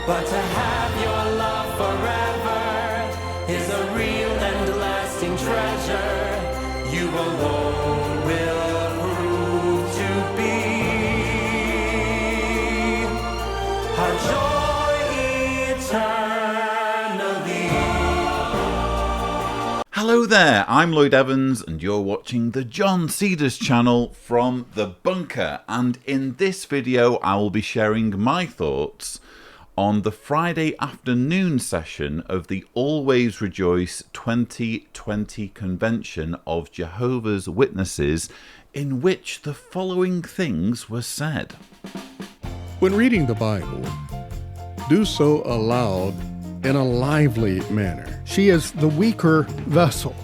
But to have your love forever is a real and lasting treasure. You alone will prove to be our joy eternally. Hello there, I'm Lloyd Evans and you're watching the John Cedars channel from the bunker, and in this video I will be sharing my thoughts on the Friday afternoon session of the Always Rejoice 2020 Convention of Jehovah's Witnesses, in which the following things were said. When reading the Bible, do so aloud in a lively manner. She is the weaker vessel,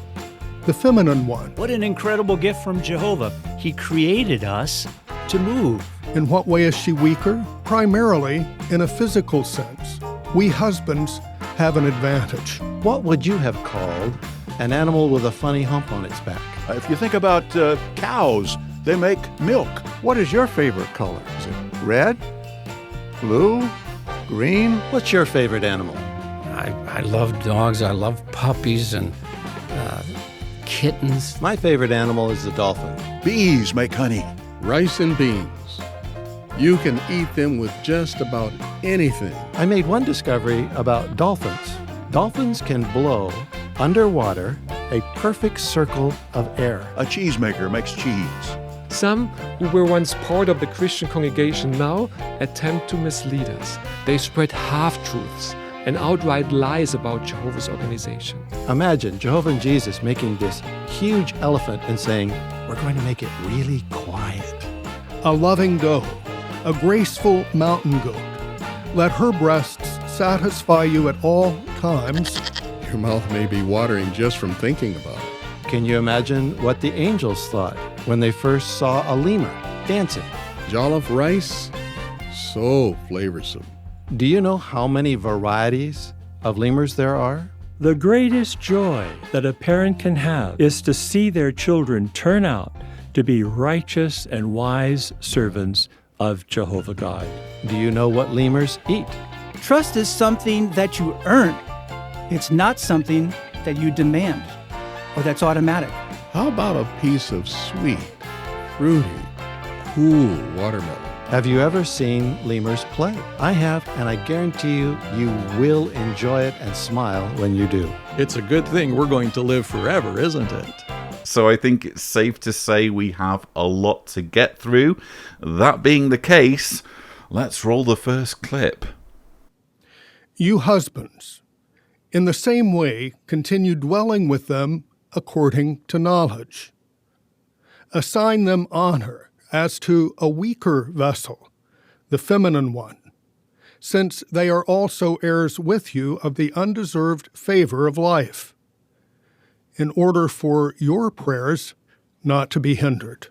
the feminine one. What an incredible gift from Jehovah. He created us to move. In what way is she weaker? Primarily in a physical sense. We husbands have an advantage. What would you have called an animal with a funny hump on its back? If you think about cows, they make milk. What is your favorite color? Is it red, blue, green? What's your favorite animal? I love dogs. I love puppies and kittens. My favorite animal is the dolphin. Bees make honey. Rice and beans. You can eat them with just about anything. I made one discovery about dolphins. Dolphins can blow underwater a perfect circle of air. A cheesemaker makes cheese. Some who were once part of the Christian congregation now attempt to mislead us. They spread half-truths and outright lies about Jehovah's organization. Imagine Jehovah and Jesus making this huge elephant and saying, we're going to make it really quiet. A loving goat, a graceful mountain goat. Let her breasts satisfy you at all times. Your mouth may be watering just from thinking about it. Can you imagine what the angels thought when they first saw a lemur dancing? Jollof rice, so flavorsome. Do you know how many varieties of lemurs there are? The greatest joy that a parent can have is to see their children turn out to be righteous and wise servants of Jehovah God. Do you know what lemurs eat? Trust is something that you earn. It's not something that you demand or that's automatic. How about a piece of sweet, fruity, cool watermelon? Have you ever seen lemurs play? I have, and I guarantee you, you will enjoy it and smile when you do. It's a good thing we're going to live forever, isn't it? So I think it's safe to say we have a lot to get through. That being the case, let's roll the first clip. You husbands, in the same way, continue dwelling with them according to knowledge. Assign them honor as to a weaker vessel, the feminine one, since they are also heirs with you of the undeserved favor of life, in order for your prayers not to be hindered.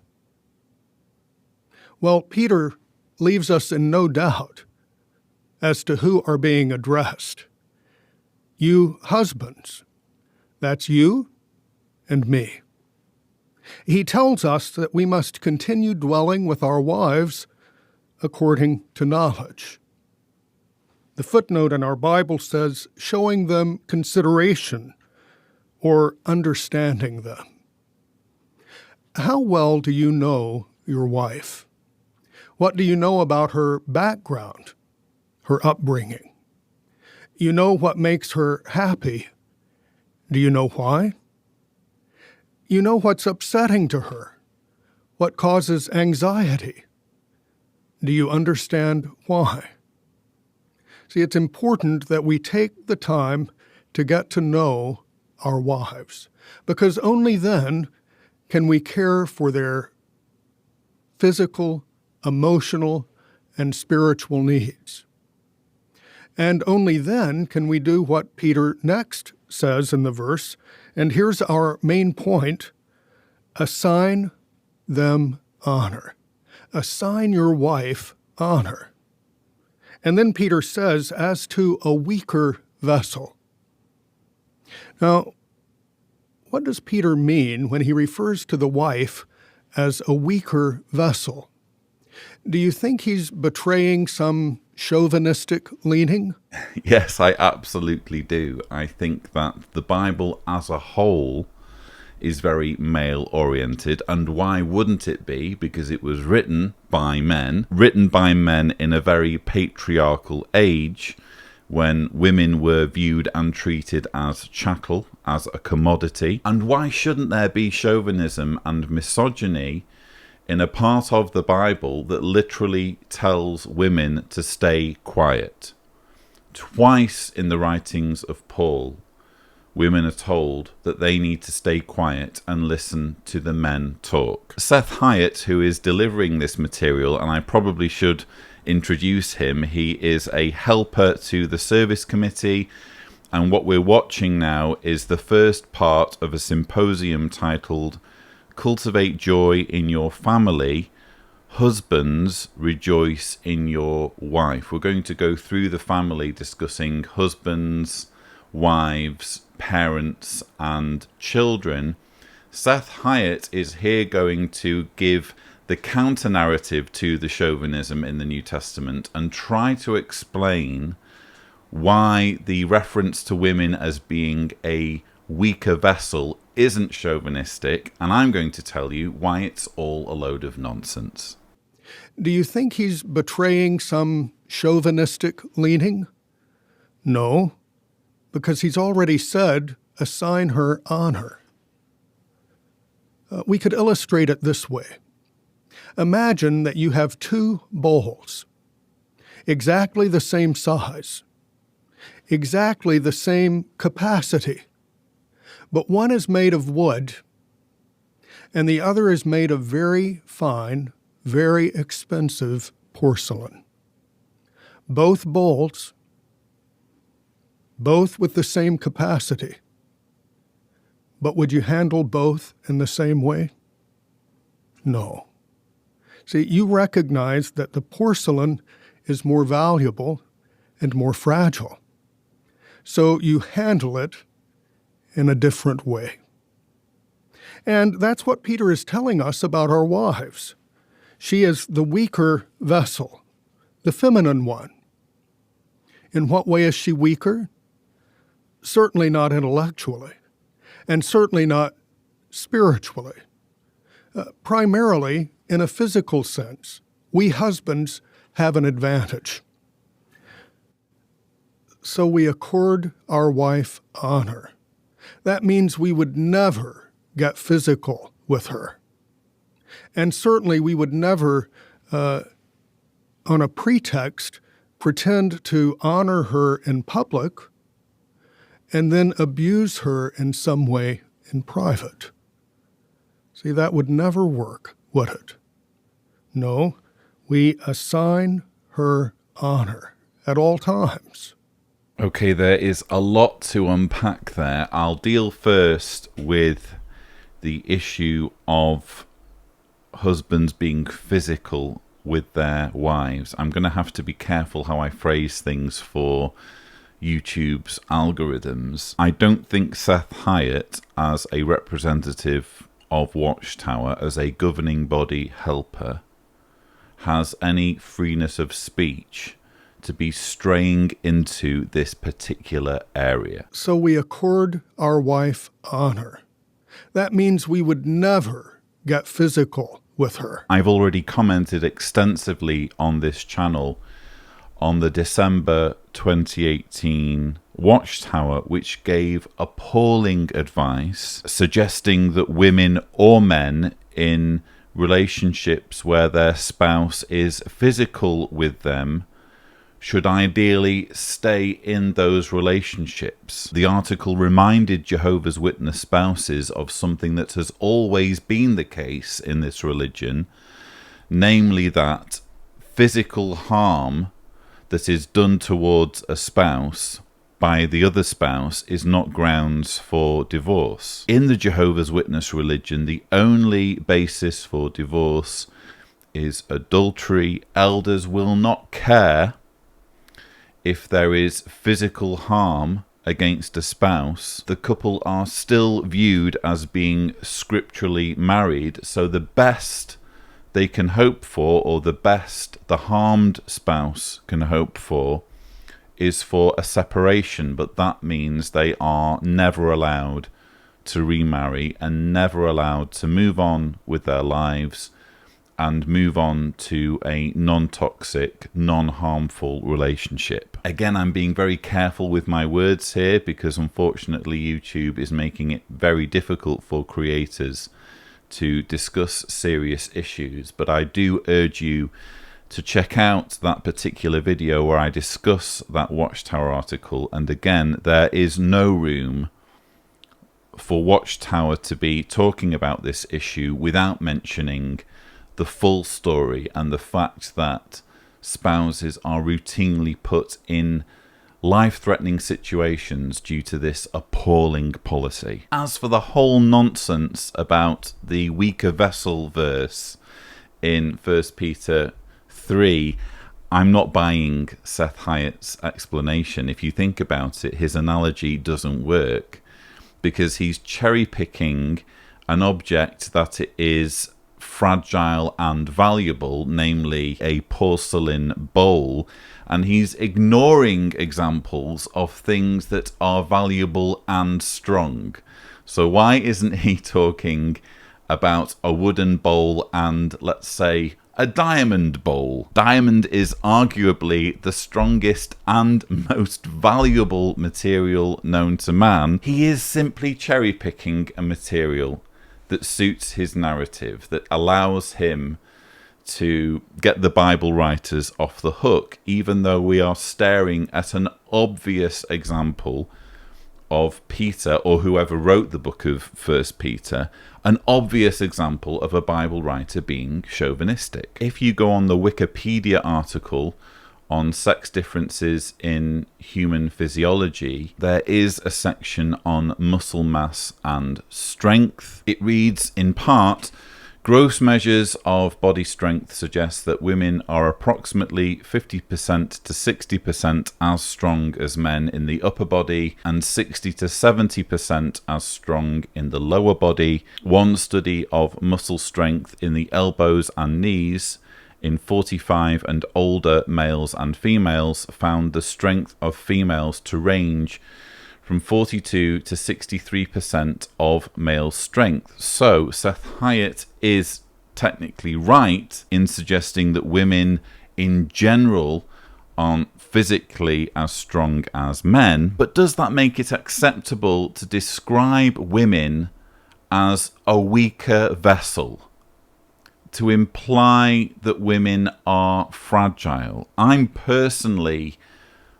Well, Peter leaves us in no doubt as to who are being addressed. You husbands, that's you and me. He tells us that we must continue dwelling with our wives according to knowledge. The footnote in our Bible says, showing them consideration or understanding them. How well do you know your wife? What do you know about her background, her upbringing? You know what makes her happy. Do you know why? You know what's upsetting to her, what causes anxiety. Do you understand why? See, it's important that we take the time to get to know our wives, because only then can we care for their physical, emotional, and spiritual needs. And only then can we do what Peter next says in the verse, and here's our main point: assign them honor. Assign your wife honor. And then Peter says, as to a weaker vessel. Now, what does Peter mean when he refers to the wife as a weaker vessel? Do you think he's betraying some chauvinistic leaning? Yes, I absolutely do. I think that the Bible as a whole is very male-oriented, and why wouldn't it be? Because it was written by men in a very patriarchal age, when women were viewed and treated as chattel, as a commodity. And why shouldn't there be chauvinism and misogyny in a part of the Bible that literally tells women to stay quiet? Twice in the writings of Paul, women are told that they need to stay quiet and listen to the men talk. Seth Hyatt, who is delivering this material, and I probably should introduce him, he is a helper to the service committee, and what we're watching now is the first part of a symposium titled Cultivate Joy in Your Family, Husbands Rejoice in Your Wife. We're going to go through the family discussing husbands, wives, parents and children. Seth Hyatt is here going to give the counter-narrative to the chauvinism in the New Testament and try to explain why the reference to women as being a weaker vessel isn't chauvinistic, and I'm going to tell you why it's all a load of nonsense. Do you think he's betraying some chauvinistic leaning? No, because he's already said, assign her honor. We could illustrate it this way. Imagine that you have two bowls, exactly the same size, exactly the same capacity, but one is made of wood and the other is made of very fine, very expensive porcelain. Both bowls, both with the same capacity, but would you handle both in the same way? No. See, you recognize that the porcelain is more valuable and more fragile, so you handle it in a different way. And that's what Peter is telling us about our wives. She is the weaker vessel, the feminine one. In what way is she weaker? Certainly not intellectually, and certainly not spiritually. Primarily, in a physical sense, we husbands have an advantage. So we accord our wife honor. That means we would never get physical with her. And certainly we would never, on a pretext, pretend to honor her in public and then abuse her in some way in private. See, that would never work, would it? No, we assign her honor at all times. Okay, there is a lot to unpack there. I'll deal first with the issue of husbands being physical with their wives. I'm going to have to be careful how I phrase things for YouTube's algorithms. I don't think Seth Hyatt, as a representative of Watchtower, as a governing body helper, has any freeness of speech to be straying into this particular area. So we accord our wife honor. That means we would never get physical with her. I've already commented extensively on this channel on the December 2018 Watchtower, which gave appalling advice suggesting that women or men in relationships where their spouse is physical with them should ideally stay in those relationships. The article reminded Jehovah's Witness spouses of something that has always been the case in this religion, namely that physical harm that is done towards a spouse by the other spouse is not grounds for divorce. In the Jehovah's Witness religion, the only basis for divorce is adultery. Elders will not care if there is physical harm against a spouse. The couple are still viewed as being scripturally married, so the best they can hope for, or the best the harmed spouse can hope for, is for a separation, but that means they are never allowed to remarry and never allowed to move on with their lives and move on to a non-toxic, non-harmful relationship. Again, I'm being very careful with my words here because unfortunately YouTube is making it very difficult for creators to discuss serious issues, but I do urge you to check out that particular video where I discuss that Watchtower article. And again, there is no room for Watchtower to be talking about this issue without mentioning the full story and the fact that spouses are routinely put in life-threatening situations due to this appalling policy. As for the whole nonsense about the weaker vessel verse in 1 Peter 3, I'm not buying Seth Hyatt's explanation. If you think about it, his analogy doesn't work because he's cherry-picking an object that it is fragile and valuable, namely a porcelain bowl, and he's ignoring examples of things that are valuable and strong. So why isn't he talking about a wooden bowl and, let's say, a diamond bowl? Diamond is arguably the strongest and most valuable material known to man. He is simply cherry-picking a material that suits his narrative, that allows him to get the Bible writers off the hook, even though we are staring at an obvious example of Peter, or whoever wrote the book of 1 Peter, an obvious example of a Bible writer being chauvinistic. If you go on the Wikipedia article on sex differences in human physiology, there is a section on muscle mass and strength. It reads in part, gross measures of body strength suggest that women are approximately 50% to 60% as strong as men in the upper body and 60 to 70% as strong in the lower body. One study of muscle strength in the elbows and knees in 45 and older males and females found the strength of females to range from 42 to 63% of male strength. So Seth Hyatt is technically right in suggesting that women in general aren't physically as strong as men, but does that make it acceptable to describe women as a weaker vessel? To imply that women are fragile? I'm personally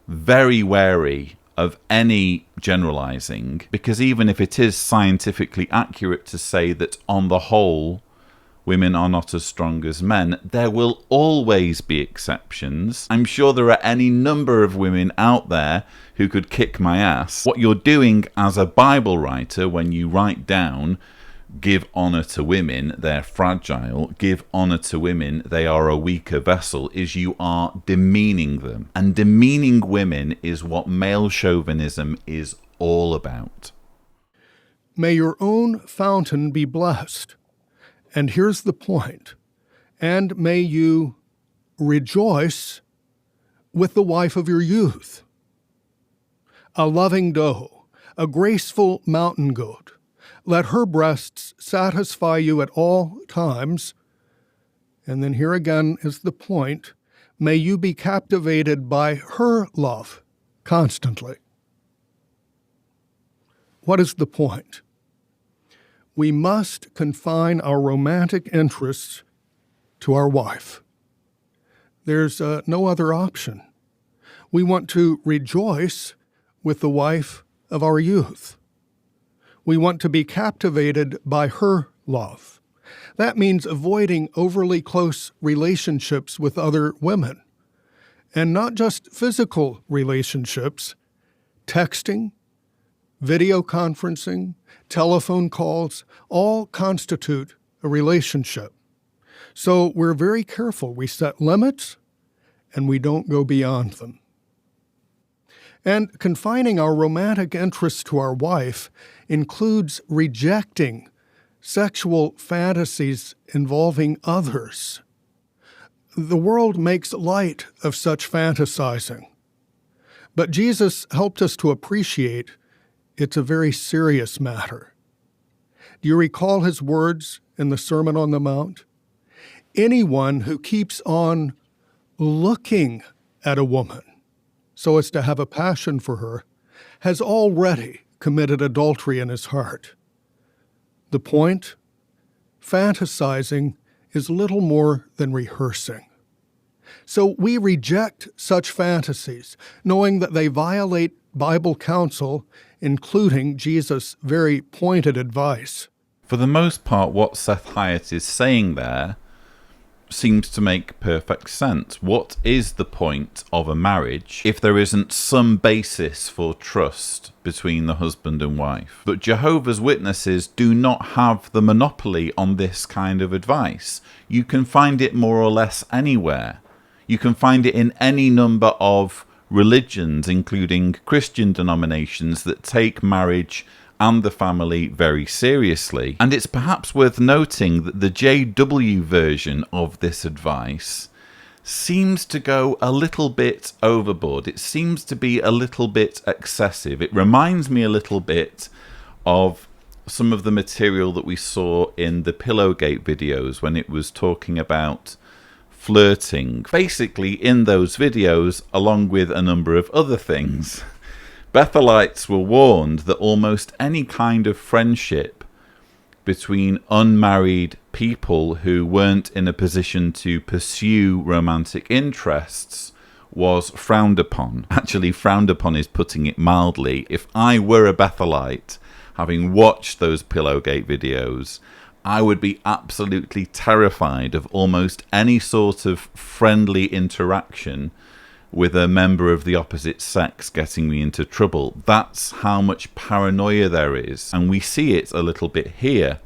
very wary of any generalizing, because even if it is scientifically accurate to say that on the whole women are not as strong as men, there will always be exceptions. I'm sure there are any number of women out there who could kick my ass. What you're doing as a Bible writer when you write down give honor to women, they're fragile, give honor to women, they are a weaker vessel, is you are demeaning them. And demeaning women is what male chauvinism is all about. May your own fountain be blessed. And here's the point. And may you rejoice with the wife of your youth. A loving doe, a graceful mountain goat, let her breasts satisfy you at all times. And then here again is the point. May you be captivated by her love constantly. What is the point? We must confine our romantic interests to our wife. There's no other option. We want to rejoice with the wife of our youth. We want to be captivated by her love. That means avoiding overly close relationships with other women. And not just physical relationships, texting, video conferencing, telephone calls, all constitute a relationship. So we're very careful. We set limits and we don't go beyond them. And confining our romantic interests to our wife includes rejecting sexual fantasies involving others. The world makes light of such fantasizing, but Jesus helped us to appreciate it's a very serious matter. Do you recall his words in the Sermon on the Mount? Anyone who keeps on looking at a woman so as to have a passion for her has already committed adultery in his heart. The point? Fantasizing is little more than rehearsing. So we reject such fantasies, knowing that they violate Bible counsel, including Jesus' very pointed advice. For the most part, what Seth Hyatt is saying there seems to make perfect sense. What is the point of a marriage if there isn't some basis for trust between the husband and wife? But Jehovah's Witnesses do not have the monopoly on this kind of advice. You can find it more or less anywhere. You can find it in any number of religions, including Christian denominations, that take marriage and the family very seriously. And it's perhaps worth noting that the JW version of this advice seems to go a little bit overboard. It seems to be a little bit excessive. It reminds me a little bit of some of the material that we saw in the Pillowgate videos when it was talking about flirting. Basically, in those videos, along with a number of other things, Bethelites were warned that almost any kind of friendship between unmarried people who weren't in a position to pursue romantic interests was frowned upon. Actually, frowned upon is putting it mildly. If I were a Bethelite, having watched those Pillowgate videos, I would be absolutely terrified of almost any sort of friendly interaction with a member of the opposite sex getting me into trouble. That's how much paranoia there is. And we see it a little bit here.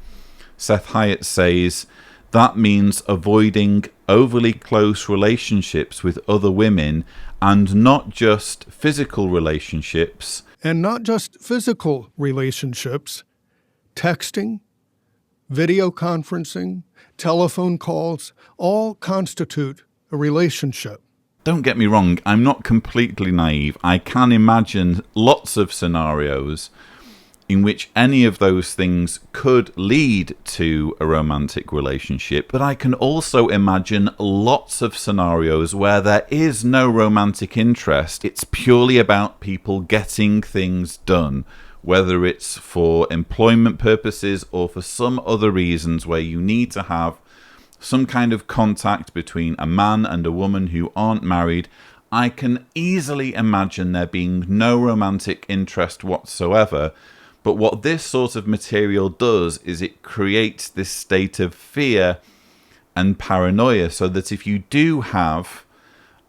Seth Hyatt says, that means avoiding overly close relationships with other women, and not just physical relationships. And not just physical relationships, texting, video conferencing, telephone calls, all constitute a relationship. Don't get me wrong, I'm not completely naive. I can imagine lots of scenarios in which any of those things could lead to a romantic relationship, but I can also imagine lots of scenarios where there is no romantic interest. It's purely about people getting things done, whether it's for employment purposes or for some other reasons where you need to have some kind of contact between a man and a woman who aren't married. I can easily imagine there being no romantic interest whatsoever. But what this sort of material does is it creates this state of fear and paranoia, so that if you do have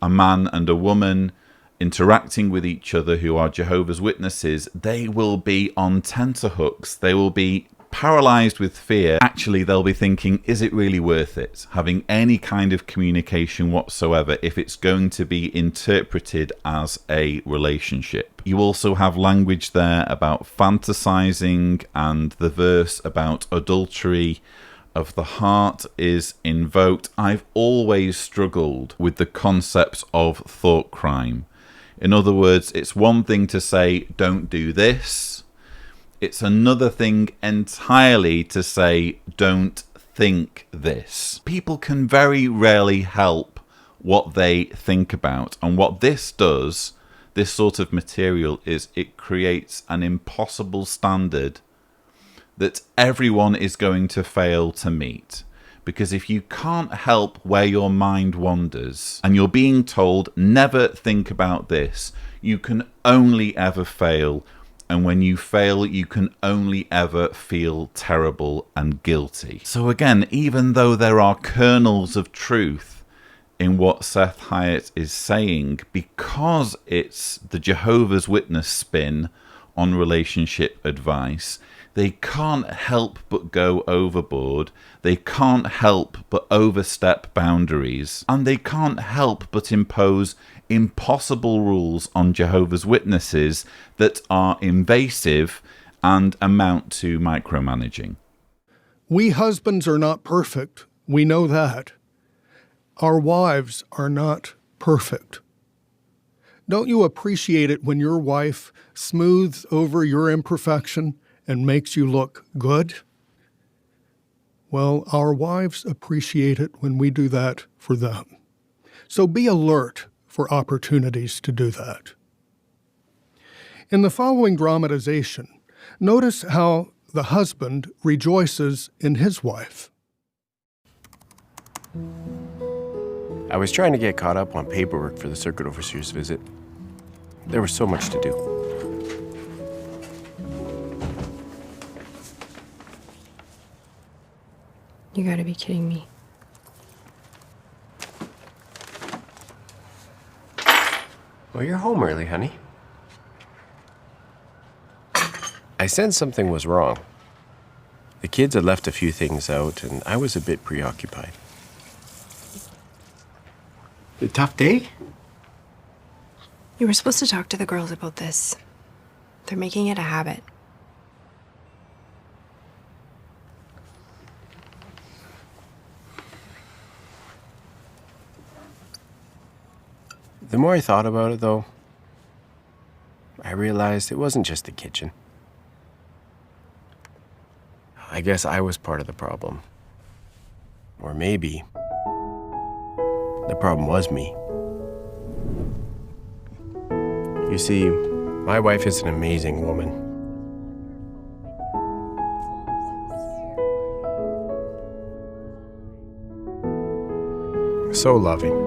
a man and a woman interacting with each other who are Jehovah's Witnesses, they will be on tenterhooks. They will be paralyzed with fear. Actually, they'll be thinking, is it really worth it having any kind of communication whatsoever if it's going to be interpreted as a relationship? You also have language there about fantasizing, and the verse about adultery of the heart is invoked. I've always struggled with the concept of thought crime. In other words, it's one thing to say, don't do this. It's another thing entirely to say, don't think this. People can very rarely help what they think about. And what this does, this sort of material, is it creates an impossible standard that everyone is going to fail to meet. Because if you can't help where your mind wanders, and you're being told, never think about this, you can only ever fail. And when you fail, you can only ever feel terrible and guilty. So again, even though there are kernels of truth in what Seth Hyatt is saying, because it's the Jehovah's Witness spin on relationship advice, they can't help but go overboard. They can't help but overstep boundaries. And they can't help but impose impossible rules on Jehovah's Witnesses that are invasive and amount to micromanaging. We husbands are not perfect. We know that. Our wives are not perfect. Don't you appreciate it when your wife smooths over your imperfection and makes you look good? Well, our wives appreciate it when we do that for them. So be alert for opportunities to do that. In the following dramatization, notice how the husband rejoices in his wife. I was trying to get caught up on paperwork for the circuit overseer's visit. There was so much to do. You gotta be kidding me. Well, you're home early, honey. I sensed something was wrong. The kids had left a few things out, and I was a bit preoccupied. A tough day? You were supposed to talk to the girls about this. They're making it a habit. The more I thought about it, though, I realized it wasn't just the kitchen. I guess I was part of the problem. Or maybe the problem was me. You see, my wife is an amazing woman. So loving.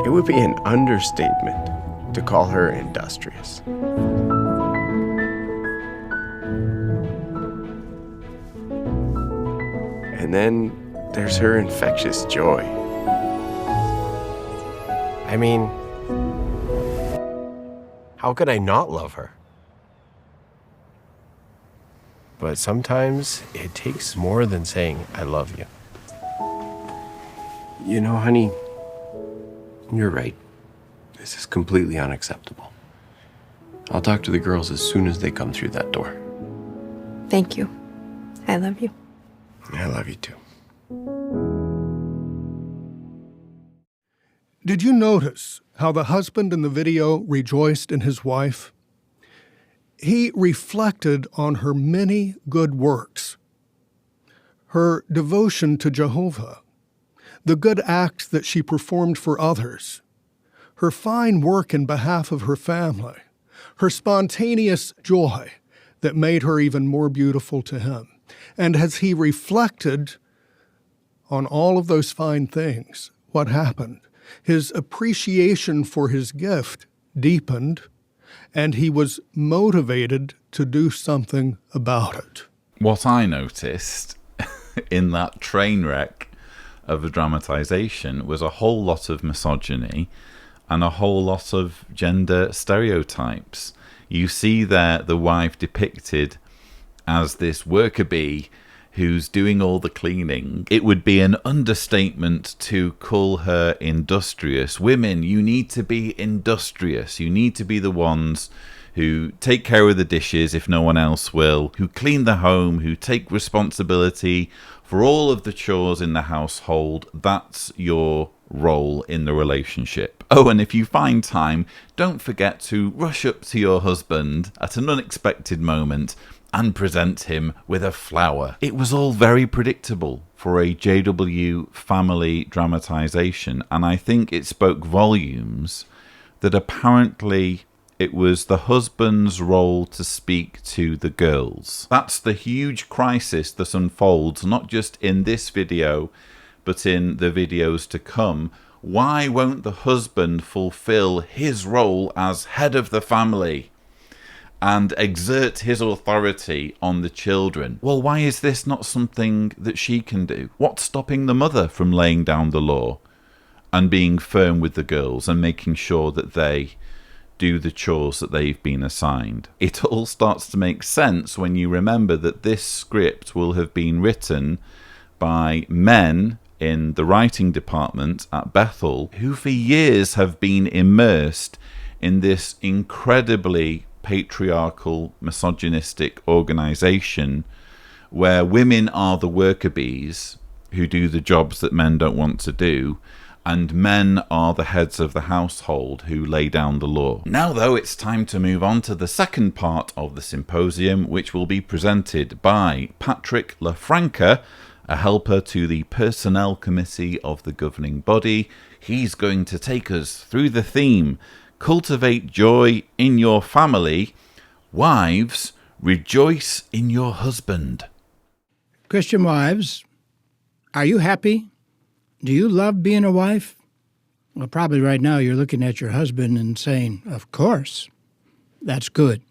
It would be an understatement to call her industrious. And then there's her infectious joy. I mean, how could I not love her? But sometimes it takes more than saying, I love you. You know, honey, you're right. This is completely unacceptable. I'll talk to the girls as soon as they come through that door. Thank you. I love you. I love you too. Did you notice how the husband in the video rejoiced in his wife? He reflected on her many good works, her devotion to Jehovah, the good acts that she performed for others, her fine work in behalf of her family, her spontaneous joy that made her even more beautiful to him. And as he reflected on all of those fine things, what happened? His appreciation for his gift deepened, and he was motivated to do something about it. What I noticed in that train wreck of a dramatization was a whole lot of misogyny and a whole lot of gender stereotypes. You see there the wife depicted as this worker bee who's doing all the cleaning. It would be an understatement to call her industrious. Women, you need to be industrious. You need to be the ones who take care of the dishes if no one else will, who clean the home, who take responsibility for all of the chores in the household. That's your role in the relationship. Oh, and if you find time, don't forget to rush up to your husband at an unexpected moment and present him with a flower. It was all very predictable for a JW family dramatization, and I think it spoke volumes that apparently it was the husband's role to speak to the girls. That's the huge crisis that unfolds, not just in this video, but in the videos to come. Why won't the husband fulfill his role as head of the family and exert his authority on the children? Well, why is this not something that she can do? What's stopping the mother from laying down the law and being firm with the girls and making sure that they do the chores that they've been assigned? It all starts to make sense when you remember that this script will have been written by men in the writing department at Bethel who for years have been immersed in this incredibly patriarchal, misogynistic organization where women are the worker bees who do the jobs that men don't want to do, and men are the heads of the household who lay down the law. Now, though, it's time to move on to the second part of the symposium, which will be presented by Patrick LaFranca, a helper to the Personnel Committee of the governing body. He's going to take us through the theme, Cultivate Joy in Your Family. Wives, rejoice in your husband. Christian wives, are you happy? Do you love being a wife? Well, probably right now you're looking at your husband and saying, of course, that's good.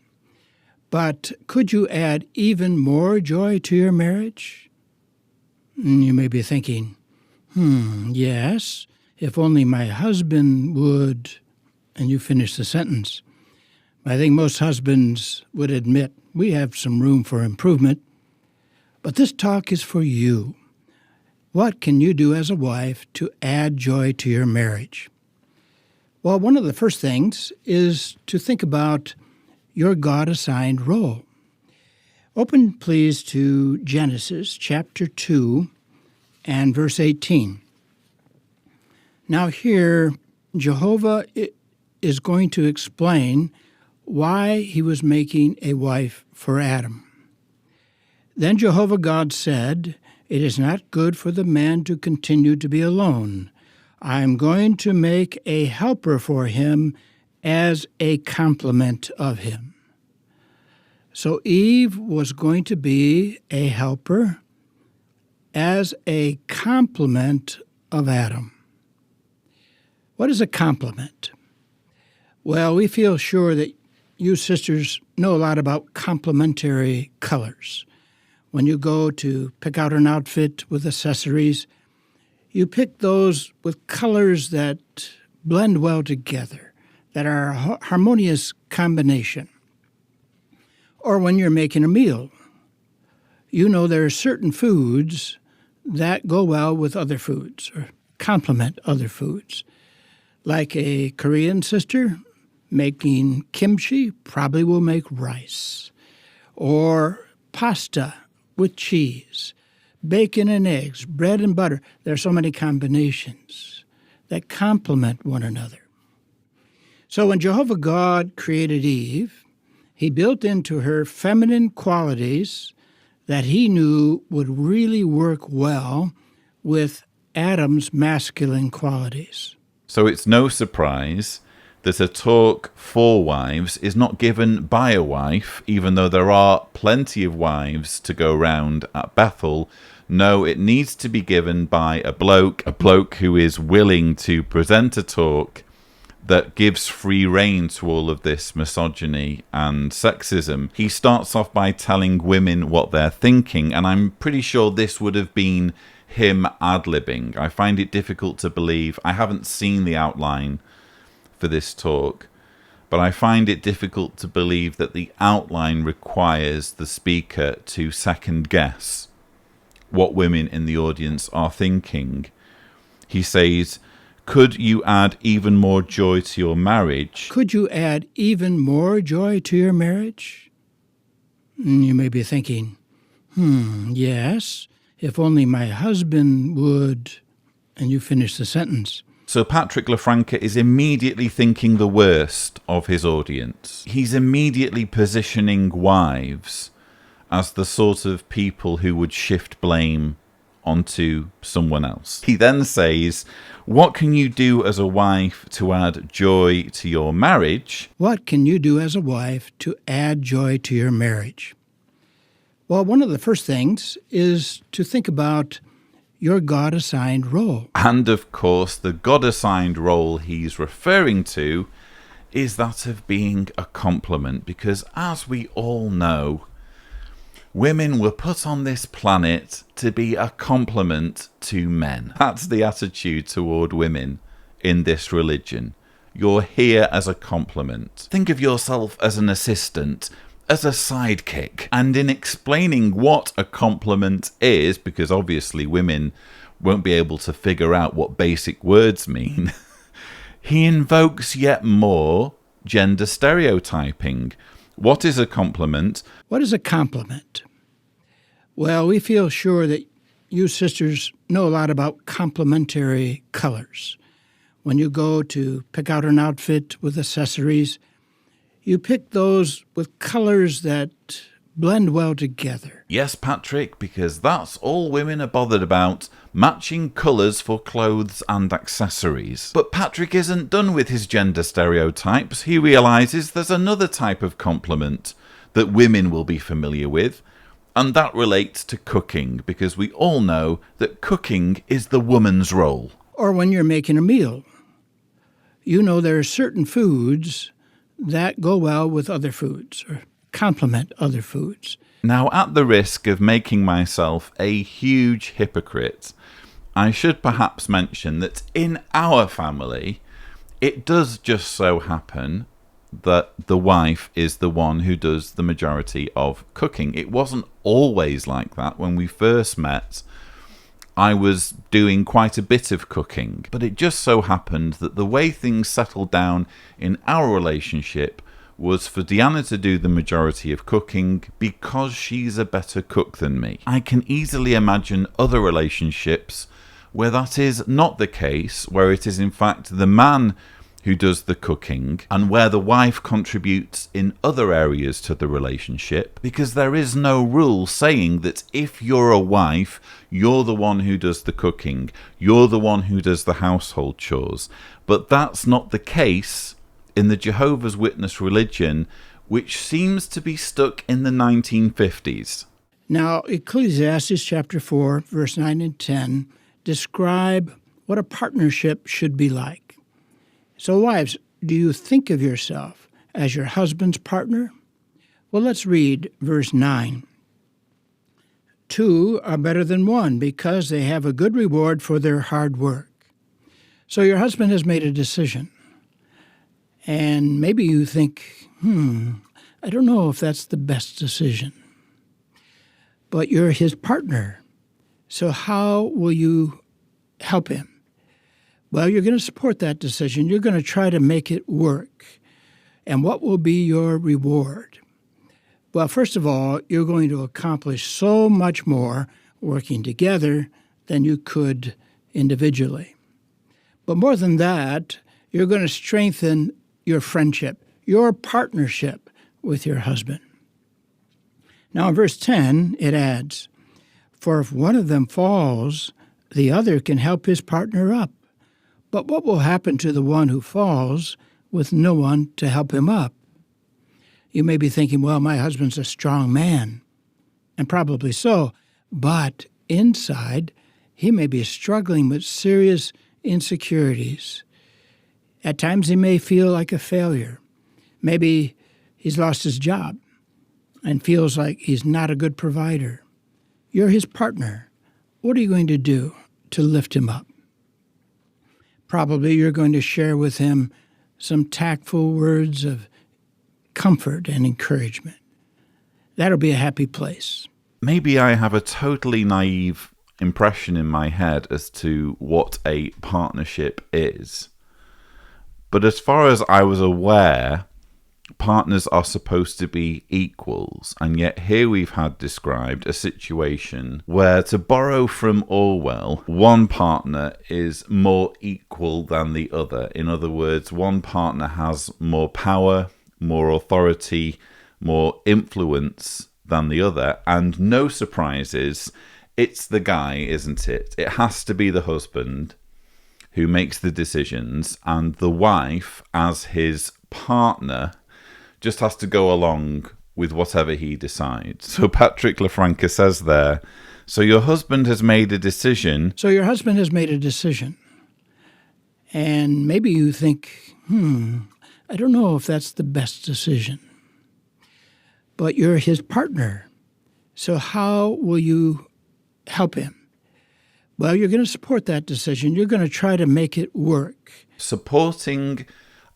But could you add even more joy to your marriage? You may be thinking, yes, if only my husband would, and you finish the sentence. I think most husbands would admit we have some room for improvement. But this talk is for you. What can you do as a wife to add joy to your marriage? Well, one of the first things is to think about your God-assigned role. Open, please, to Genesis chapter 2 and verse 18. Now here, Jehovah is going to explain why he was making a wife for Adam. Then Jehovah God said, "It is not good for the man to continue to be alone. I am going to make a helper for him as a complement of him." So Eve was going to be a helper as a complement of Adam. What is a complement? Well, we feel sure that you sisters know a lot about complementary colors. When you go to pick out an outfit with accessories, you pick those with colors that blend well together, that are a harmonious combination. Or when you're making a meal, you know there are certain foods that go well with other foods or complement other foods. Like a Korean sister making kimchi probably will make rice, or pasta with cheese, bacon and eggs, bread and butter. There are so many combinations that complement one another. So when Jehovah God created Eve, he built into her feminine qualities that he knew would really work well with Adam's masculine qualities. So it's no surprise that a talk for wives is not given by a wife, even though there are plenty of wives to go round at Bethel. No, it needs to be given by a bloke who is willing to present a talk that gives free rein to all of this misogyny and sexism. He starts off by telling women what they're thinking, and I'm pretty sure this would have been him ad-libbing. I find it difficult to believe. I haven't seen the outline for this talk, but I find it difficult to believe that the outline requires the speaker to second guess what women in the audience are thinking. He says, could you add even more joy to your marriage? Could you add even more joy to your marriage? You may be thinking, yes, if only my husband would, and you finish the sentence. So Patrick LaFranca is immediately thinking the worst of his audience. He's immediately positioning wives as the sort of people who would shift blame onto someone else. He then says, what can you do as a wife to add joy to your marriage? What can you do as a wife to add joy to your marriage? Well, one of the first things is to think about your God-assigned role. And of course, the God-assigned role he's referring to is that of being a complement, because as we all know, women were put on this planet to be a complement to men. That's the attitude toward women in this religion. You're here as a complement. Think of yourself as an assistant, as a sidekick. And in explaining what a complement is, because obviously women won't be able to figure out what basic words mean, he invokes yet more gender stereotyping. What is a compliment? What is a compliment? Well, we feel sure that you sisters know a lot about complementary colors. When you go to pick out an outfit with accessories, you pick those with colors that blend well together. Yes, Patrick, because that's all women are bothered about, matching colours for clothes and accessories. But Patrick isn't done with his gender stereotypes. He realises there's another type of compliment that women will be familiar with, and that relates to cooking, because we all know that cooking is the woman's role. Or when you're making a meal. You know there are certain foods that go well with other foods, or complement other foods. Now, at the risk of making myself a huge hypocrite, I should perhaps mention that in our family, it does just so happen that the wife is the one who does the majority of cooking. It wasn't always like that. When we first met, I was doing quite a bit of cooking, but it just so happened that the way things settled down in our relationship was for Deanna to do the majority of cooking because she's a better cook than me. I can easily imagine other relationships where that is not the case, where it is in fact the man who does the cooking and where the wife contributes in other areas to the relationship, because there is no rule saying that if you're a wife, you're the one who does the cooking, you're the one who does the household chores. But that's not the case in the Jehovah's Witness religion, which seems to be stuck in the 1950s. Now, Ecclesiastes chapter 4, verse 9 and 10 describe what a partnership should be like. So, wives, do you think of yourself as your husband's partner? Well, let's read verse 9. 2 are better than 1 because they have a good reward for their hard work. So your husband has made a decision. And maybe you think, I don't know if that's the best decision. But you're his partner. So how will you help him? Well, you're going to support that decision. You're going to try to make it work. And what will be your reward? Well, first of all, you're going to accomplish so much more working together than you could individually. But more than that, you're going to strengthen your friendship, your partnership with your husband. Now, in verse 10, it adds, "For if one of them falls, the other can help his partner up. But what will happen to the one who falls with no one to help him up?" You may be thinking, well, my husband's a strong man, and probably so, but inside, he may be struggling with serious insecurities. At times, he may feel like a failure. Maybe he's lost his job and feels like he's not a good provider. You're his partner. What are you going to do to lift him up? Probably you're going to share with him some tactful words of comfort and encouragement. That'll be a happy place. Maybe I have a totally naive impression in my head as to what a partnership is. But as far as I was aware, partners are supposed to be equals, and yet here we've had described a situation where, to borrow from Orwell, one partner is more equal than the other. In other words, one partner has more power, more authority, more influence than the other, and no surprises, it's the guy, isn't it? It has to be the husband who makes the decisions, and the wife, as his partner, just has to go along with whatever he decides. So Patrick LaFranca says there, so your husband has made a decision. So your husband has made a decision. And maybe you think, I don't know if that's the best decision. But you're his partner. So how will you help him? Well, you're going to support that decision. You're going to try to make it work. Supporting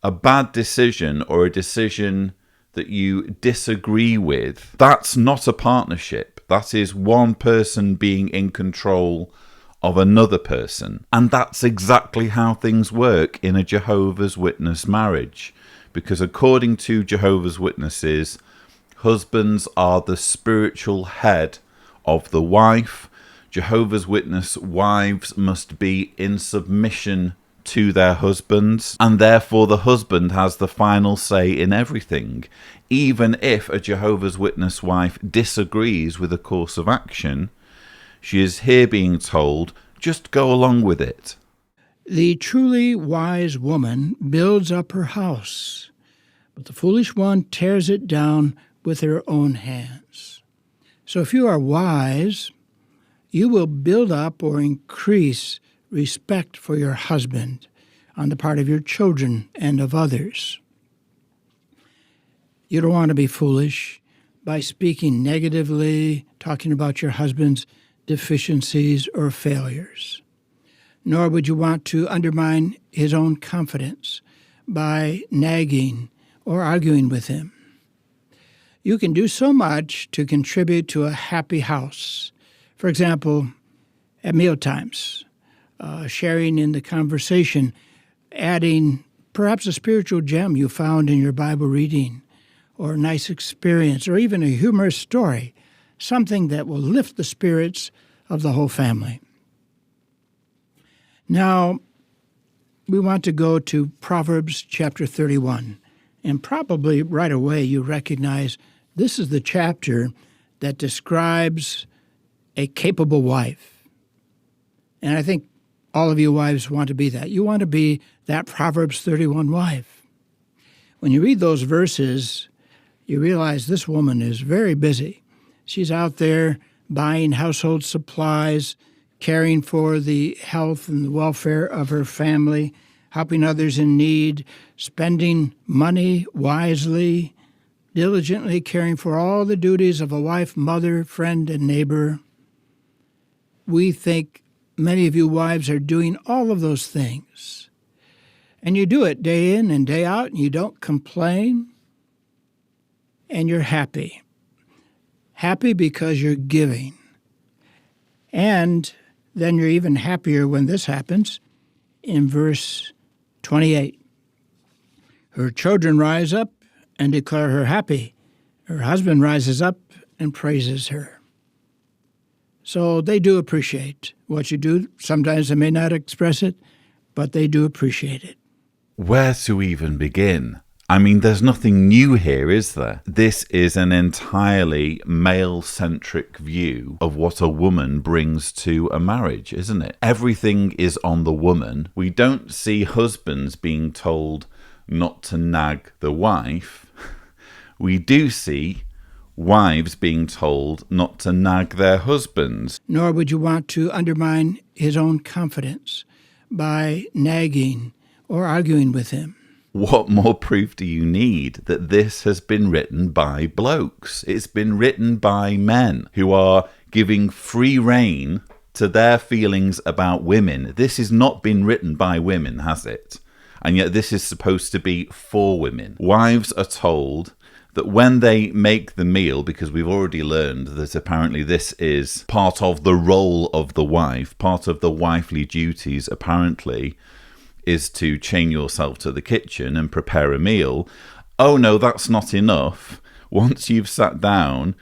a bad decision or a decision that you disagree with, that's not a partnership. That is one person being in control of another person. And that's exactly how things work in a Jehovah's Witness marriage. because according to Jehovah's Witnesses, husbands are the spiritual head of the wife. Jehovah's Witness wives must be in submission to their husbands, and therefore the husband has the final say in everything. Even if a Jehovah's Witness wife disagrees with a course of action, she is here being told, just go along with it. The truly wise woman builds up her house, but the foolish one tears it down with her own hands. So if you are wise, you will build up or increase respect for your husband on the part of your children and of others. You don't want to be foolish by speaking negatively, talking about your husband's deficiencies or failures. Nor would you want to undermine his own confidence by nagging or arguing with him. You can do so much to contribute to a happy house. For example, at mealtimes, sharing in the conversation, adding perhaps a spiritual gem you found in your Bible reading, or a nice experience, or even a humorous story, something that will lift the spirits of the whole family. Now, we want to go to Proverbs chapter 31, and probably right away you recognize this is the chapter that describes a capable wife. And I think all of you wives want to be that. You want to be that Proverbs 31 wife. When you read those verses, you realize this woman is very busy. She's out there buying household supplies, caring for the health and the welfare of her family, helping others in need, spending money wisely, diligently caring for all the duties of a wife, mother, friend, and neighbor. We think many of you wives are doing all of those things. And you do it day in and day out, and you don't complain, and you're happy. Happy because you're giving. And then you're even happier when this happens in verse 28. Her children rise up and declare her happy. Her husband rises up and praises her. So they do appreciate what you do. Sometimes they may not express it, but they do appreciate it. Where to even begin? I mean, there's nothing new here, is there? This is an entirely male-centric view of what a woman brings to a marriage, isn't it? Everything is on the woman. We don't see husbands being told not to nag the wife. We do see wives being told not to nag their husbands. Nor would you want to undermine his own confidence by nagging or arguing with him. What more proof do you need that this has been written by blokes? It's been written by men who are giving free rein to their feelings about women. This has not been written by women, has it? And yet this is supposed to be for women. Wives are told that when they make the meal, because we've already learned that apparently this is part of the role of the wife, part of the wifely duties apparently, is to chain yourself to the kitchen and prepare a meal. Oh no, that's not enough. Once you've sat down,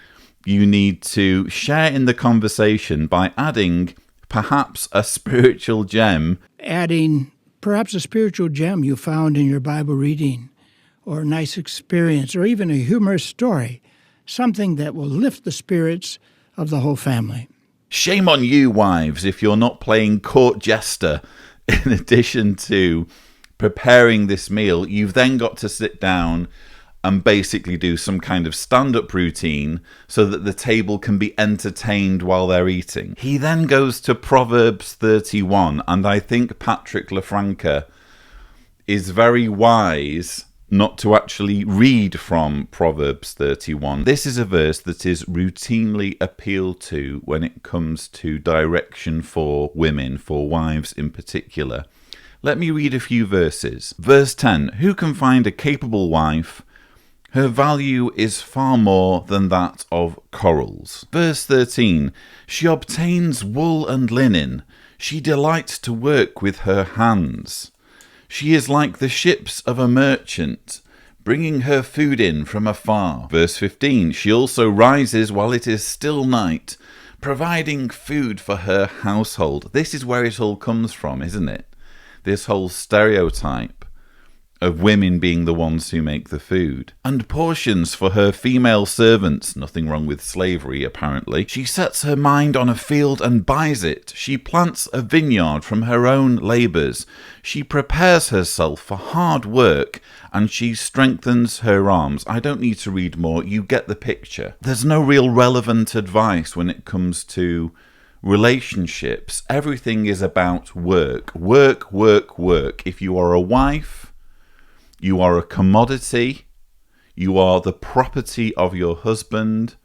you need to share in the conversation by adding perhaps a spiritual gem. Adding perhaps a spiritual gem you found in your Bible reading, or a nice experience, or even a humorous story, something that will lift the spirits of the whole family. Shame on you, wives, if you're not playing court jester. In addition to preparing this meal, you've then got to sit down and basically do some kind of stand-up routine so that the table can be entertained while they're eating. He then goes to Proverbs 31, and I think Patrick LaFranca is very wise not to actually read from Proverbs 31. This is a verse that is routinely appealed to when it comes to direction for women, for wives in particular. Let me read a few verses. Verse 10, who can find a capable wife? Her value is far more than that of corals. Verse 13, she obtains wool and linen. She delights to work with her hands. She is like the ships of a merchant. bringing her food in from afar. Verse 15, she also rises while it is still night, providing food for her household. This is where it all comes from, isn't it? This whole stereotype of women being the ones who make the food. And portions for her female servants. Nothing wrong with slavery, apparently. She sets her mind on a field and buys it. She plants a vineyard from her own labours. She prepares herself for hard work, and she strengthens her arms. I don't need to read more. You get the picture. There's no real relevant advice when it comes to relationships. Everything is about work. Work, work, work. If you are a wife, you are a commodity, you are the property of your husband,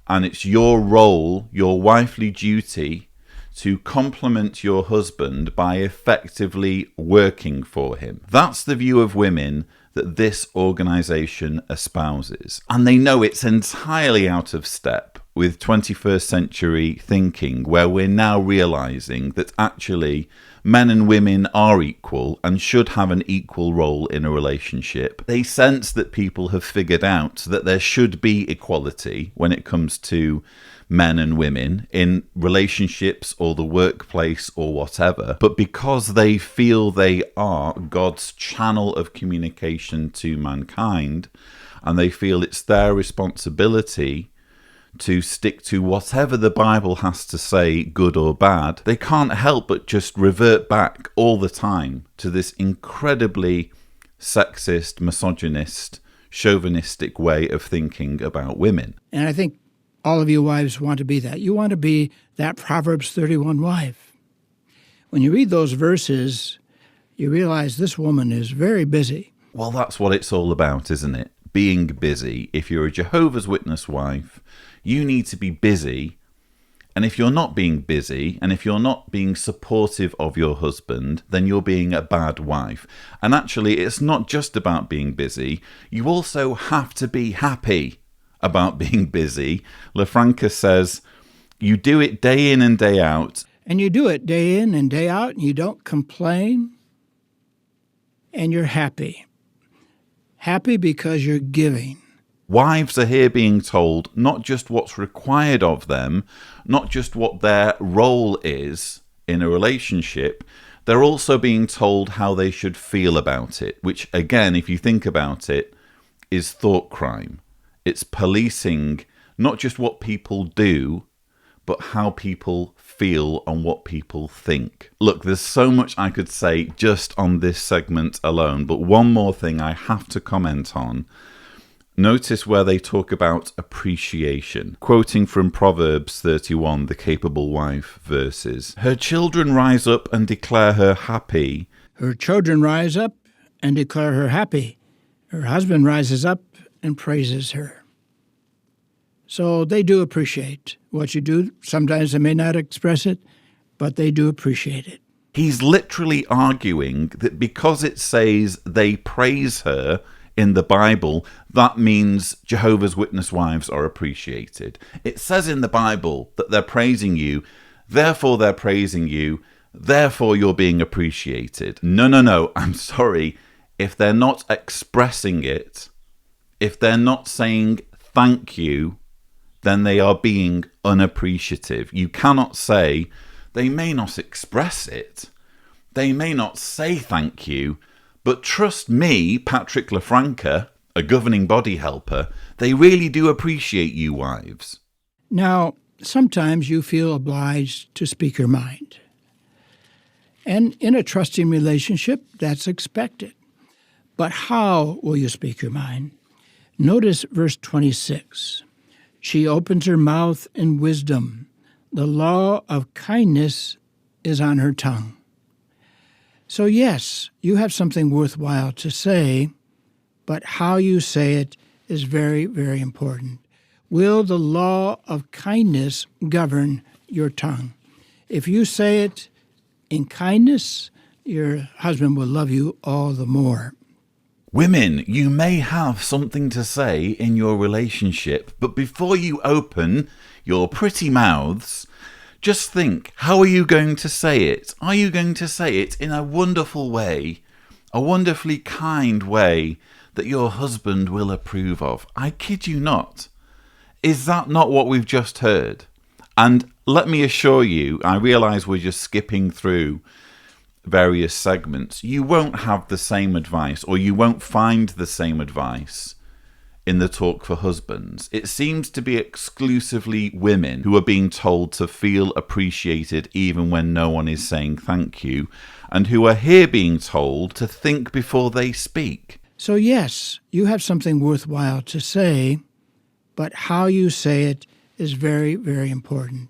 and it's your role, your wifely duty, to complement your husband by effectively working for him. That's the view of women that this organisation espouses. And they know it's entirely out of step with 21st century thinking, where we're now realising that actually men and women are equal and should have an equal role in a relationship. They sense that people have figured out that there should be equality when it comes to men and women in relationships or the workplace or whatever. But because they feel they are God's channel of communication to mankind, and they feel it's their responsibility to stick to whatever the Bible has to say, good or bad, they can't help but just revert back all the time to this incredibly sexist, misogynist, chauvinistic way of thinking about women. And I think all of you wives want to be that. You want to be that Proverbs 31 wife. When you read those verses, you realize this woman is very busy. Well, that's what it's all about, isn't it? Being busy. If you're a Jehovah's Witness wife, you need to be busy. And if you're not being busy, and if you're not being supportive of your husband, then you're being a bad wife. And actually, it's not just about being busy. You also have to be happy about being busy. LaFranca says, you do it day in and day out. And you do it day in and day out, and you don't complain, and you're happy. Happy because you're giving. Wives are here being told not just what's required of them, not just what their role is in a relationship, they're also being told how they should feel about it, which again, if you think about it, is thought crime. It's policing not just what people do, but how people feel and what people think. Look, there's so much I could say just on this segment alone, but one more thing I have to comment on. Notice where they talk about appreciation. Quoting from Proverbs 31, the capable wife verses. Her children rise up and declare her happy. Her children rise up and declare her happy. Her husband rises up and praises her. So they do appreciate what you do. Sometimes they may not express it, but they do appreciate it. He's literally arguing that because it says they praise her in the Bible, that means Jehovah's Witness wives are appreciated. It says in the Bible that they're praising you, therefore they're praising you, therefore you're being appreciated. No, I'm sorry. If they're not expressing it, if they're not saying thank you, then they are being unappreciative. You cannot say, they may not express it, they may not say thank you, but trust me, Patrick LaFranca, a governing body helper, they really do appreciate you wives. Now, sometimes you feel obliged to speak your mind. And in a trusting relationship, that's expected. But how will you speak your mind? Notice verse 26. She opens her mouth in wisdom. The law of kindness is on her tongue. So yes, you have something worthwhile to say, but how you say it is very, very important. Will the law of kindness govern your tongue? If you say it in kindness, your husband will love you all the more. Women, you may have something to say in your relationship, but before you open your pretty mouths, just think, how are you going to say it? Are you going to say it in a wonderful way, a wonderfully kind way that your husband will approve of. I kid you not. Is that not what we've just heard? And let me assure you, I realise we're just skipping through various segments. You won't have the same advice, or you won't find the same advice in the Talk for Husbands. It seems to be exclusively women who are being told to feel appreciated even when no one is saying thank you, and who are here being told to think before they speak. So yes, you have something worthwhile to say, but how you say it is very, very important.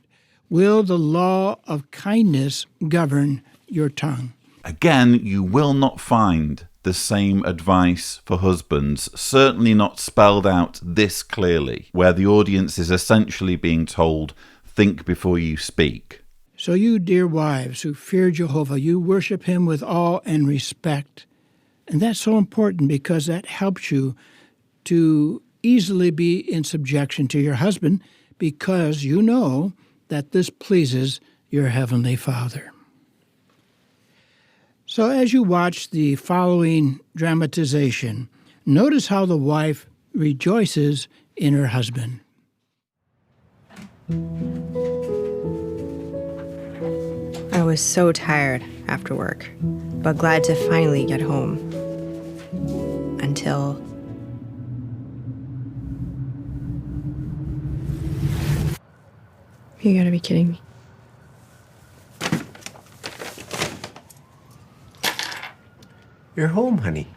Will the law of kindness govern your tongue? Again, you will not find the same advice for husbands, certainly not spelled out this clearly, where the audience is essentially being told, think before you speak. So you, dear wives who fear Jehovah, you worship him with awe and respect. And that's so important because that helps you to easily be in subjection to your husband because you know that this pleases your heavenly Father. So as you watch the following dramatization, notice how the wife rejoices in her husband. I was so tired after work, but glad to finally get home. Until... You gotta be kidding me. You're home, honey.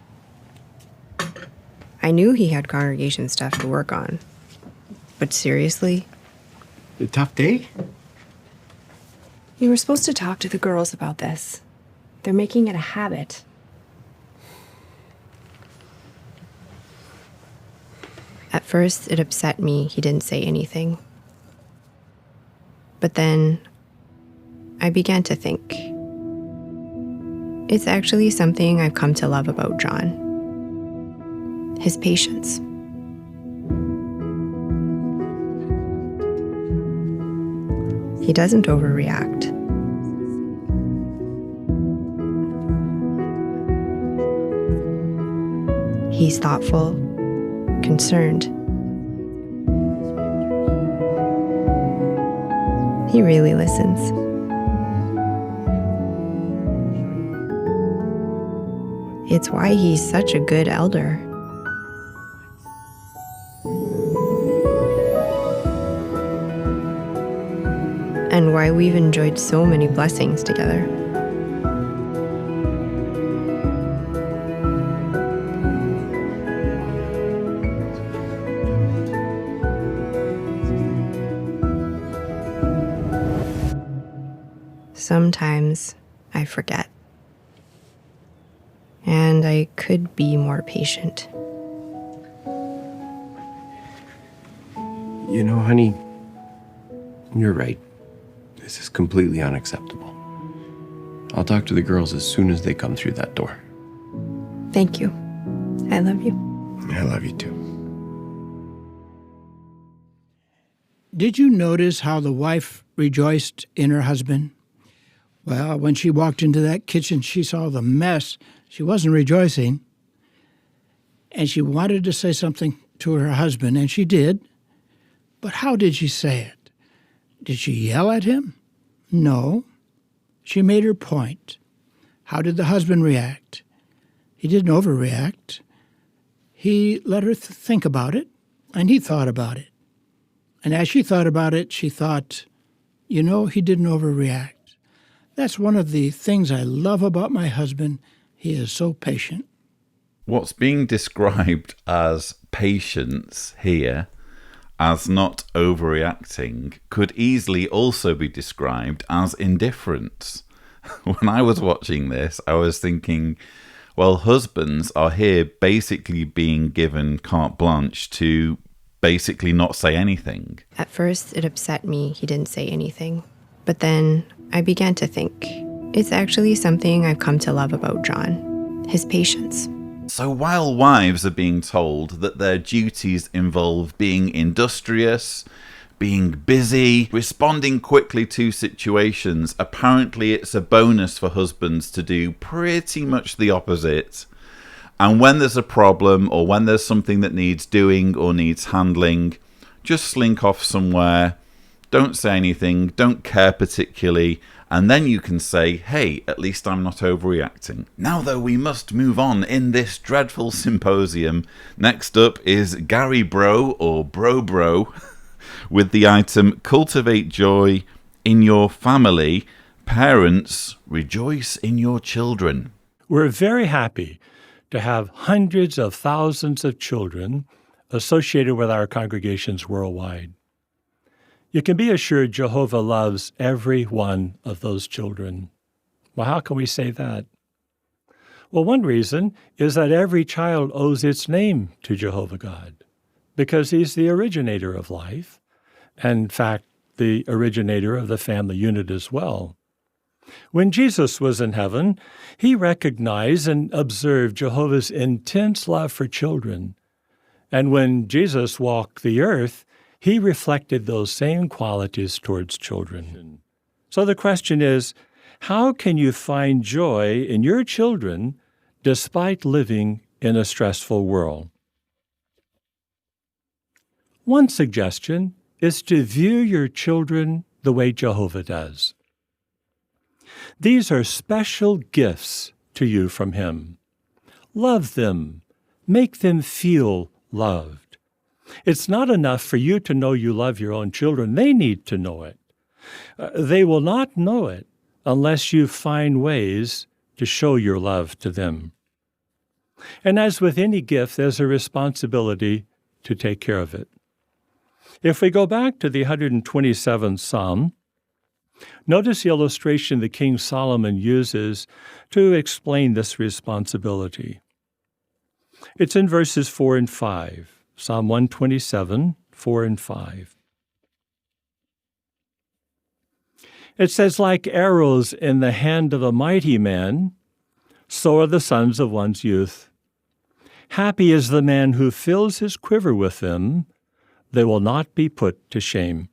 I knew he had congregation stuff to work on. But seriously? A tough day? You were supposed to talk to the girls about this. They're making it a habit. At first, it upset me he didn't say anything. But then, I began to think. It's actually something I've come to love about John. His patience. He doesn't overreact. He's thoughtful, concerned. He really listens. It's why he's such a good elder. And why we've enjoyed so many blessings together. Sometimes I forget. And I could be more patient. You know, honey, you're right. This is completely unacceptable. I'll talk to the girls as soon as they come through that door. Thank you. I love you. I love you too. Did you notice how the wife rejoiced in her husband? Well, when she walked into that kitchen, she saw the mess. She wasn't rejoicing. And she wanted to say something to her husband, and she did. But how did she say it? Did she yell at him? No. She made her point. How did the husband react? He didn't overreact. He let her think about it, and he thought about it. And as she thought about it, she thought, you know, he didn't overreact. That's one of the things I love about my husband. He is so patient. What's being described as patience here, as not overreacting, could easily also be described as indifference. When I was watching this, I was thinking, well, husbands are here basically being given carte blanche to basically not say anything. At first, it upset me he didn't say anything. But then I began to think, it's actually something I've come to love about John. His patience. So while wives are being told that their duties involve being industrious, being busy, responding quickly to situations, apparently it's a bonus for husbands to do pretty much the opposite And when there's a problem or when there's something that needs doing or needs handling, just slink off somewhere, don't say anything, don't care particularly, and then you can say, hey, at least I'm not overreacting. Now, though, we must move on in this dreadful symposium. Next up is Gary Bro, or Bro, with the item, Cultivate Joy in Your Family. Parents, rejoice in your children. We're very happy to have hundreds of thousands of children associated with our congregations worldwide. You can be assured Jehovah loves every one of those children. Well, how can we say that? Well, one reason is that every child owes its name to Jehovah God, because he's the originator of life, and in fact, the originator of the family unit as well. When Jesus was in heaven, he recognized and observed Jehovah's intense love for children. And when Jesus walked the earth, he reflected those same qualities towards children. So the question is, how can you find joy in your children despite living in a stressful world? One suggestion is to view your children the way Jehovah does. These are special gifts to you from him. Love them. Make them feel loved. It's not enough for you to know you love your own children. They need to know it. They will not know it unless you find ways to show your love to them. And as with any gift, there's a responsibility to take care of it. If we go back to the 127th Psalm, notice the illustration that King Solomon uses to explain this responsibility. It's in verses 4 and 5. Psalm 127, 4 and 5. It says, like arrows in the hand of a mighty man, so are the sons of one's youth. Happy is the man who fills his quiver with them. They will not be put to shame.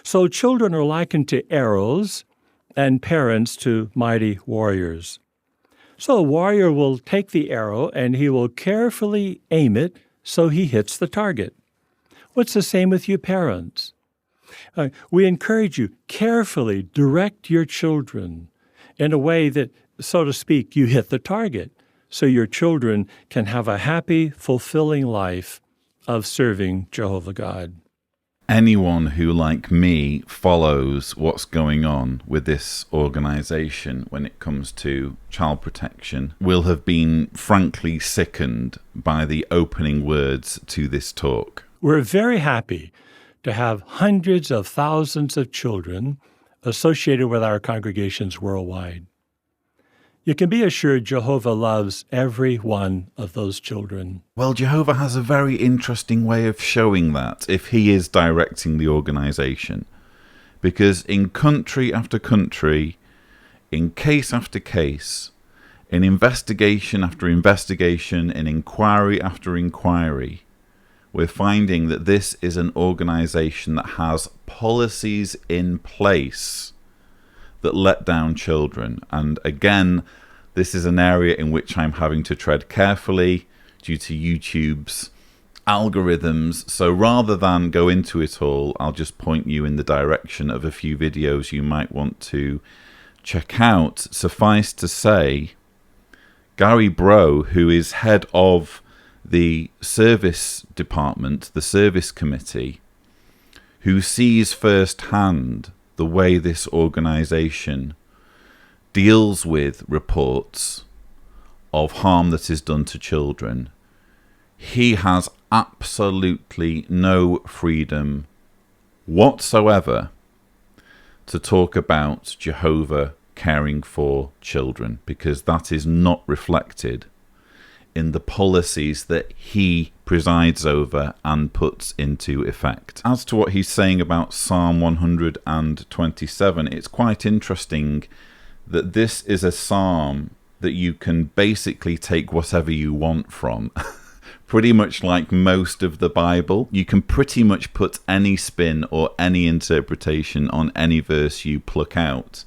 So children are likened to arrows and parents to mighty warriors. So a warrior will take the arrow and he will carefully aim it so he hits the target. What's the same with you parents? We encourage you, carefully direct your children in a way that, so to speak, you hit the target so your children can have a happy, fulfilling life of serving Jehovah God. Anyone who, like me, follows what's going on with this organization when it comes to child protection will have been frankly sickened by the opening words to this talk. We're very happy to have hundreds of thousands of children associated with our congregations worldwide. You can be assured Jehovah loves every one of those children. Well, Jehovah has a very interesting way of showing that if he is directing the organization. Because in country after country, in case after case, in investigation after investigation, in inquiry after inquiry, we're finding that this is an organization that has policies in place that let down children. And again, this is an area in which I'm having to tread carefully due to YouTube's algorithms. So rather than go into it all, I'll just point you in the direction of a few videos you might want to check out. Suffice to say, Gary Bro, who is head of the service department, the service committee, who sees firsthand the way this organization deals with reports of harm that is done to children, he has absolutely no freedom whatsoever to talk about Jehovah caring for children, because that is not reflected in the policies that he presides over and puts into effect. As to what he's saying about Psalm 127, it's quite interesting that this is a psalm that you can basically take whatever you want from. Pretty much like most of the Bible, you can pretty much put any spin or any interpretation on any verse you pluck out.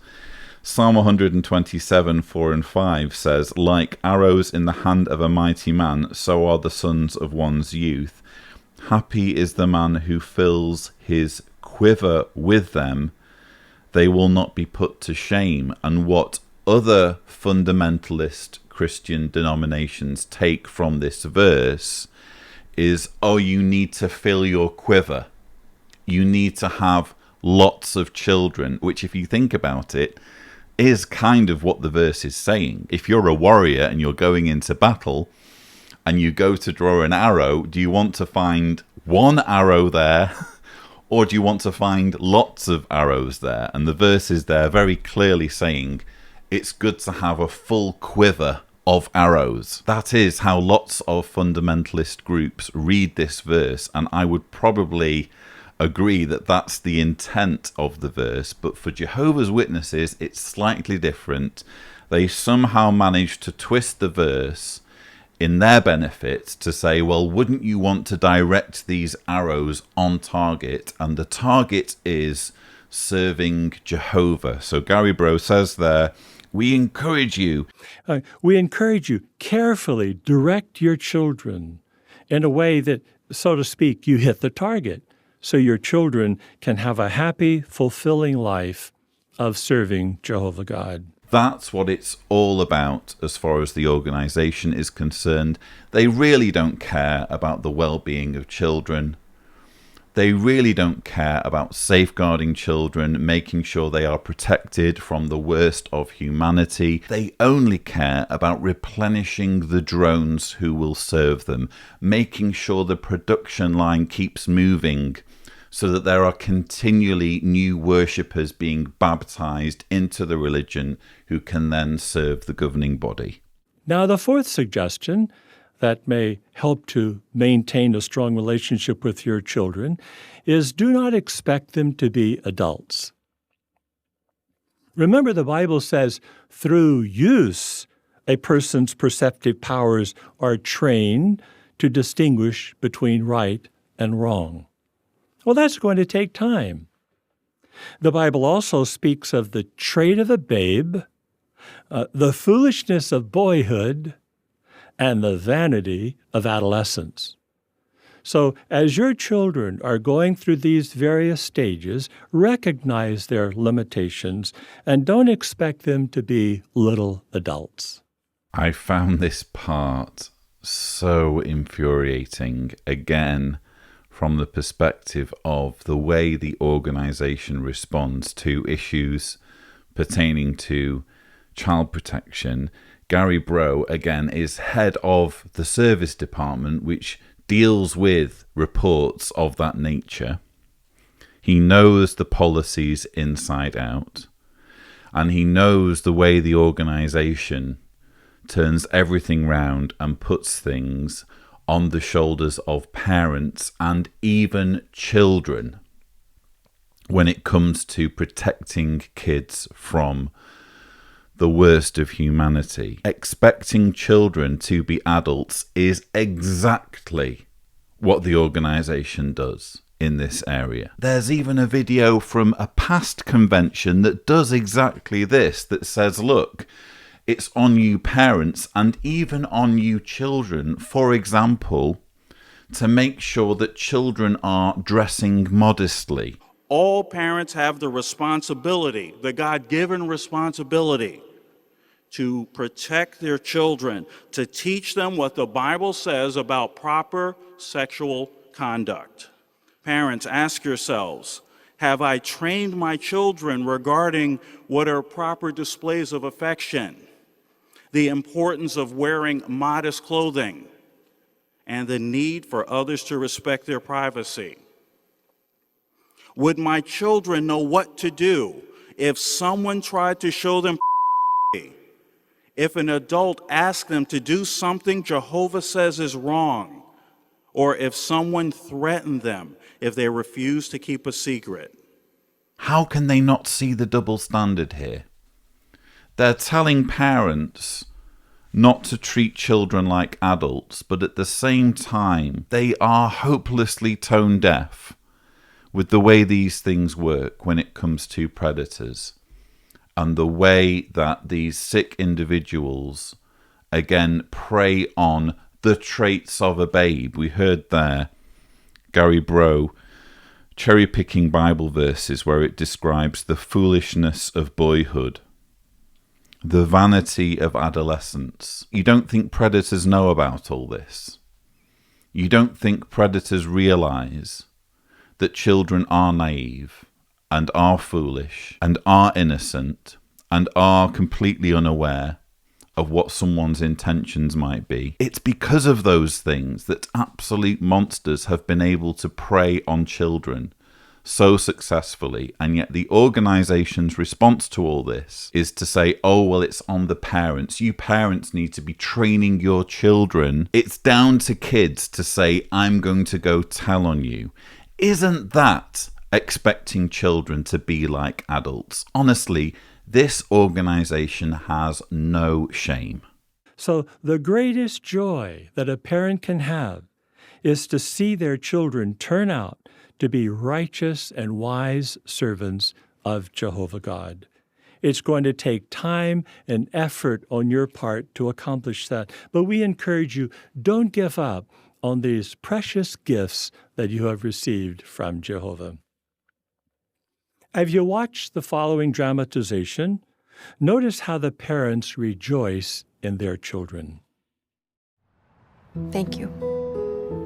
Psalm 127, 4 and 5 says, like arrows in the hand of a mighty man, so are the sons of one's youth. Happy is the man who fills his quiver with them. They will not be put to shame. And what other fundamentalist Christian denominations take from this verse is, oh, you need to fill your quiver. You need to have lots of children, which, if you think about it, is kind of what the verse is saying. If you're a warrior and you're going into battle and you go to draw an arrow, do you want to find one arrow there or do you want to find lots of arrows there? And the verse is there very clearly saying it's good to have a full quiver of arrows. That is how lots of fundamentalist groups read this verse, and I would probably agree that that's the intent of the verse, but for Jehovah's Witnesses it's slightly different. They somehow manage to twist the verse in their benefit to say, well, wouldn't you want to direct these arrows on target? And the target is serving Jehovah. So Gary Bro says there, we encourage you carefully direct your children in a way that, so to speak, you hit the target, so your children can have a happy, fulfilling life of serving Jehovah God. That's what it's all about as far as the organization is concerned. They really don't care about the well-being of children. They really don't care about safeguarding children, making sure they are protected from the worst of humanity. They only care about replenishing the drones who will serve them, making sure the production line keeps moving so that there are continually new worshippers being baptized into the religion who can then serve the governing body. Now, the fourth suggestion that may help to maintain a strong relationship with your children is do not expect them to be adults. Remember, the Bible says through use, a person's perceptive powers are trained to distinguish between right and wrong. Well, that's going to take time. The Bible also speaks of the trait of a babe, the foolishness of boyhood, and the vanity of adolescence. So as your children are going through these various stages, recognize their limitations and don't expect them to be little adults. I found this part so infuriating, again, from the perspective of the way the organization responds to issues pertaining to child protection. Gary Bro, again, is head of the service department, which deals with reports of that nature. He knows the policies inside out, and he knows the way the organization turns everything round and puts things on the shoulders of parents and even children when it comes to protecting kids from the worst of humanity. Expecting children to be adults is exactly what the organization does in this area. There's even a video from a past convention that does exactly this, that says, look, it's on you parents and even on you children, for example, to make sure that children are dressing modestly. All parents have the responsibility, the God-given responsibility, to protect their children, to teach them what the Bible says about proper sexual conduct. Parents, ask yourselves, have I trained my children regarding what are proper displays of affection, the importance of wearing modest clothing, and the need for others to respect their privacy? Would my children know what to do if someone tried to show them if an adult asked them to do something Jehovah says is wrong, or if someone threatened them if they refused to keep a secret? How can they not see the double standard here? They're telling parents not to treat children like adults, but at the same time, they are hopelessly tone deaf with the way these things work when it comes to predators. and the way that these sick individuals, again, prey on the traits of a babe. We heard there Gary Bro cherry-picking Bible verses where it describes the foolishness of boyhood, the vanity of adolescence. You don't think predators know about all this? You don't think predators realize that children are naive and are foolish and are innocent and are completely unaware of what someone's intentions might be? It's because of those things that absolute monsters have been able to prey on children so successfully, and yet the organization's response to all this is to say, oh, well, it's on the parents. You parents need to be training your children. It's down to kids to say, I'm going to go tell on you. Isn't that expecting children to be like adults? Honestly, this organization has no shame. So the greatest joy that a parent can have is to see their children turn out to be righteous and wise servants of Jehovah God. It's going to take time and effort on your part to accomplish that. But we encourage you, don't give up on these precious gifts that you have received from Jehovah. Have you watched the following dramatization? Notice how the parents rejoice in their children. Thank you.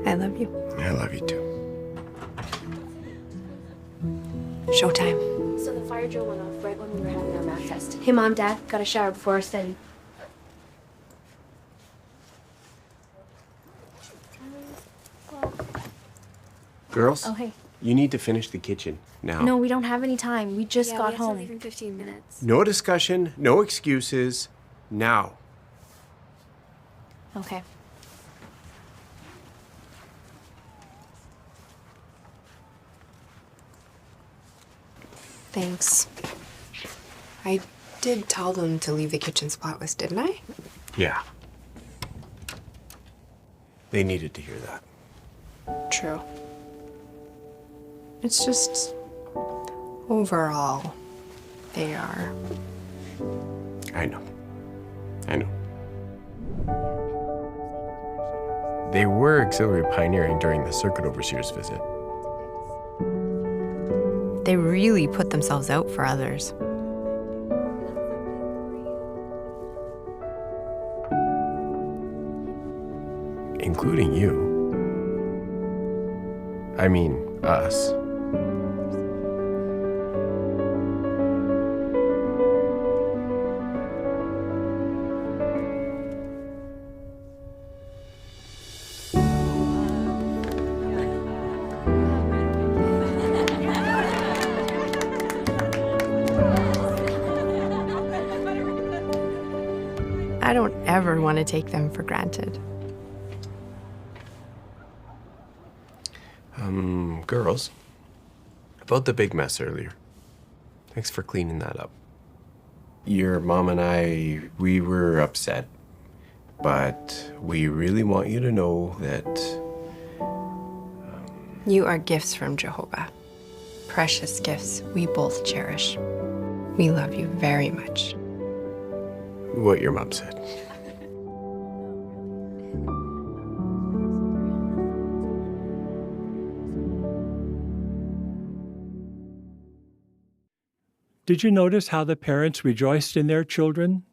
I love you. I love you too. Showtime. So the fire drill went off right when we were having our math test. Hey, Mom, Dad, got a shower before our study. Girls? Oh, hey. You need to finish the kitchen now. No, we don't have any time. We just got we have to home. leave in 15 minutes. No discussion, no excuses. Now. Okay. Thanks. I did tell them to leave the kitchen spotless, didn't I? Yeah. They needed to hear that. True. It's just, overall, they are. I know. They were auxiliary pioneering during the circuit overseer's visit. They really put themselves out for others. Including you. I mean, us. I don't ever want to take them for granted. Girls, about the big mess earlier. Thanks for cleaning that up. Your mom and I, we were upset, but we really want you to know that... You are gifts from Jehovah. Precious gifts we both cherish. We love you very much. What your mom said. Did you notice how the parents rejoiced in their children?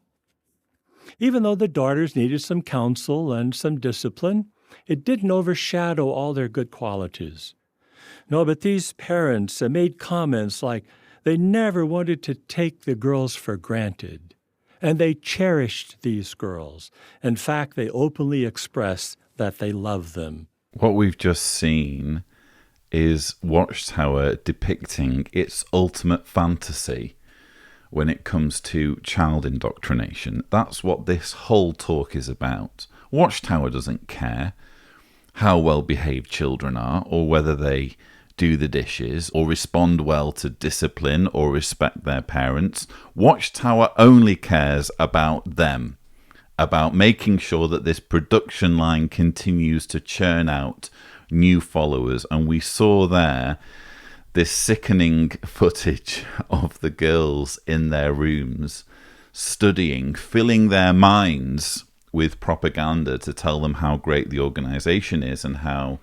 Even though the daughters needed some counsel and some discipline, it didn't overshadow all their good qualities. No, but these parents made comments like they never wanted to take the girls for granted, and they cherished these girls. In fact, they openly expressed that they loved them. What we've just seen is Watchtower depicting its ultimate fantasy when it comes to child indoctrination. That's what this whole talk is about. Watchtower doesn't care how well behaved children are, or whether they do the dishes, or respond well to discipline, or respect their parents. Watchtower only cares about them, about making sure that this production line continues to churn out new followers. And we saw there this sickening footage of the girls in their rooms studying, filling their minds with propaganda to tell them how great the organization is and how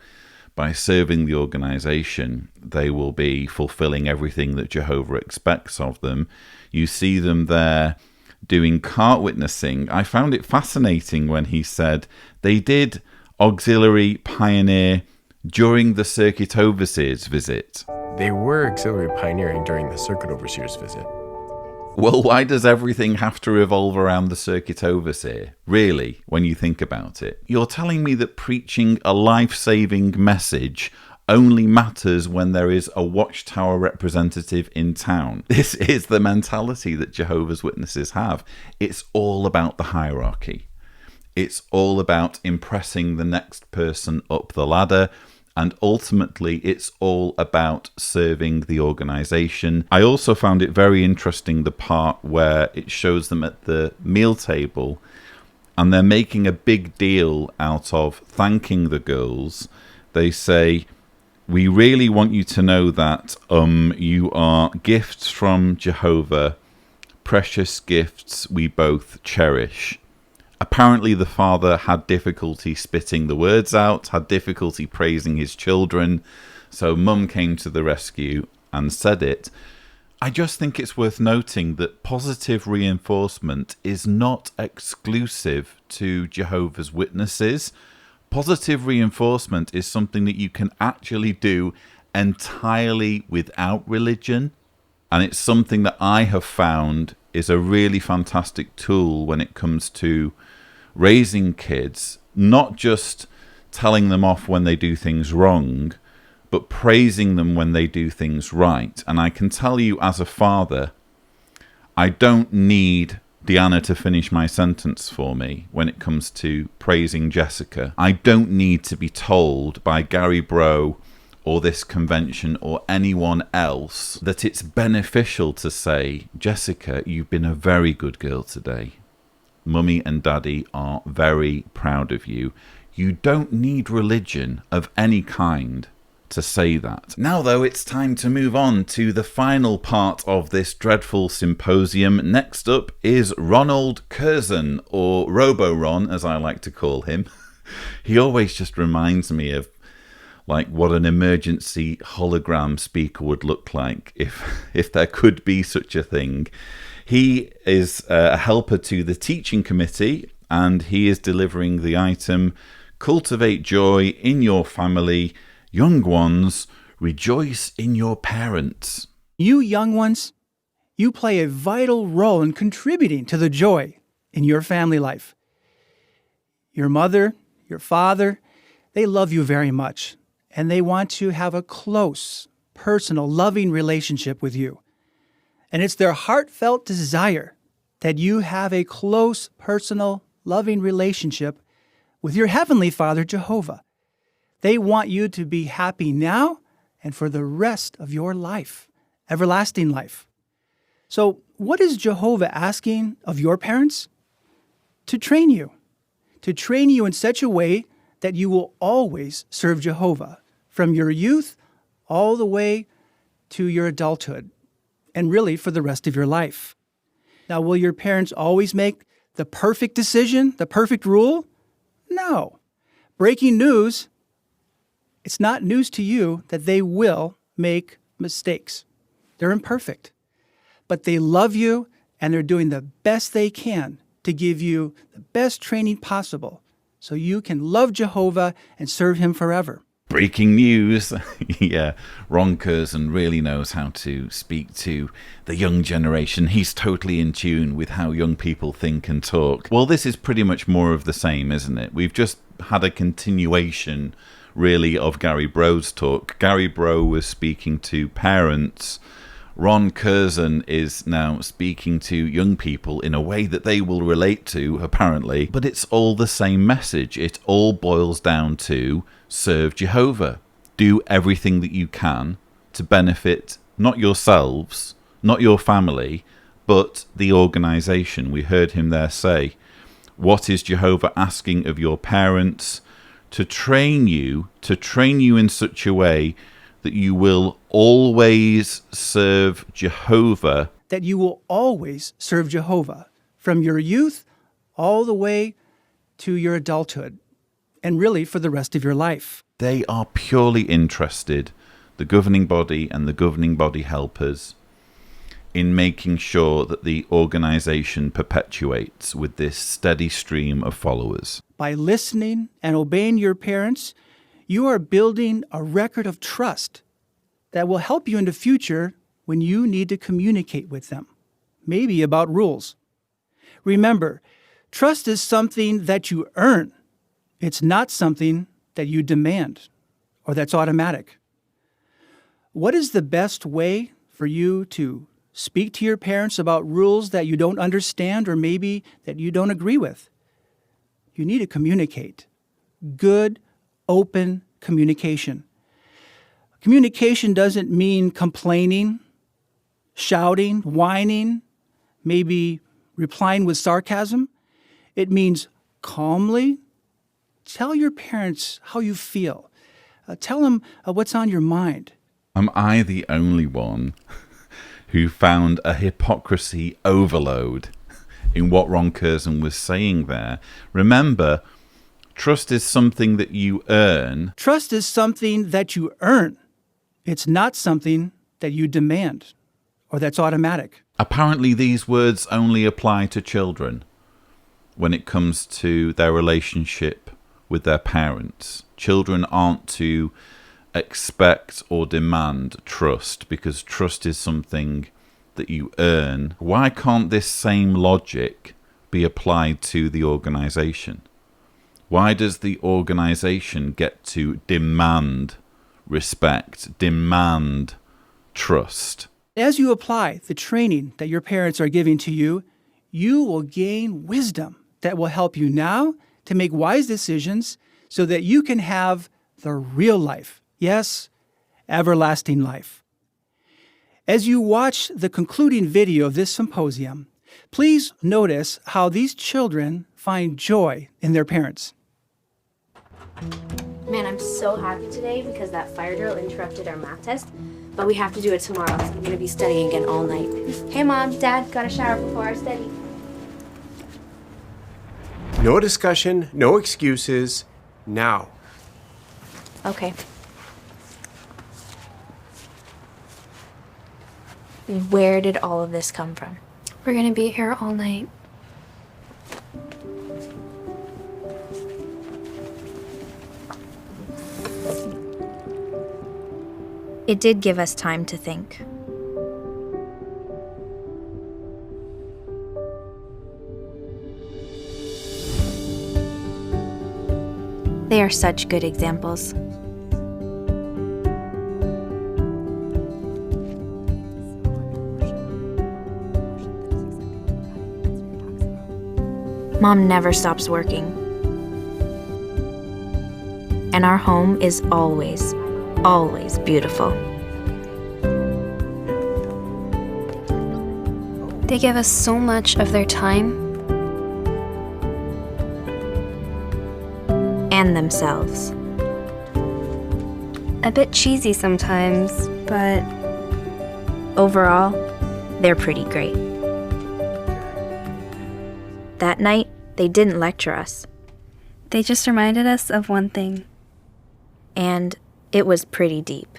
by serving the organization they will be fulfilling everything that Jehovah expects of them. You see them there doing cart witnessing. I found it fascinating when he said they did auxiliary pioneer during the circuit overseer's visit. They were auxiliary pioneering during the circuit overseer's visit. Well, why does everything have to revolve around the circuit overseer? Really, when you think about it. You're telling me that preaching a life-saving message only matters when there is a Watchtower representative in town. This is the mentality that Jehovah's Witnesses have. It's all about the hierarchy. It's all about impressing the next person up the ladder. And ultimately, it's all about serving the organization. I also found it very interesting, the part where it shows them at the meal table and they're making a big deal out of thanking the girls. They say, we really want you to know that you are gifts from Jehovah, precious gifts we both cherish. Apparently the father had difficulty spitting the words out, had difficulty praising his children, so mum came to the rescue and said it. I just think it's worth noting that positive reinforcement is not exclusive to Jehovah's Witnesses. Positive reinforcement is something that you can actually do entirely without religion, and it's something that I have found is a really fantastic tool when it comes to raising kids, not just telling them off when they do things wrong, but praising them when they do things right. And I can tell you as a father, I don't need Deanna to finish my sentence for me when it comes to praising Jessica. I don't need to be told by Gary Bro or this convention or anyone else that it's beneficial to say, Jessica, you've been a very good girl today. Mummy and Daddy are very proud of you. You don't need religion of any kind to say that. Now, though, it's time to move on to the final part of this dreadful symposium. Next up is Ronald Curzon, or Robo-Ron, as I like to call him. He always just reminds me of like what an emergency hologram speaker would look like if there could be such a thing. He is a helper to the teaching committee, and he is delivering the item, Cultivate Joy in Your Family. Young ones, rejoice in your parents. You young ones, you play a vital role in contributing to the joy in your family life. Your mother, your father, they love you very much, and they want to have a close, personal, loving relationship with you. And it's their heartfelt desire that you have a close, personal, loving relationship with your Heavenly Father, Jehovah. They want you to be happy now and for the rest of your life, everlasting life. So what is Jehovah asking of your parents? To train you in such a way that you will always serve Jehovah from your youth all the way to your adulthood, and really for the rest of your life. Now, will your parents always make the perfect decision, the perfect rule? No. Breaking news, it's not news to you that they will make mistakes. They're imperfect. But they love you, and they're doing the best they can to give you the best training possible so you can love Jehovah and serve him forever. Breaking news. Yeah, Ron Curzon really knows how to speak to the young generation. He's totally in tune with how young people think and talk. Well, this is pretty much more of the same, isn't it? We've just had a continuation, really, of Gary Bro's talk. Gary Bro was speaking to parents. Ron Curzon is now speaking to young people in a way that they will relate to, apparently. But it's all the same message. It all boils down to serve Jehovah. Do everything that you can to benefit not yourselves, not your family, but the organization. We heard him there say, what is Jehovah asking of your parents? To train you in such a way that you will always serve Jehovah. That you will always serve Jehovah from your youth all the way to your adulthood, and really for the rest of your life. They are purely interested, the governing body and the governing body helpers, in making sure that the organization perpetuates with this steady stream of followers. By listening and obeying your parents, you are building a record of trust that will help you in the future when you need to communicate with them, maybe about rules. Remember, trust is something that you earn. It's not something that you demand or that's automatic. What is the best way for you to speak to your parents about rules that you don't understand or maybe that you don't agree with? You need to communicate. Good, open communication. Communication doesn't mean complaining, shouting, whining, maybe replying with sarcasm. It means calmly tell your parents how you feel. Tell them what's on your mind. Am I the only one who found a hypocrisy overload in what Ron Curzon was saying there? Remember, trust is something that you earn. Trust is something that you earn. It's not something that you demand or that's automatic. Apparently, these words only apply to children when it comes to their relationship with their parents. Children aren't to expect or demand trust because trust is something that you earn. Why can't this same logic be applied to the organization? Why does the organization get to demand respect, demand trust? As you apply the training that your parents are giving to you, you will gain wisdom that will help you now to make wise decisions so that you can have the real life. Yes, everlasting life. As you watch the concluding video of this symposium, please notice how these children find joy in their parents. Man, I'm so happy today because that fire drill interrupted our math test, but we have to do it tomorrow, so I'm going to be studying again all night. Hey, Mom, Dad, got a shower before our study. No discussion, no excuses, now. Okay. Where did all of this come from? We're gonna be here all night. It did give us time to think. They are such good examples. Mom never stops working. And our home is always, always beautiful. They give us so much of their time. And themselves. A bit cheesy sometimes, but overall, they're pretty great. That night, they didn't lecture us. They just reminded us of one thing. And it was pretty deep.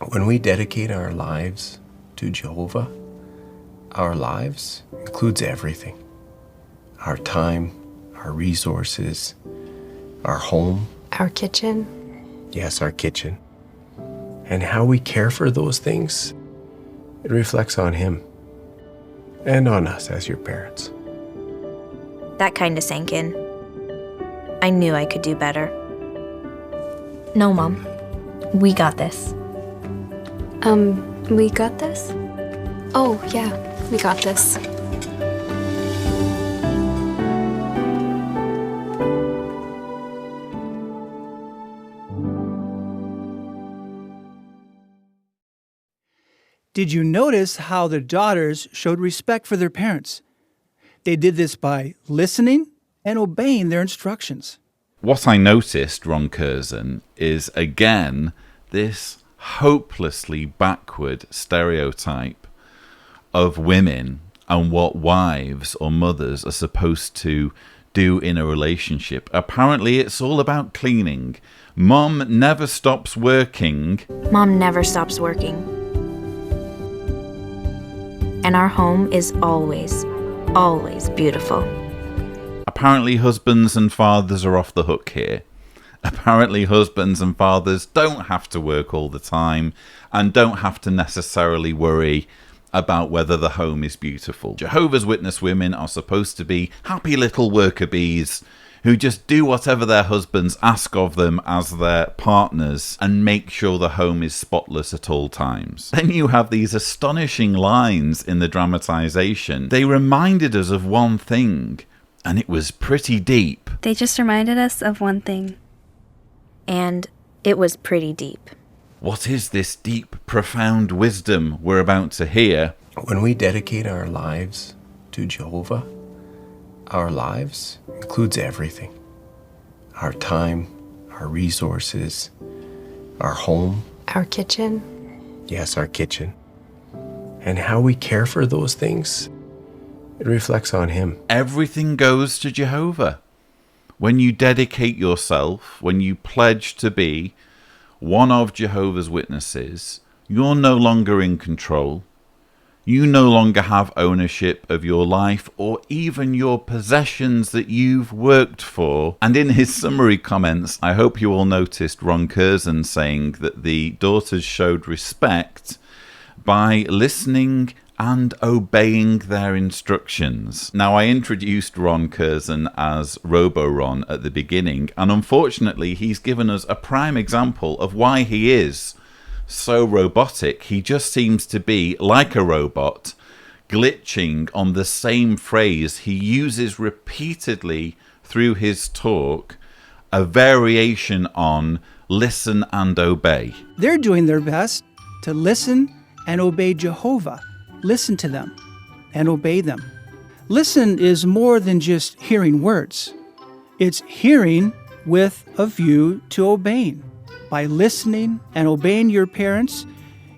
When we dedicate our lives to Jehovah, our lives includes everything. Our time, our resources, our home. Our kitchen. Yes, our kitchen. And how we care for those things, it reflects on Him and on us as your parents. That kind of sank in. I knew I could do better. No, Mom. We got this. We got this? Oh, yeah, we got this. Did you notice how the daughters showed respect for their parents? They did this by listening and obeying their instructions. What I noticed, Ron Curzon, is again this hopelessly backward stereotype of women and what wives or mothers are supposed to do in a relationship. Apparently, it's all about cleaning. Mom never stops working. Mom never stops working. And our home is always, always beautiful. Apparently, husbands and fathers are off the hook here. Apparently, husbands and fathers don't have to work all the time and don't have to necessarily worry about whether the home is beautiful. Jehovah's Witness women are supposed to be happy little worker bees who just do whatever their husbands ask of them as their partners and make sure the home is spotless at all times. Then you have these astonishing lines in the dramatization. They reminded us of one thing, and it was pretty deep. They just reminded us of one thing. And it was pretty deep. What is this deep, profound wisdom we're about to hear? When we dedicate our lives to Jehovah, our lives includes everything. Our time, our resources, our home. Our kitchen. Yes, our kitchen. And how we care for those things, it reflects on Him. Everything goes to Jehovah. When you dedicate yourself, when you pledge to be one of Jehovah's Witnesses, you're no longer in control. You no longer have ownership of your life or even your possessions that you've worked for. And in his summary comments, I hope you all noticed Ron Curzon saying that the daughters showed respect by listening and obeying their instructions. Now, I introduced Ron Curzon as Robo-Ron at the beginning, and unfortunately he's given us a prime example of why he is so robotic. He just seems to be like a robot, glitching on the same phrase. He uses repeatedly through his talk a variation on listen and obey. They're doing their best to listen and obey Jehovah. Listen to them and obey them. Listen is more than just hearing words. It's hearing with a view to obeying. By listening and obeying your parents,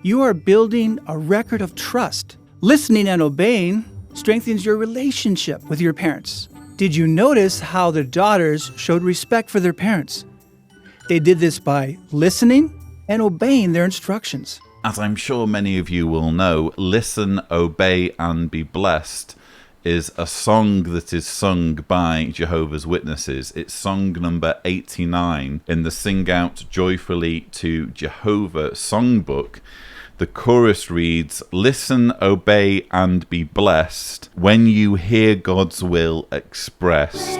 you are building a record of trust. Listening and obeying strengthens your relationship with your parents. Did you notice how the daughters showed respect for their parents? They did this by listening and obeying their instructions. As I'm sure many of you will know, Listen, Obey and Be Blessed is a song that is sung by Jehovah's Witnesses. It's song number 89 in the Sing Out Joyfully to Jehovah songbook. The chorus reads, "Listen, obey and be blessed when you hear God's will expressed."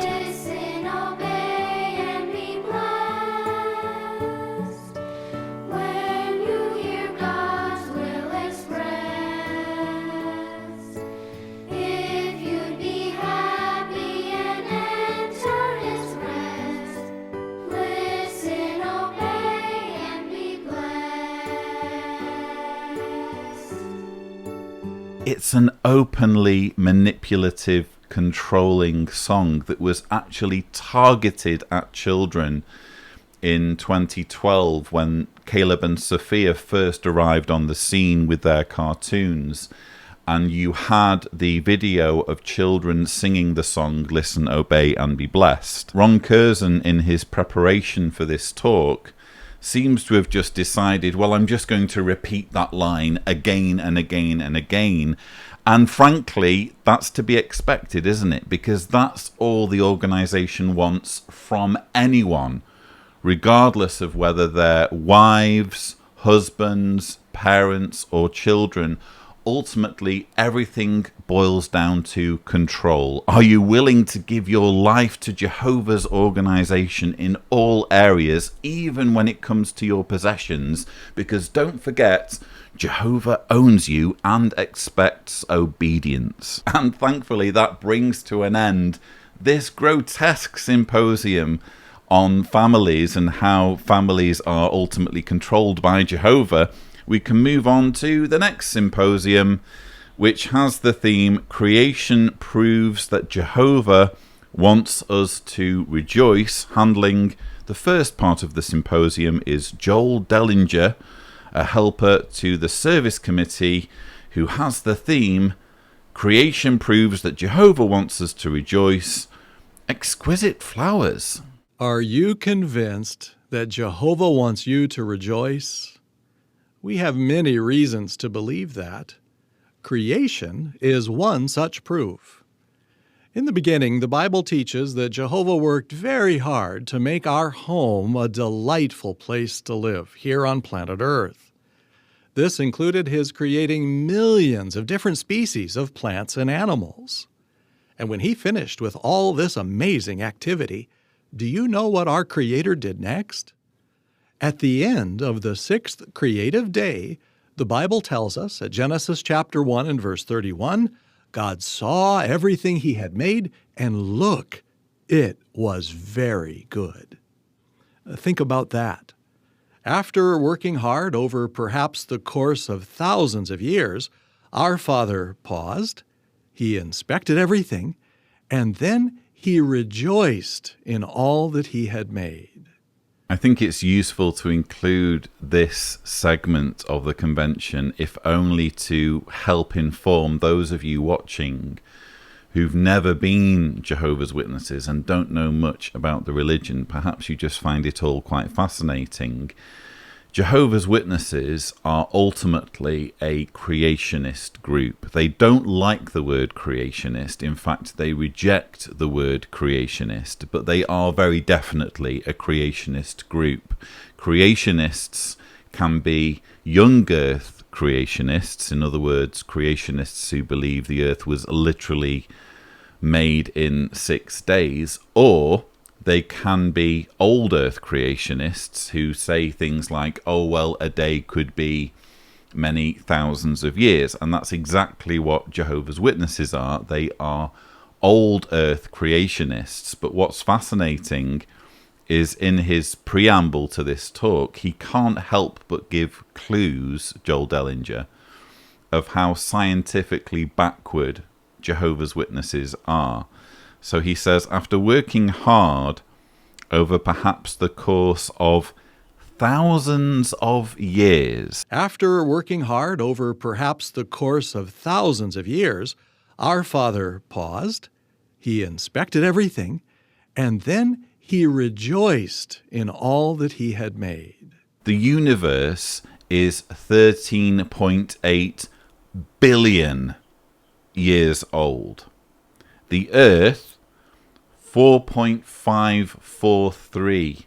It's an openly manipulative, controlling song that was actually targeted at children in 2012 when Caleb and Sophia first arrived on the scene with their cartoons. And you had the video of children singing the song, Listen, Obey and Be Blessed. Ron Curzon, in his preparation for this talk, seems to have just decided, well, I'm just going to repeat that line again and again and again. And frankly, that's to be expected, isn't it? Because that's all the organisation wants from anyone, regardless of whether they're wives, husbands, parents, or children. Ultimately, everything boils down to control. Are you willing to give your life to Jehovah's organization in all areas, even when it comes to your possessions? Because don't forget, Jehovah owns you and expects obedience. And thankfully, that brings to an end this grotesque symposium on families and how families are ultimately controlled by Jehovah. We can move on to the next symposium, which has the theme, Creation Proves That Jehovah Wants Us to Rejoice. Handling the first part of the symposium is Joel Dellinger, a helper to the service committee who has the theme, Creation Proves That Jehovah Wants Us to Rejoice, Exquisite Flowers. Are you convinced that Jehovah wants you to rejoice? We have many reasons to believe that. Creation is one such proof. In the beginning, the Bible teaches that Jehovah worked very hard to make our home a delightful place to live here on planet Earth. This included his creating millions of different species of plants and animals. And when he finished with all this amazing activity, do you know what our Creator did next? At the end of the 6th creative day, the Bible tells us at Genesis chapter 1 and verse 31, God saw everything he had made, and look, it was very good. Think about that. After working hard over perhaps the course of thousands of years, our Father paused, he inspected everything, and then he rejoiced in all that he had made. I think it's useful to include this segment of the convention, if only to help inform those of you watching who've never been Jehovah's Witnesses and don't know much about the religion. Perhaps you just find it all quite fascinating. Jehovah's Witnesses are ultimately a creationist group. They don't like the word creationist. In fact, they reject the word creationist, but they are very definitely a creationist group. Creationists can be young earth creationists, in other words, creationists who believe the earth was literally made in 6 days, or they can be old earth creationists who say things like, oh, well, a day could be many thousands of years. And that's exactly what Jehovah's Witnesses are. They are old earth creationists. But what's fascinating is in his preamble to this talk, he can't help but give clues, Joel Dellinger, of how scientifically backward Jehovah's Witnesses are. So he says, after working hard over perhaps the course of thousands of years. After working hard over perhaps the course of thousands of years, our Father paused, he inspected everything, and then he rejoiced in all that he had made. The universe is 13.8 billion years old. The Earth, 4.543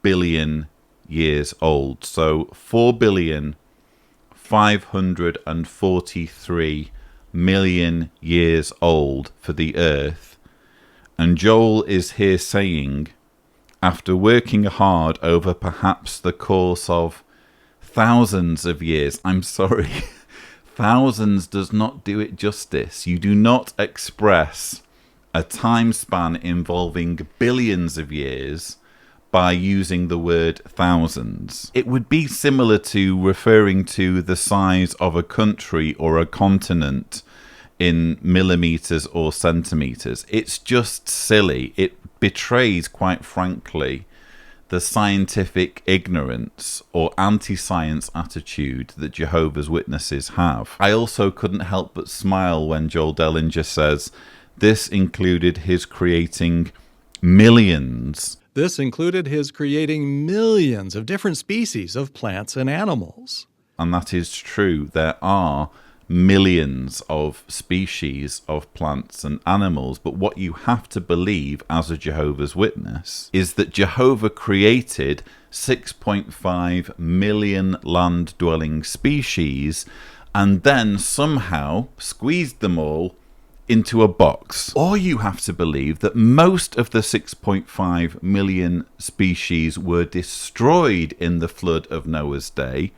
billion years old. So 4,543 million years old for the Earth. And Joel is here saying, after working hard over perhaps the course of thousands of years, I'm sorry, thousands does not do it justice. You do not express a time span involving billions of years by using the word thousands. It would be similar to referring to the size of a country or a continent in millimeters or centimeters. It's just silly. It betrays, quite frankly, the scientific ignorance or anti-science attitude that Jehovah's Witnesses have. I also couldn't help but smile when Joel Dellinger says this included his creating millions. This included his creating millions of different species of plants and animals. And that is true. There are millions of species of plants and animals, but what you have to believe as a Jehovah's Witness is that Jehovah created 6.5 million land-dwelling species and then somehow squeezed them all into a box. Or you have to believe that most of the 6.5 million species were destroyed in the flood of Noah's day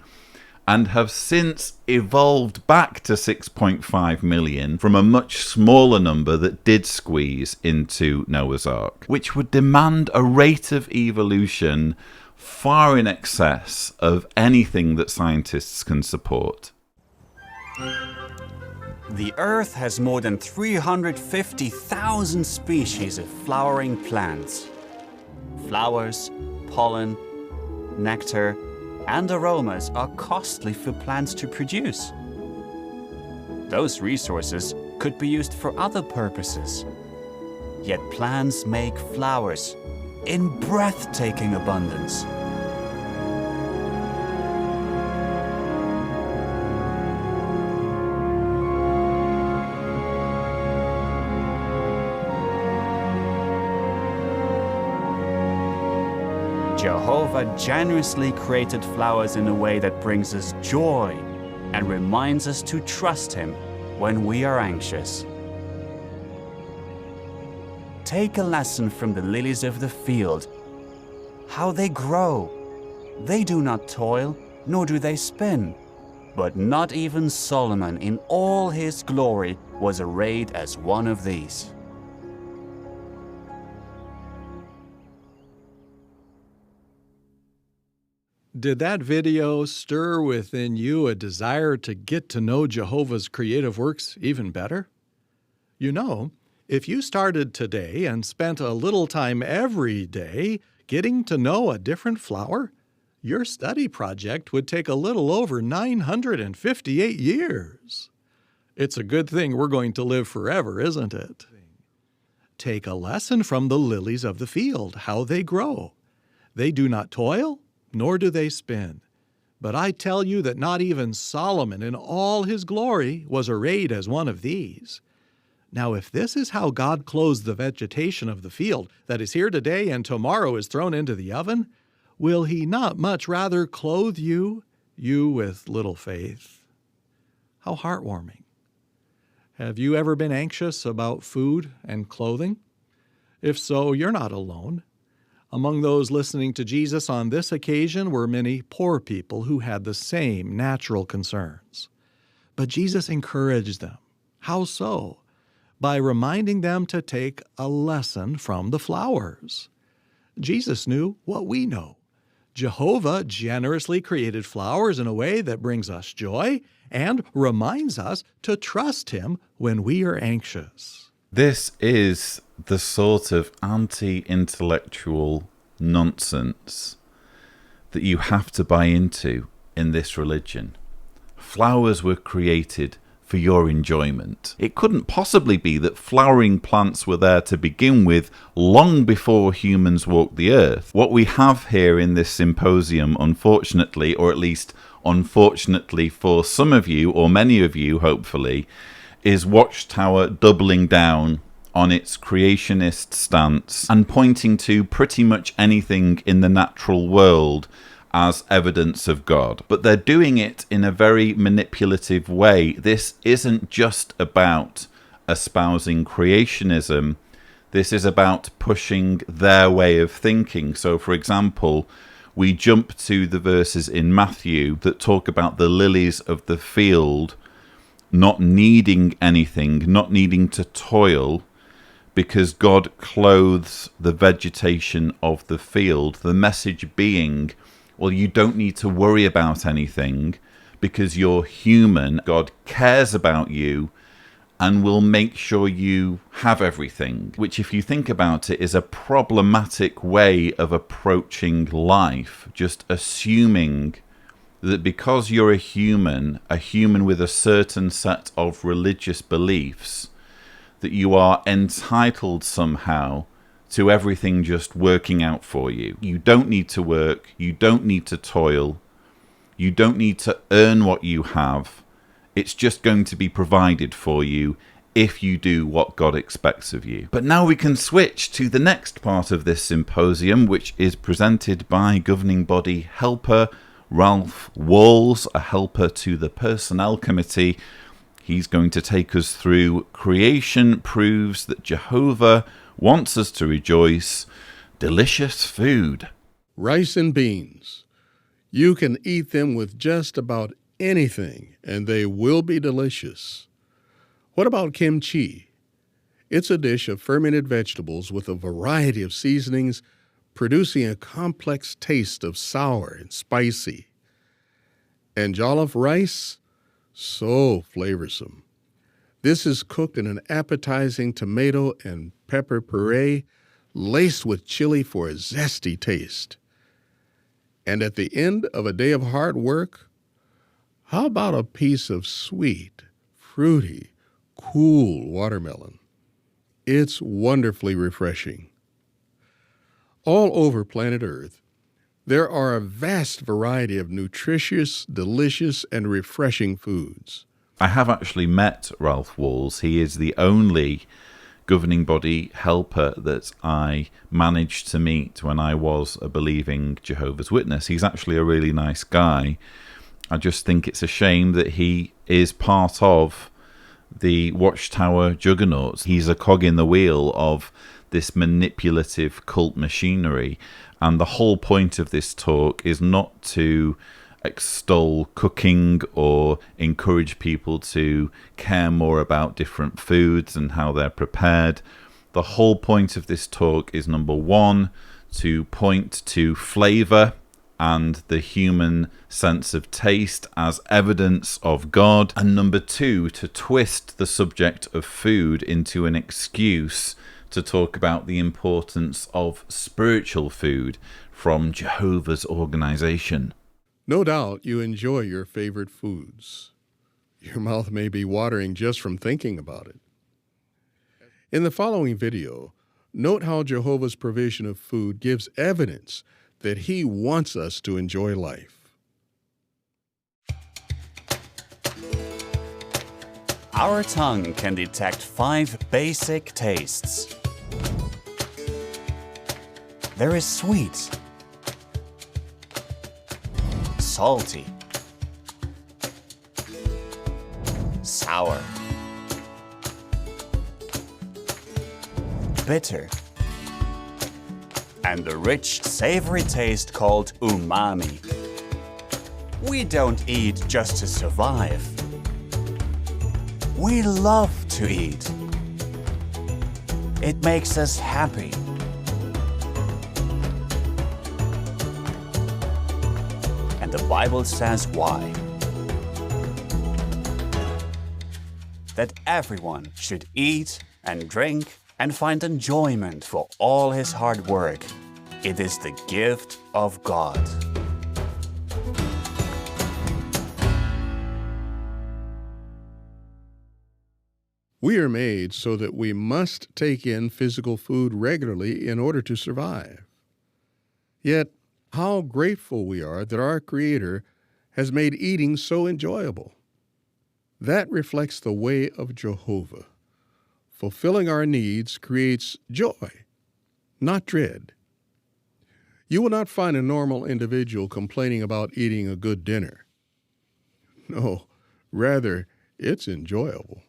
and have since evolved back to 6.5 million from a much smaller number that did squeeze into Noah's Ark, which would demand a rate of evolution far in excess of anything that scientists can support. The Earth has more than 350,000 species of flowering plants. Flowers, pollen, nectar, and aromas are costly for plants to produce. Those resources could be used for other purposes. Yet plants make flowers in breathtaking abundance. Jehovah generously created flowers in a way that brings us joy and reminds us to trust Him when we are anxious. Take a lesson from the lilies of the field, how they grow. They do not toil, nor do they spin. But not even Solomon in all his glory was arrayed as one of these. Did that video stir within you a desire to get to know Jehovah's creative works even better? You know, if you started today and spent a little time every day getting to know a different flower, your study project would take a little over 958 years. It's a good thing we're going to live forever, isn't it? Take a lesson from the lilies of the field, how they grow. They do not toil, nor do they spin. But I tell you that not even Solomon in all his glory was arrayed as one of these. Now, if this is how God clothes the vegetation of the field that is here today and tomorrow is thrown into the oven, will He not much rather clothe you with little faith? How heartwarming. Have you ever been anxious about food and clothing? If so, you're not alone. Among those listening to Jesus on this occasion were many poor people who had the same natural concerns. But Jesus encouraged them. How so? By reminding them to take a lesson from the flowers. Jesus knew what we know. Jehovah generously created flowers in a way that brings us joy and reminds us to trust Him when we are anxious. This is the sort of anti-intellectual nonsense that you have to buy into in this religion. Flowers were created for your enjoyment. It couldn't possibly be that flowering plants were there to begin with long before humans walked the earth. What we have here in this symposium, unfortunately, or at least unfortunately for some of you, or many of you, hopefully, is Watchtower doubling down on its creationist stance and pointing to pretty much anything in the natural world as evidence of God. But they're doing it in a very manipulative way. This isn't just about espousing creationism. This is about pushing their way of thinking. So, for example, we jump to the verses in Matthew that talk about the lilies of the field not needing anything, not needing to toil, because God clothes the vegetation of the field. The message being, well, you don't need to worry about anything because you're human. God cares about you and will make sure you have everything, which, if you think about it, is a problematic way of approaching life, just assuming that because you're a human with a certain set of religious beliefs, that you are entitled somehow to everything just working out for you. You don't need to work, you don't need to toil, you don't need to earn what you have. It's just going to be provided for you if you do what God expects of you. But now we can switch to the next part of this symposium, which is presented by governing body helper Ralph Walls, a helper to the Personnel Committee. He's going to take us through Creation Proves That Jehovah Wants Us to Rejoice. Delicious food. Rice and beans. You can eat them with just about anything, and they will be delicious. What about kimchi? It's a dish of fermented vegetables with a variety of seasonings, producing a complex taste of sour and spicy. And jollof rice? So flavorsome. This is cooked in an appetizing tomato and pepper puree, laced with chili for a zesty taste. And at the end of a day of hard work, how about a piece of sweet, fruity, cool watermelon? It's wonderfully refreshing. All over planet Earth, there are a vast variety of nutritious, delicious, and refreshing foods. I have actually met Ralph Walls. He is the only governing body helper that I managed to meet when I was a believing Jehovah's Witness. He's actually a really nice guy. I just think it's a shame that he is part of the Watchtower juggernauts. He's a cog in the wheel of this manipulative cult machinery, and the whole point of this talk is not to extol cooking or encourage people to care more about different foods and how they're prepared. The whole point of this talk is, number one, to point to flavor and the human sense of taste as evidence of God, and number two, to twist the subject of food into an excuse to talk about the importance of spiritual food from Jehovah's organization. No doubt you enjoy your favorite foods. Your mouth may be watering just from thinking about it. In the following video, note how Jehovah's provision of food gives evidence that he wants us to enjoy life. Our tongue can detect 5 basic tastes. There is sweet, salty, sour, bitter, and the rich, savory taste called umami. We don't eat just to survive. We love to eat. It makes us happy. And the Bible says why. That everyone should eat and drink and find enjoyment for all his hard work. It is the gift of God. We are made so that we must take in physical food regularly in order to survive. Yet, how grateful we are that our Creator has made eating so enjoyable. That reflects the way of Jehovah. Fulfilling our needs creates joy, not dread. You will not find a normal individual complaining about eating a good dinner. No, rather, it's enjoyable.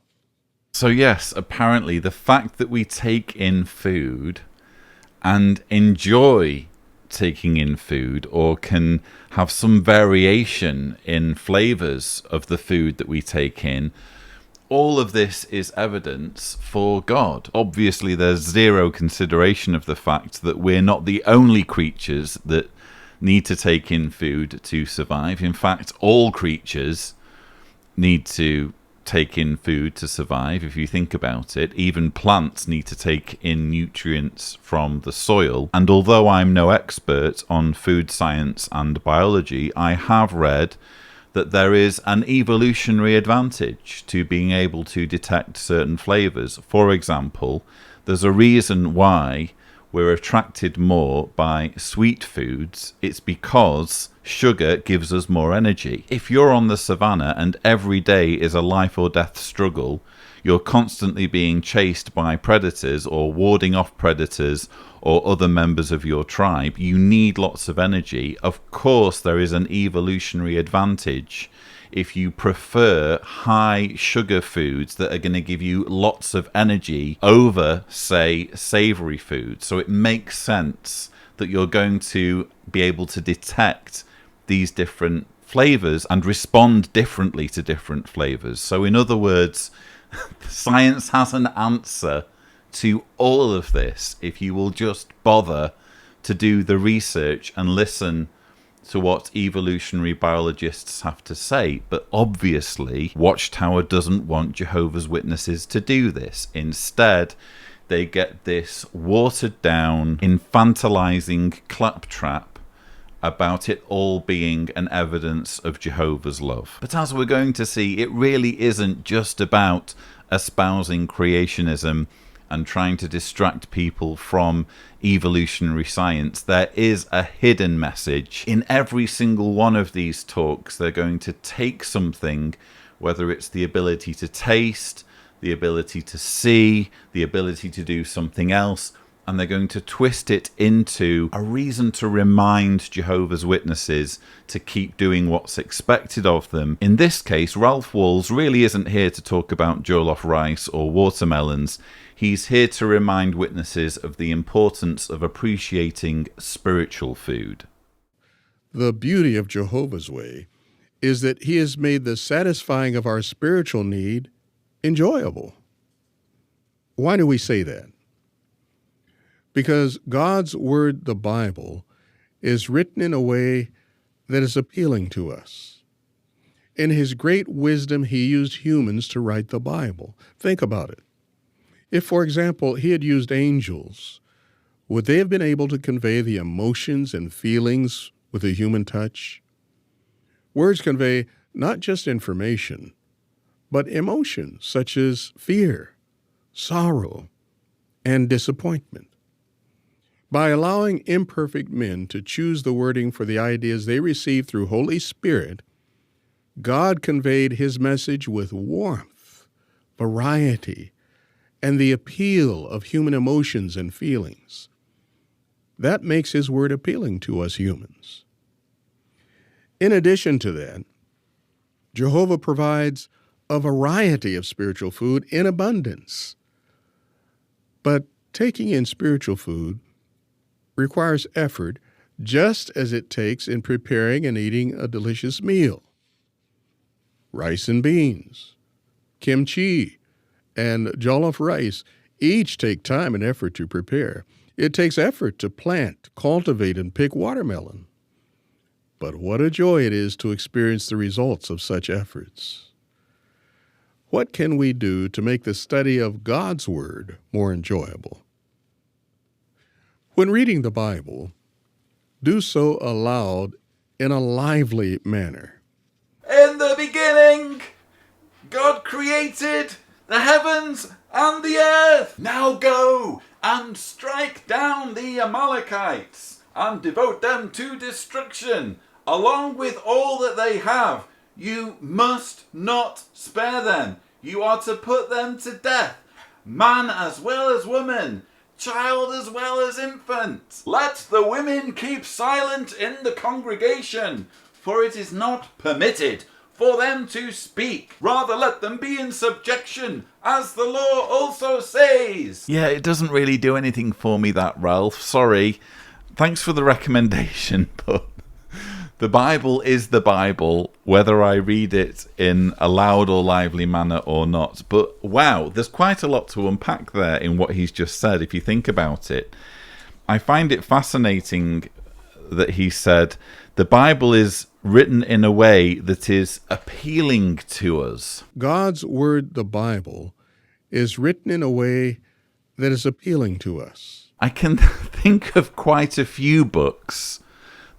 So yes, apparently the fact that we take in food and enjoy taking in food, or can have some variation in flavors of the food that we take in, all of this is evidence for God. Obviously, there's zero consideration of the fact that we're not the only creatures that need to take in food to survive. In fact, all creatures need to take in food to survive. If you think about it, even plants need to take in nutrients from the soil. And although I'm no expert on food science and biology, I have read that there is an evolutionary advantage to being able to detect certain flavors. For example, there's a reason why we're attracted more by sweet foods. It's because sugar gives us more energy. If you're on the savannah and every day is a life or death struggle, you're constantly being chased by predators or warding off predators or other members of your tribe, you need lots of energy. Of course, there is an evolutionary advantage if you prefer high sugar foods that are going to give you lots of energy over, say, savory foods. So it makes sense that you're going to be able to detect these different flavors and respond differently to different flavors. So in other words, science has an answer to all of this if you will just bother to do the research and listen to what evolutionary biologists have to say. But obviously, Watchtower doesn't want Jehovah's Witnesses to do this. Instead, they get this watered down, infantilizing claptrap about it all being an evidence of Jehovah's love. But as we're going to see, it really isn't just about espousing creationism and trying to distract people from evolutionary science. There is a hidden message. In every single one of these talks, they're going to take something, whether it's the ability to taste, the ability to see, the ability to do something else, and they're going to twist it into a reason to remind Jehovah's Witnesses to keep doing what's expected of them. In this case, Ralph Walls really isn't here to talk about jollof rice or watermelons. He's here to remind witnesses of the importance of appreciating spiritual food. The beauty of Jehovah's Way is that he has made the satisfying of our spiritual need enjoyable. Why do we say that? Because God's Word, the Bible, is written in a way that is appealing to us. In his great wisdom, he used humans to write the Bible. Think about it. If, for example, he had used angels, would they have been able to convey the emotions and feelings with a human touch? Words convey not just information, but emotions such as fear, sorrow, and disappointment. By allowing imperfect men to choose the wording for the ideas they received through Holy Spirit, God conveyed his message with warmth, variety, and the appeal of human emotions and feelings. That makes his word appealing to us humans. In addition to that, Jehovah provides a variety of spiritual food in abundance. But taking in spiritual food requires effort, just as it takes in preparing and eating a delicious meal. Rice and beans, kimchi, and jollof rice each take time and effort to prepare. It takes effort to plant, cultivate, and pick watermelon. But what a joy it is to experience the results of such efforts. What can we do to make the study of God's Word more enjoyable? When reading the Bible, do so aloud in a lively manner. In the beginning, God created the heavens and the earth. Now go and strike down the Amalekites and devote them to destruction, along with all that they have. You must not spare them. You are to put them to death, man as well as woman, child as well as infant. Let the women keep silent in the congregation, for it is not permitted for them to speak. Rather let them be in subjection, as the law also says. Yeah, it doesn't really do anything for me, that, Ralph. Sorry. Thanks for the recommendation, but the Bible is the Bible, whether I read it in a loud or lively manner or not. But wow, there's quite a lot to unpack there in what he's just said, if you think about it. I find it fascinating that he said the Bible is written in a way that is appealing to us. God's Word, the Bible, is written in a way that is appealing to us. I can think of quite a few books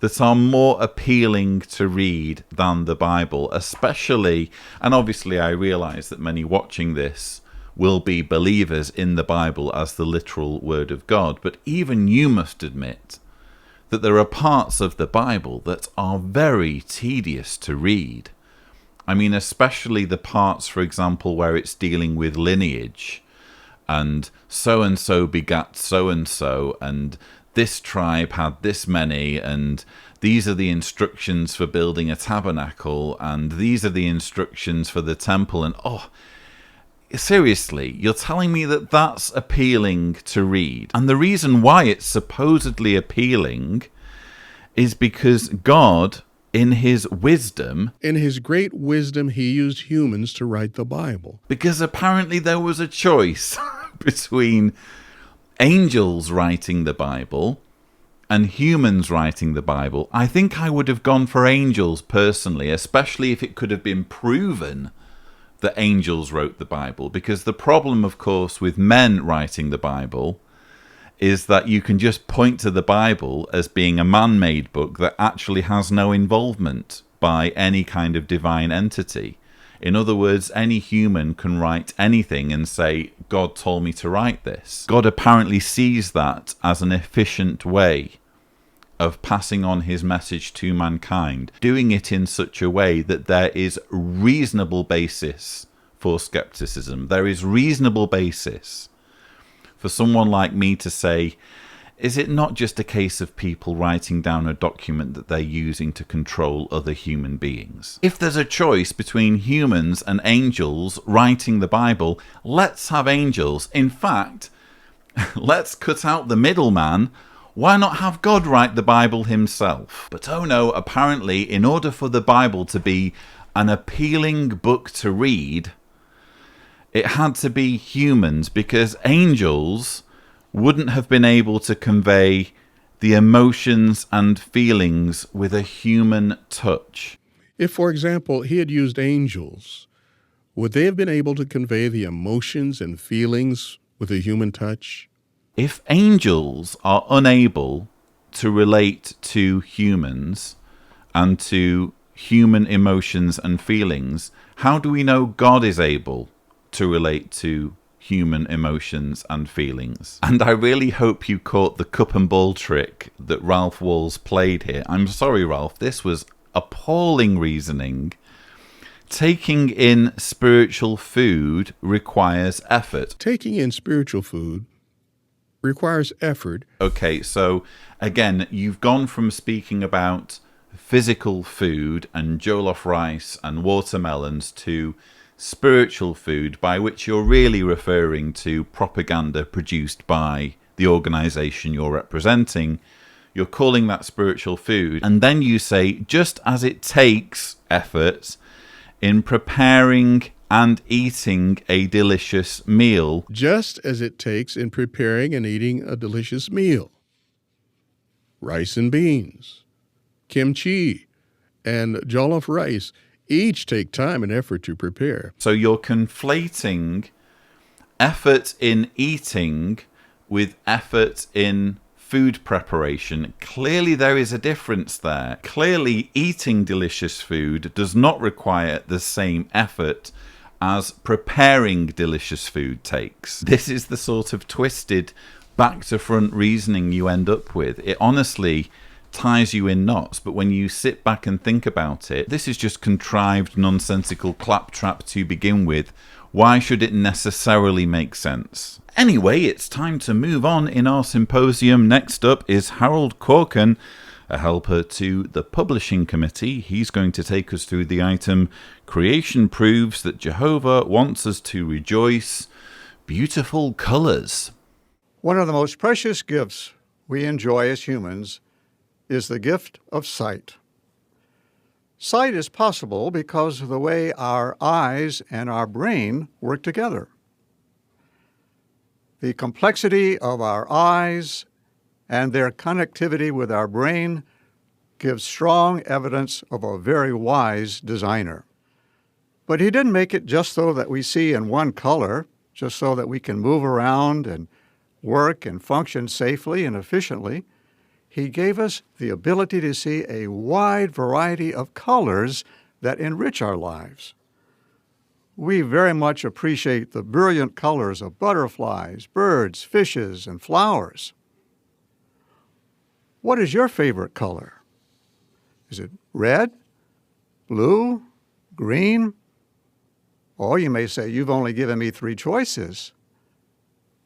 that are more appealing to read than the Bible, especially, and obviously I realise that many watching this will be believers in the Bible as the literal word of God, but even you must admit that there are parts of the Bible that are very tedious to read. I mean, especially the parts, for example, where it's dealing with lineage, and so begat so-and-so, and this tribe had this many, and these are the instructions for building a tabernacle, and these are the instructions for the temple, and seriously, you're telling me that that's appealing to read? And the reason why it's supposedly appealing is because God, in his wisdom, in his great wisdom, he used humans to write the Bible. Because apparently there was a choice between angels writing the Bible and humans writing the Bible. I think I would have gone for angels personally, especially if it could have been proven that angels wrote the Bible. Because the problem, of course, with men writing the Bible is that you can just point to the Bible as being a man-made book that actually has no involvement by any kind of divine entity. In other words, any human can write anything and say, God told me to write this. God apparently sees that as an efficient way of passing on his message to mankind, doing it in such a way that there is reasonable basis for skepticism. There is reasonable basis for someone like me to say, is it not just a case of people writing down a document that they're using to control other human beings? If there's a choice between humans and angels writing the Bible, let's have angels. In fact, let's cut out the middleman. Why not have God write the Bible himself? But oh no, apparently in order for the Bible to be an appealing book to read, it had to be humans, because angels wouldn't have been able to convey the emotions and feelings with a human touch. If, for example, he had used angels, would they have been able to convey the emotions and feelings with a human touch? If angels are unable to relate to humans and to human emotions and feelings, how do we know God is able to relate to human emotions and feelings? And I really hope you caught the cup and ball trick that Ralph Walls played here. I'm sorry, Ralph, this was appalling reasoning. Taking in spiritual food requires effort. Taking in spiritual food requires effort. Okay, so again, you've gone from speaking about physical food and jollof rice and watermelons to spiritual food, by which you're really referring to propaganda produced by the organization you're representing. You're calling that spiritual food. And then you say, just as it takes effort in preparing and eating a delicious meal. Just as it takes in preparing and eating a delicious meal. Rice and beans, kimchi, and jollof rice each take time and effort to prepare. So you're conflating effort in eating with effort in food preparation. Clearly there is a difference there. Clearly eating delicious food does not require the same effort as preparing delicious food takes. This is the sort of twisted back to front reasoning you end up with. It honestly ties you in knots, but when you sit back and think about it, this is just contrived, nonsensical claptrap to begin with. Why should it necessarily make sense? Anyway, it's time to move on in our symposium. Next up is Harold Corkin, a helper to the publishing committee. He's going to take us through the item, Creation Proves That Jehovah Wants Us to Rejoice. Beautiful colors. One of the most precious gifts we enjoy as humans is the gift of sight. Sight is possible because of the way our eyes and our brain work together. The complexity of our eyes and their connectivity with our brain gives strong evidence of a very wise designer. But he didn't make it just so that we see in one color, just so that we can move around and work and function safely and efficiently. He gave us the ability to see a wide variety of colors that enrich our lives. We very much appreciate the brilliant colors of butterflies, birds, fishes, and flowers. What is your favorite color? Is it red, blue, green? Or you may say, you've only given me 3 choices.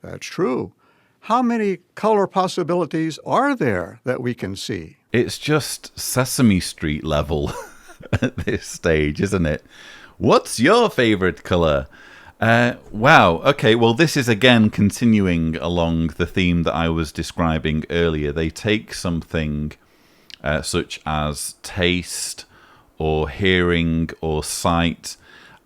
That's true. How many color possibilities are there that we can see? It's just Sesame Street level at this stage, isn't it? What's your favorite color? Wow. Okay, well, this is again continuing along the theme that I was describing earlier. They take something such as taste or hearing or sight,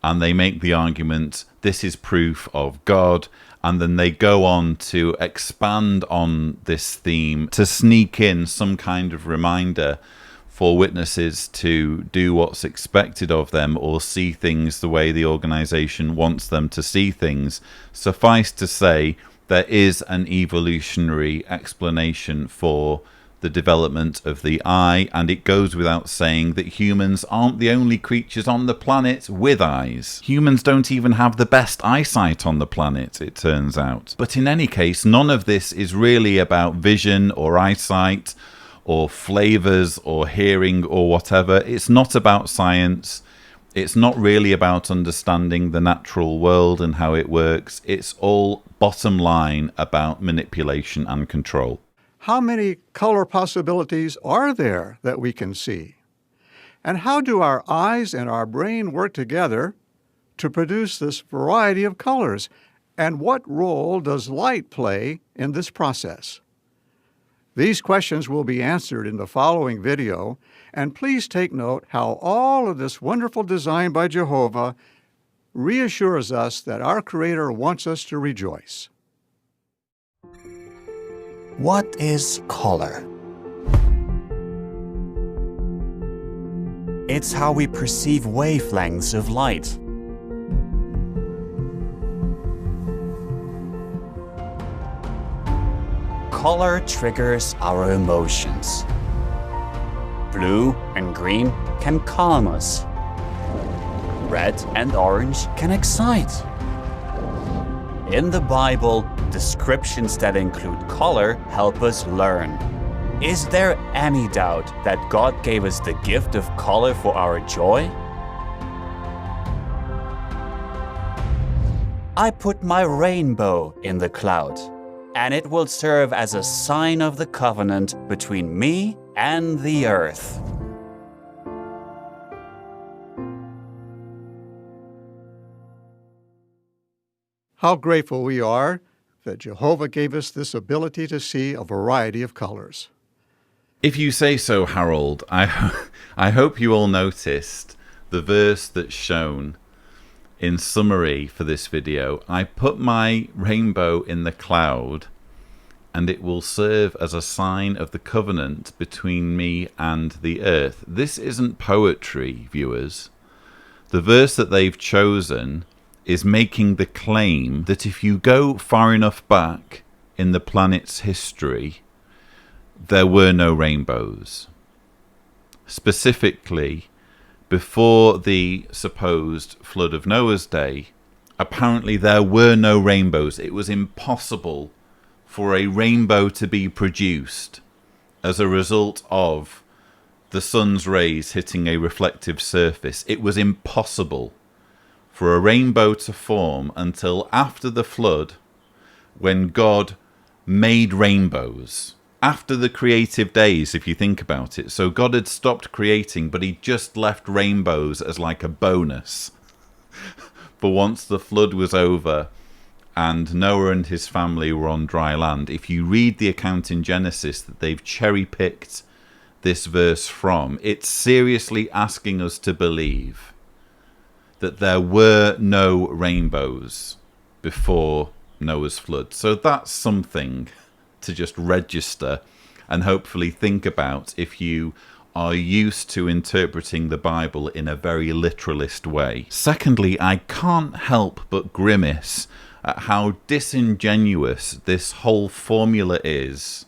and they make the argument, this is proof of God. And then they go on to expand on this theme to sneak in some kind of reminder for witnesses to do what's expected of them or see things the way the organization wants them to see things. Suffice to say, there is an evolutionary explanation for the development of the eye, and it goes without saying that humans aren't the only creatures on the planet with eyes. Humans don't even have the best eyesight on the planet, it turns out. But in any case, none of this is really about vision or eyesight or flavors or hearing or whatever. It's not about science. It's not really about understanding the natural world and how it works. It's all, bottom line, about manipulation and control. How many color possibilities are there that we can see? And how do our eyes and our brain work together to produce this variety of colors? And what role does light play in this process? These questions will be answered in the following video, and please take note how all of this wonderful design by Jehovah reassures us that our Creator wants us to rejoice. What is color? It's how we perceive wavelengths of light. Color triggers our emotions. Blue and green can calm us. Red and orange can excite. In the Bible, descriptions that include color help us learn. Is there any doubt that God gave us the gift of color for our joy? I put my rainbow in the cloud, and it will serve as a sign of the covenant between me and the earth. How grateful we are that Jehovah gave us this ability to see a variety of colors. If you say so, Harold, I hope you all noticed the verse that's shown in summary for this video. I put my rainbow in the cloud, and it will serve as a sign of the covenant between me and the earth. This isn't poetry, viewers. The verse that they've chosen is making the claim that if you go far enough back in the planet's history, there were no rainbows. Specifically, before the supposed flood of Noah's day, apparently there were no rainbows. It was impossible for a rainbow to be produced as a result of the sun's rays hitting a reflective surface. It was impossible for a rainbow to form until after the flood, when God made rainbows. After the creative days, if you think about it. So God had stopped creating, but he just left rainbows as like a bonus. But once the flood was over and Noah and his family were on dry land, if you read the account in Genesis that they've cherry-picked this verse from, it's seriously asking us to believe that there were no rainbows before Noah's flood. So that's something to just register and hopefully think about if you are used to interpreting the Bible in a very literalist way. Secondly, I can't help but grimace at how disingenuous this whole formula is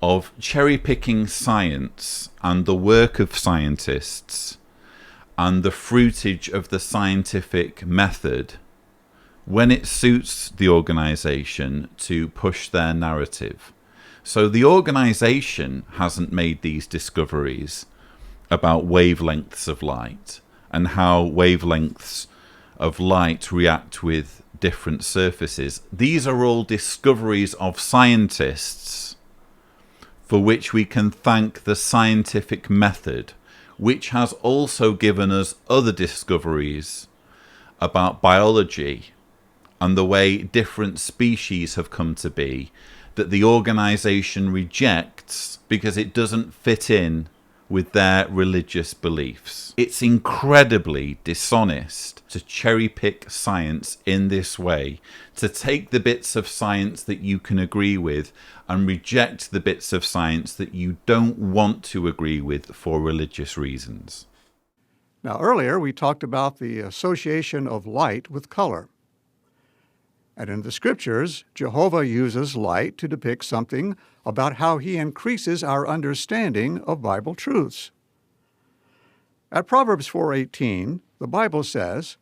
of cherry-picking science and the work of scientists and the fruitage of the scientific method when it suits the organization to push their narrative. So the organization hasn't made these discoveries about wavelengths of light and how wavelengths of light react with different surfaces. These are all discoveries of scientists for which we can thank the scientific method, which has also given us other discoveries about biology and the way different species have come to be that the organization rejects because it doesn't fit in with their religious beliefs. It's incredibly dishonest to cherry-pick science in this way, to take the bits of science that you can agree with and reject the bits of science that you don't want to agree with for religious reasons. Now, earlier we talked about the association of light with color. And in the Scriptures, Jehovah uses light to depict something about how he increases our understanding of Bible truths. At Proverbs 4:18, the Bible says,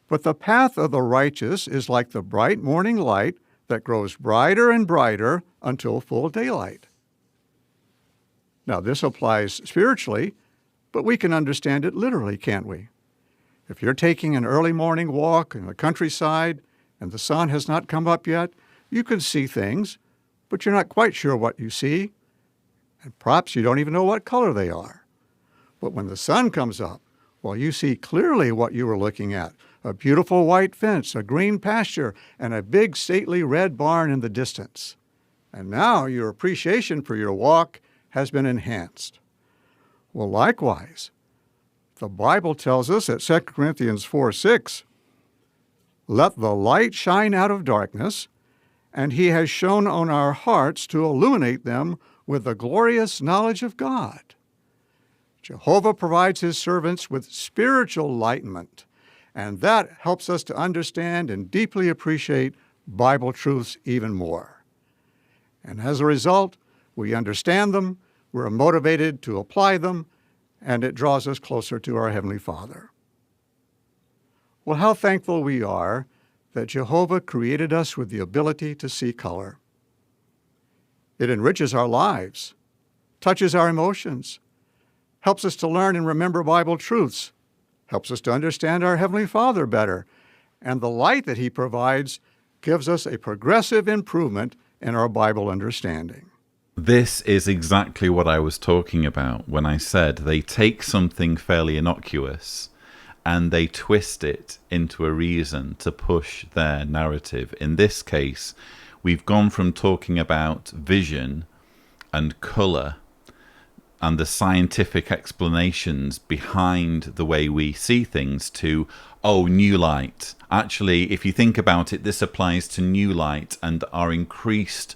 "But the path of the righteous is like the bright morning light that grows brighter and brighter until full daylight." Now, this applies spiritually, but we can understand it literally, can't we? If you're taking an early morning walk in the countryside and the sun has not come up yet, you can see things, but you're not quite sure what you see, and perhaps you don't even know what color they are. But when the sun comes up, well, you see clearly what you were looking at: a beautiful white fence, a green pasture, and a big stately red barn in the distance. And now your appreciation for your walk has been enhanced. Well, likewise, the Bible tells us at 2 Corinthians 4:6, "Let the light shine out of darkness, and he has shone on our hearts to illuminate them with the glorious knowledge of God." Jehovah provides his servants with spiritual enlightenment, and that helps us to understand and deeply appreciate Bible truths even more. And as a result, we understand them, we're motivated to apply them, and it draws us closer to our Heavenly Father. Well, how thankful we are that Jehovah created us with the ability to see color. It enriches our lives, touches our emotions, helps us to learn and remember Bible truths, helps us to understand our Heavenly Father better, and the light that he provides gives us a progressive improvement in our Bible understanding. This is exactly what I was talking about when I said they take something fairly innocuous and they twist it into a reason to push their narrative. In this case, we've gone from talking about vision and colour and the scientific explanations behind the way we see things to, oh, new light. Actually, if you think about it, this applies to new light and our increased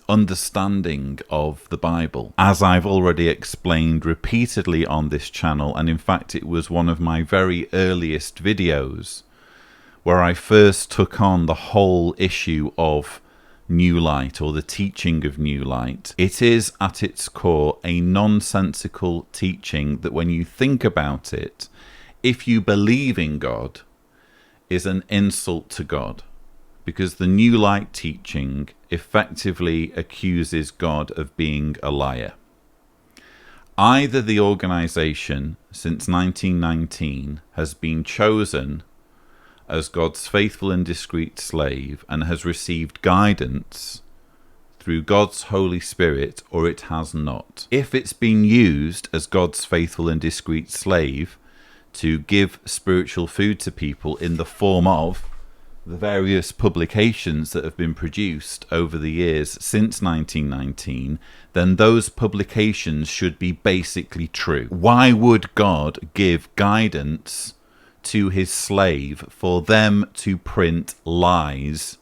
understanding of the Bible. As I've already explained repeatedly on this channel, and in fact it was one of my very earliest videos where I first took on the whole issue of new light, or the teaching of new light. It is at its core a nonsensical teaching that, when you think about it, if you believe in God, is an insult to God, because the new light teaching effectively accuses God of being a liar. Either the organization since 1919 has been chosen as God's faithful and discreet slave and has received guidance through God's Holy Spirit, or it has not. If it's been used as God's faithful and discreet slave to give spiritual food to people in the form of the various publications that have been produced over the years since 1919, then those publications should be basically true. Why would God give guidance to his slave for them to print lies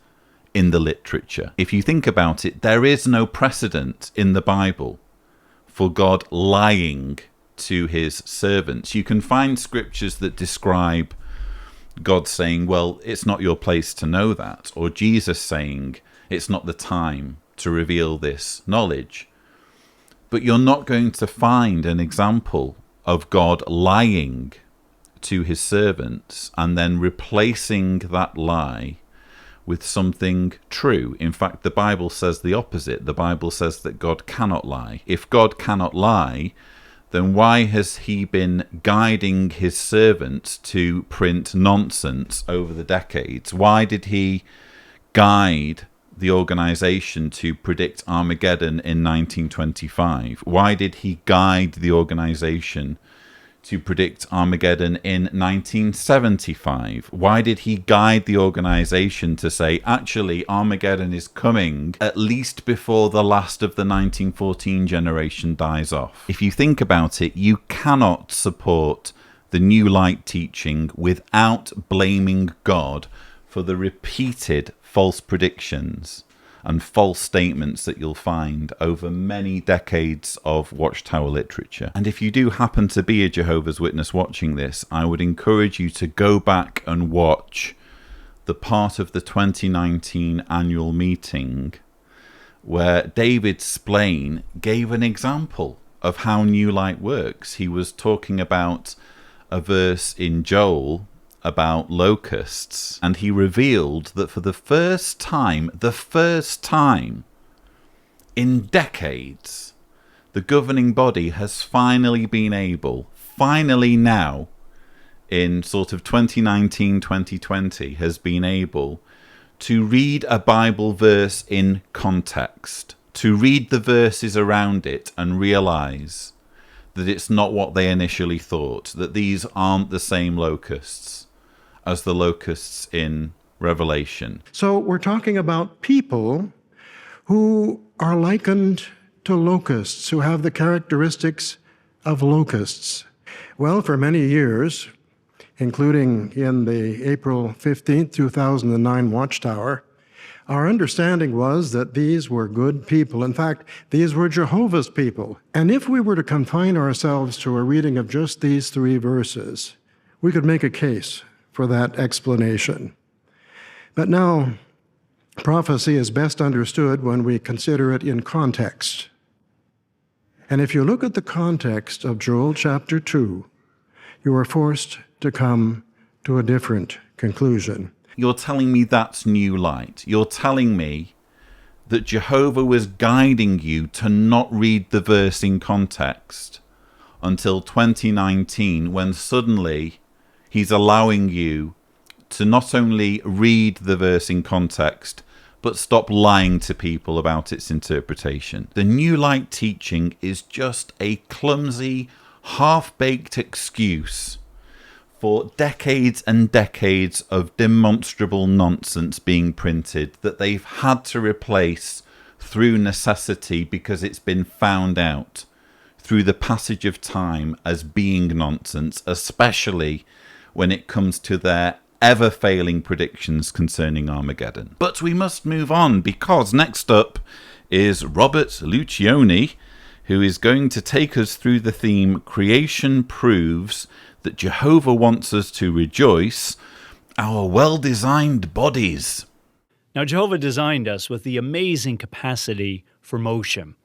in the literature? If you think about it, there is no precedent in the Bible for God lying to his servants. You can find scriptures that describe God saying, well, it's not your place to know that, or Jesus saying, it's not the time to reveal this knowledge. But you're not going to find an example of God lying to his servants and then replacing that lie with something true. In fact, the Bible says the opposite. The Bible says that God cannot lie. If God cannot lie, then why has he been guiding his servants to print nonsense over the decades? Why did he guide the organization to predict Armageddon in 1925? Why did he guide the organization to predict Armageddon in 1975? Why did he guide the organization to say, actually, Armageddon is coming at least before the last of the 1914 generation dies off? If you think about it, you cannot support the New Light teaching without blaming God for the repeated false predictions and false statements that you'll find over many decades of Watchtower literature. And if you do happen to be a Jehovah's Witness watching this, I would encourage you to go back and watch the part of the 2019 annual meeting where David Splain gave an example of how New Light works. He was talking about a verse in Joel about locusts, and he revealed that for the first time in decades, the governing body has finally been able, now in sort of 2019, 2020, has been able to read a Bible verse in context, to read the verses around it and realize that it's not what they initially thought, that these aren't the same locusts as the locusts in Revelation. So we're talking about people who are likened to locusts, who have the characteristics of locusts. Well, for many years, including in the April 15, 2009 Watchtower, our understanding was that these were good people. In fact, these were Jehovah's people. And if we were to confine ourselves to a reading of just these 3 verses, we could make a case for that explanation. But now, prophecy is best understood when we consider it in context. And if you look at the context of Joel chapter 2, you are forced to come to a different conclusion. You're telling me that's New Light. You're telling me that Jehovah was guiding you to not read the verse in context until 2019, when suddenly he's allowing you to not only read the verse in context, but stop lying to people about its interpretation. The New Light teaching is just a clumsy, half-baked excuse for decades and decades of demonstrable nonsense being printed that they've had to replace through necessity because it's been found out through the passage of time as being nonsense, especially when it comes to their ever-failing predictions concerning Armageddon. But we must move on, because next up is Robert Lucioni, who is going to take us through the theme Creation Proves that Jehovah Wants Us to Rejoice, Our Well-Designed Bodies. Now, Jehovah designed us with the amazing capacity for motion.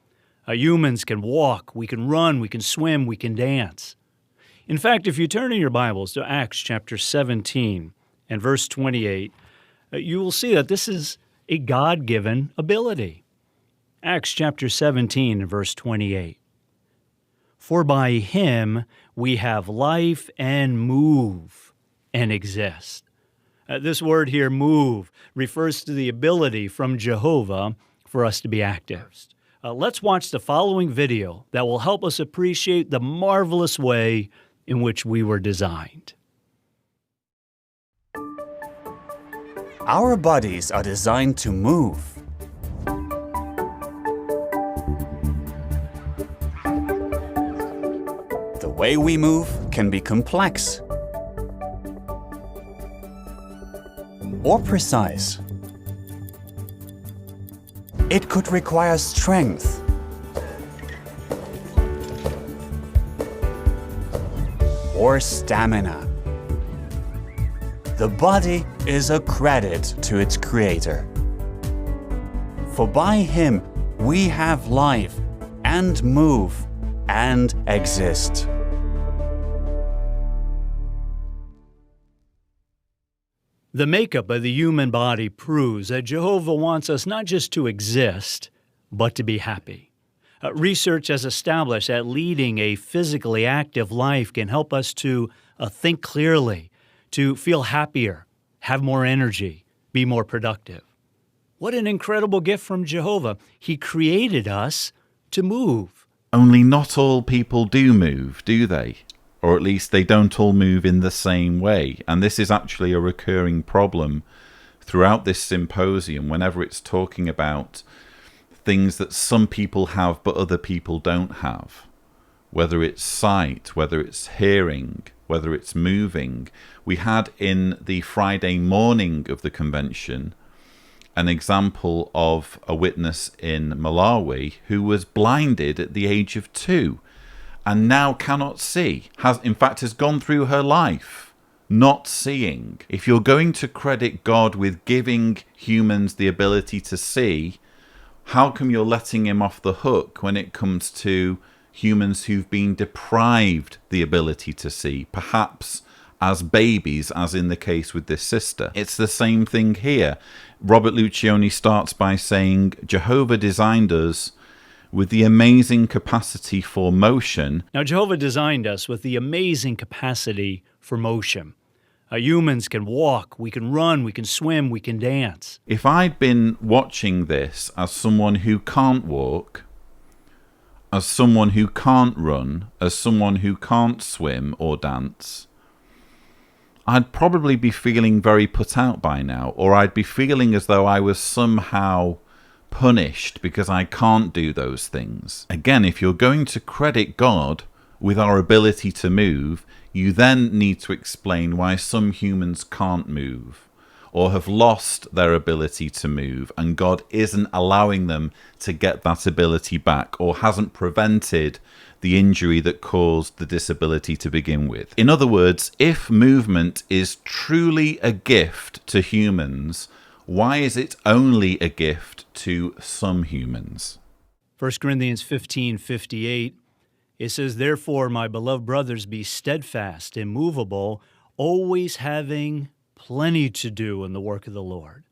Humans can walk, we can run, we can swim, we can dance. In fact, if you turn in your Bibles to Acts chapter 17 and verse 28, you will see that this is a God-given ability. Acts chapter 17 and verse 28. For by him we have life and move and exist. This word here, move, refers to the ability from Jehovah for us to be active. Let's watch the following video that will help us appreciate the marvelous way in which we were designed. Our bodies are designed to move. The way we move can be complex or precise. It could require strength or stamina. The body is a credit to its creator. For by him we have life and move and exist. The makeup of the human body proves that Jehovah wants us not just to exist, but to be happy. Research has established that leading a physically active life can help us to think clearly, to feel happier, have more energy, be more productive. What an incredible gift from Jehovah. He created us to move. Only not all people do move, do they? Or at least they don't all move in the same way. And this is actually a recurring problem throughout this symposium whenever it's talking about things that some people have but other people don't have. Whether it's sight, whether it's hearing, whether it's moving. We had in the Friday morning of the convention an example of a witness in Malawi who was blinded at the age of 2 and now cannot see, has gone through her life not seeing. If you're going to credit God with giving humans the ability to see, how come you're letting him off the hook when it comes to humans who've been deprived the ability to see, perhaps as babies, as in the case with this sister? It's the same thing here. Robert Lucioni starts by saying, Jehovah designed us with the amazing capacity for motion. Now, Jehovah designed us with the amazing capacity for motion. Humans can walk, we can run, we can swim, we can dance. If I'd been watching this as someone who can't walk, as someone who can't run, as someone who can't swim or dance, I'd probably be feeling very put out by now, or I'd be feeling as though I was somehow punished because I can't do those things. Again, if you're going to credit God with our ability to move, you then need to explain why some humans can't move or have lost their ability to move, and God isn't allowing them to get that ability back, or hasn't prevented the injury that caused the disability to begin with. In other words, if movement is truly a gift to humans, why is it only a gift to some humans? 1 Corinthians 15:58, it says, "Therefore, my beloved brothers, be steadfast, immovable, always having plenty to do in the work of the Lord,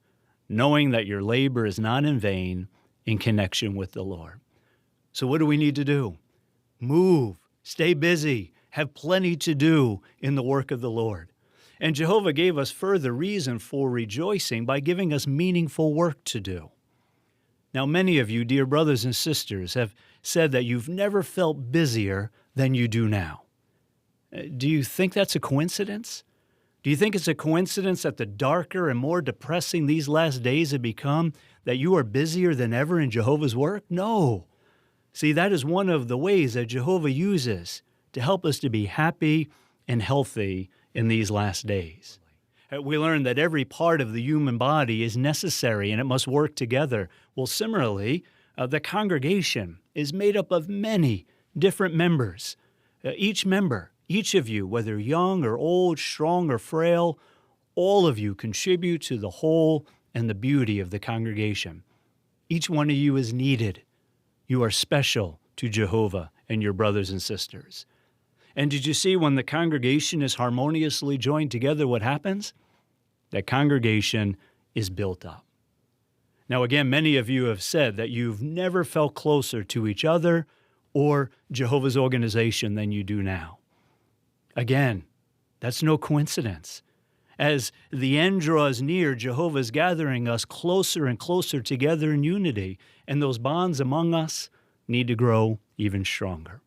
knowing that your labor is not in vain in connection with the Lord." So what do we need to do? Move, stay busy, have plenty to do in the work of the Lord. And Jehovah gave us further reason for rejoicing by giving us meaningful work to do. Now, many of you, dear brothers and sisters, have said that you've never felt busier than you do now. Do you think that's a coincidence? Do you think it's a coincidence that the darker and more depressing these last days have become, that you are busier than ever in Jehovah's work? No. See, that is one of the ways that Jehovah uses to help us to be happy and healthy in these last days. We learn that every part of the human body is necessary and it must work together. Well, similarly, the congregation is made up of many different members. Each member, each of you, whether young or old, strong or frail, all of you contribute to the whole and the beauty of the congregation. Each one of you is needed. You are special to Jehovah and your brothers and sisters. And did you see when the congregation is harmoniously joined together, what happens? That congregation is built up. Now, again, many of you have said that you've never felt closer to each other or Jehovah's organization than you do now. Again, that's no coincidence. As the end draws near, Jehovah is gathering us closer and closer together in unity, and those bonds among us need to grow even stronger.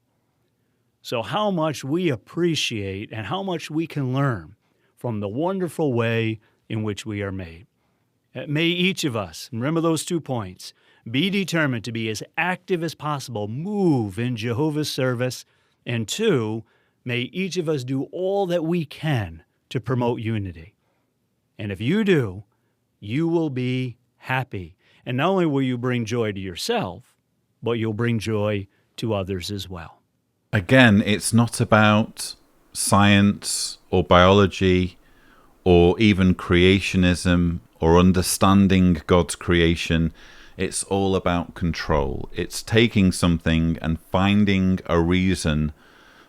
So how much we appreciate and how much we can learn from the wonderful way in which we are made. May each of us, remember those 2 points, be determined to be as active as possible, move in Jehovah's service, and 2, may each of us do all that we can to promote unity. And if you do, you will be happy. And not only will you bring joy to yourself, but you'll bring joy to others as well. Again, it's not about science or biology or even creationism or understanding God's creation. It's all about control. It's taking something and finding a reason,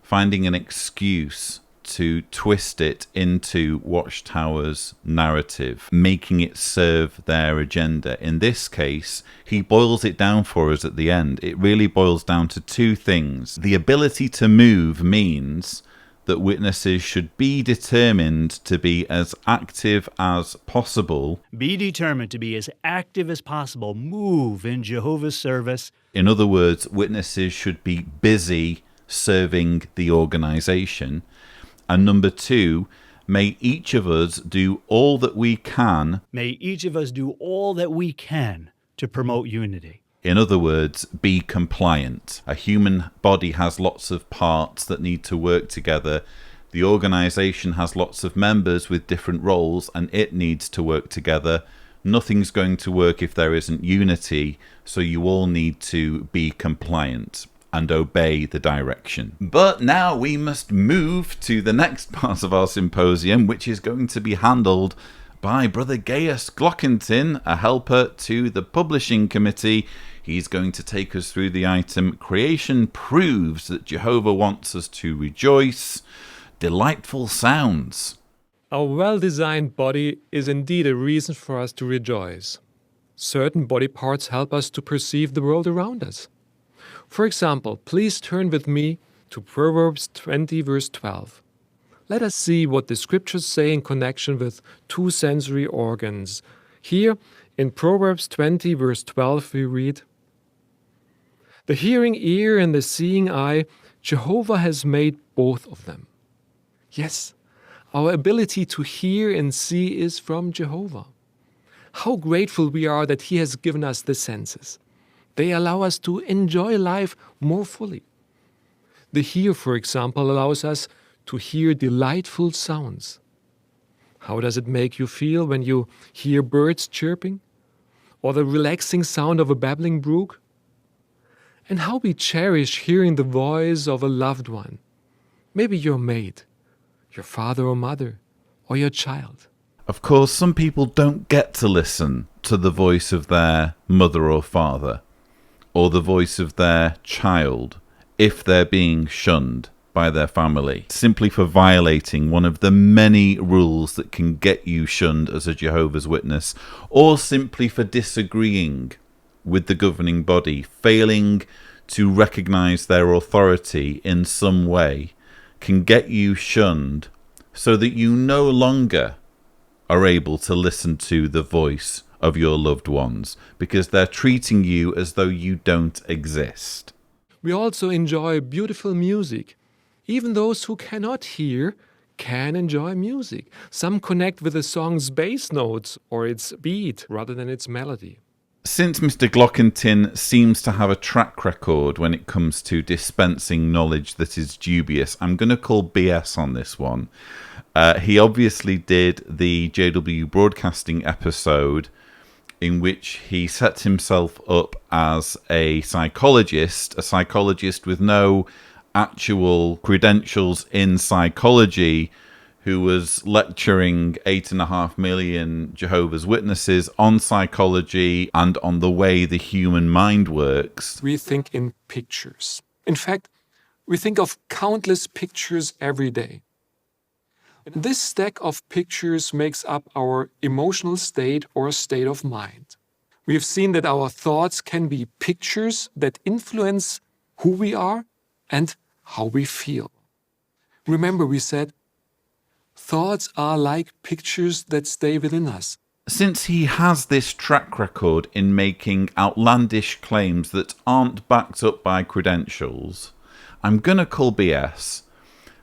finding an excuse to twist it into Watchtower's narrative, making it serve their agenda. In this case, he boils it down for us at the end. It really boils down to 2 things. The ability to move means that witnesses should be determined to be as active as possible. Be determined to be as active as possible. Move in Jehovah's service. In other words, witnesses should be busy serving the organization. And number 2, may each of us do all that we can. May each of us do all that we can to promote unity. In other words, be compliant. A human body has lots of parts that need to work together. The organization has lots of members with different roles, and it needs to work together. Nothing's going to work if there isn't unity, so you all need to be compliant. and obey the direction. But now we must move to the next part of our symposium, which is going to be handled by Brother Gaius Glockington, a helper to the publishing committee. He's going to take us through the item, Creation Proves That Jehovah Wants Us to Rejoice. Delightful sounds. Our well-designed body is indeed a reason for us to rejoice. Certain body parts help us to perceive the world around us. For example, please turn with me to Proverbs 20, verse 12. Let us see what the scriptures say in connection with two sensory organs. Here, in Proverbs 20, verse 12, we read, "The hearing ear and the seeing eye, Jehovah has made both of them." Yes, our ability to hear and see is from Jehovah. How grateful we are that He has given us the senses. They allow us to enjoy life more fully. The ear, for example, allows us to hear delightful sounds. How does it make you feel when you hear birds chirping? Or the relaxing sound of a babbling brook? And how we cherish hearing the voice of a loved one. Maybe your mate, your father or mother, or your child. Of course, some people don't get to listen to the voice of their mother or father, or the voice of their child, if they're being shunned by their family, simply for violating one of the many rules that can get you shunned as a Jehovah's Witness, or simply for disagreeing with the governing body, failing to recognize their authority in some way, can get you shunned so that you no longer are able to listen to the voice of your loved ones, because they're treating you as though you don't exist. We also enjoy beautiful music. Even those who cannot hear can enjoy music. Some connect with a song's bass notes or its beat rather than its melody. Since Mr. Glockington seems to have a track record when it comes to dispensing knowledge that is dubious, I'm going to call BS on this one. He obviously did the JW Broadcasting episode in which he set himself up as a psychologist with no actual credentials in psychology, who was lecturing 8.5 million Jehovah's Witnesses on psychology and on the way the human mind works. We think in pictures. In fact, we think of countless pictures every day. This stack of pictures makes up our emotional state or state of mind. We have seen that our thoughts can be pictures that influence who we are and how we feel. Remember, we said, thoughts are like pictures that stay within us. Since he has this track record in making outlandish claims that aren't backed up by credentials, I'm going to call BS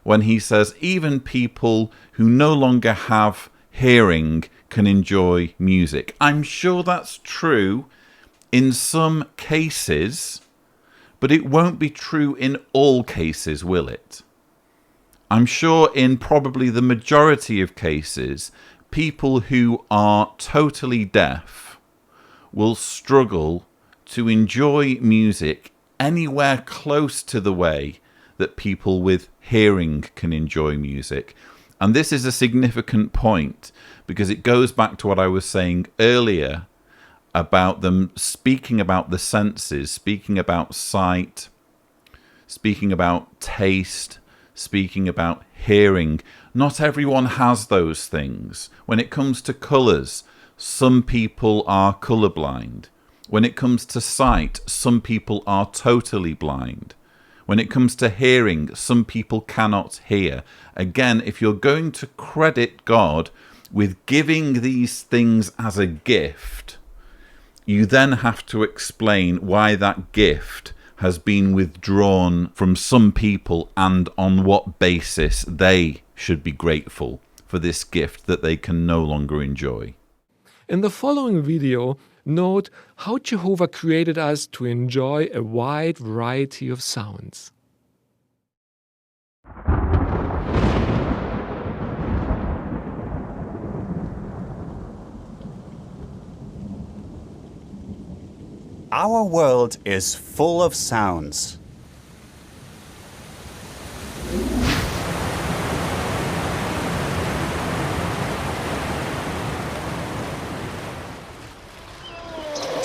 when he says even people who no longer have hearing can enjoy music. I'm sure that's true in some cases, but it won't be true in all cases, will it? I'm sure in probably the majority of cases, people who are totally deaf will struggle to enjoy music anywhere close to the way that people with hearing can enjoy music. And this is a significant point because it goes back to what I was saying earlier about them speaking about the senses, speaking about sight, speaking about taste, speaking about hearing. Not everyone has those things. When it comes to colours, some people are colourblind. When it comes to sight, some people are totally blind. When it comes to hearing, some people cannot hear. Again, if you're going to credit God with giving these things as a gift, you then have to explain why that gift has been withdrawn from some people and on what basis they should be grateful for this gift that they can no longer enjoy. In the following video, note how Jehovah created us to enjoy a wide variety of sounds. Our world is full of sounds.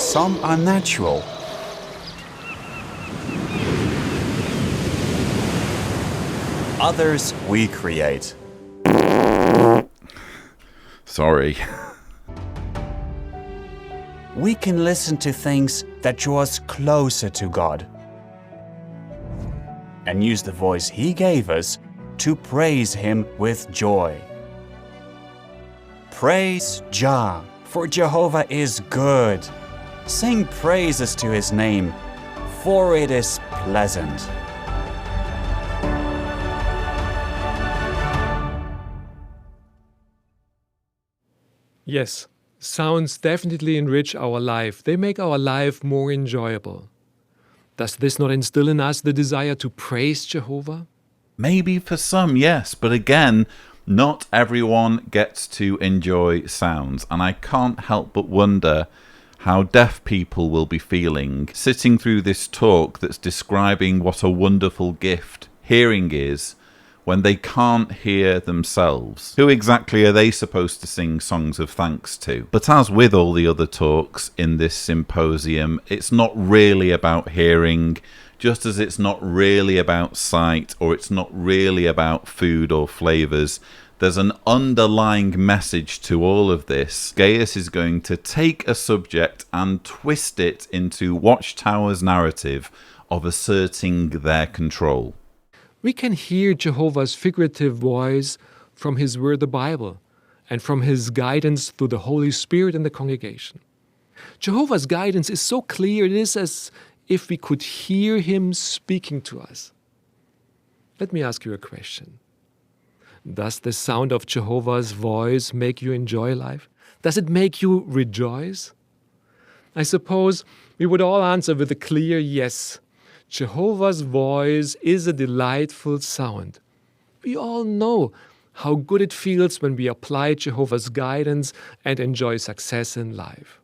some are natural. Others we create. Sorry. We can listen to things that draw us closer to God and use the voice He gave us to praise Him with joy. Praise Jah, for Jehovah is good. Sing praises to His name, for it is pleasant. Yes, sounds definitely enrich our life. They make our life more enjoyable. Does this not instill in us the desire to praise Jehovah? Maybe for some, yes, but again, not everyone gets to enjoy sounds, and I can't help but wonder how deaf people will be feeling sitting through this talk that's describing what a wonderful gift hearing is when they can't hear themselves. Who exactly are they supposed to sing songs of thanks to? But as with all the other talks in this symposium, it's not really about hearing, just as it's not really about sight, or it's not really about food or flavours. There's an underlying message to all of this. Gaius is going to take a subject and twist it into Watchtower's narrative of asserting their control. We can hear Jehovah's figurative voice from His Word, the Bible, and from His guidance through the Holy Spirit in the congregation. Jehovah's guidance is so clear, it is as if we could hear Him speaking to us. Let me ask you a question. Does the sound of Jehovah's voice make you enjoy life? Does it make you rejoice? I suppose we would all answer with a clear yes. Jehovah's voice is a delightful sound. We all know how good it feels when we apply Jehovah's guidance and enjoy success in life.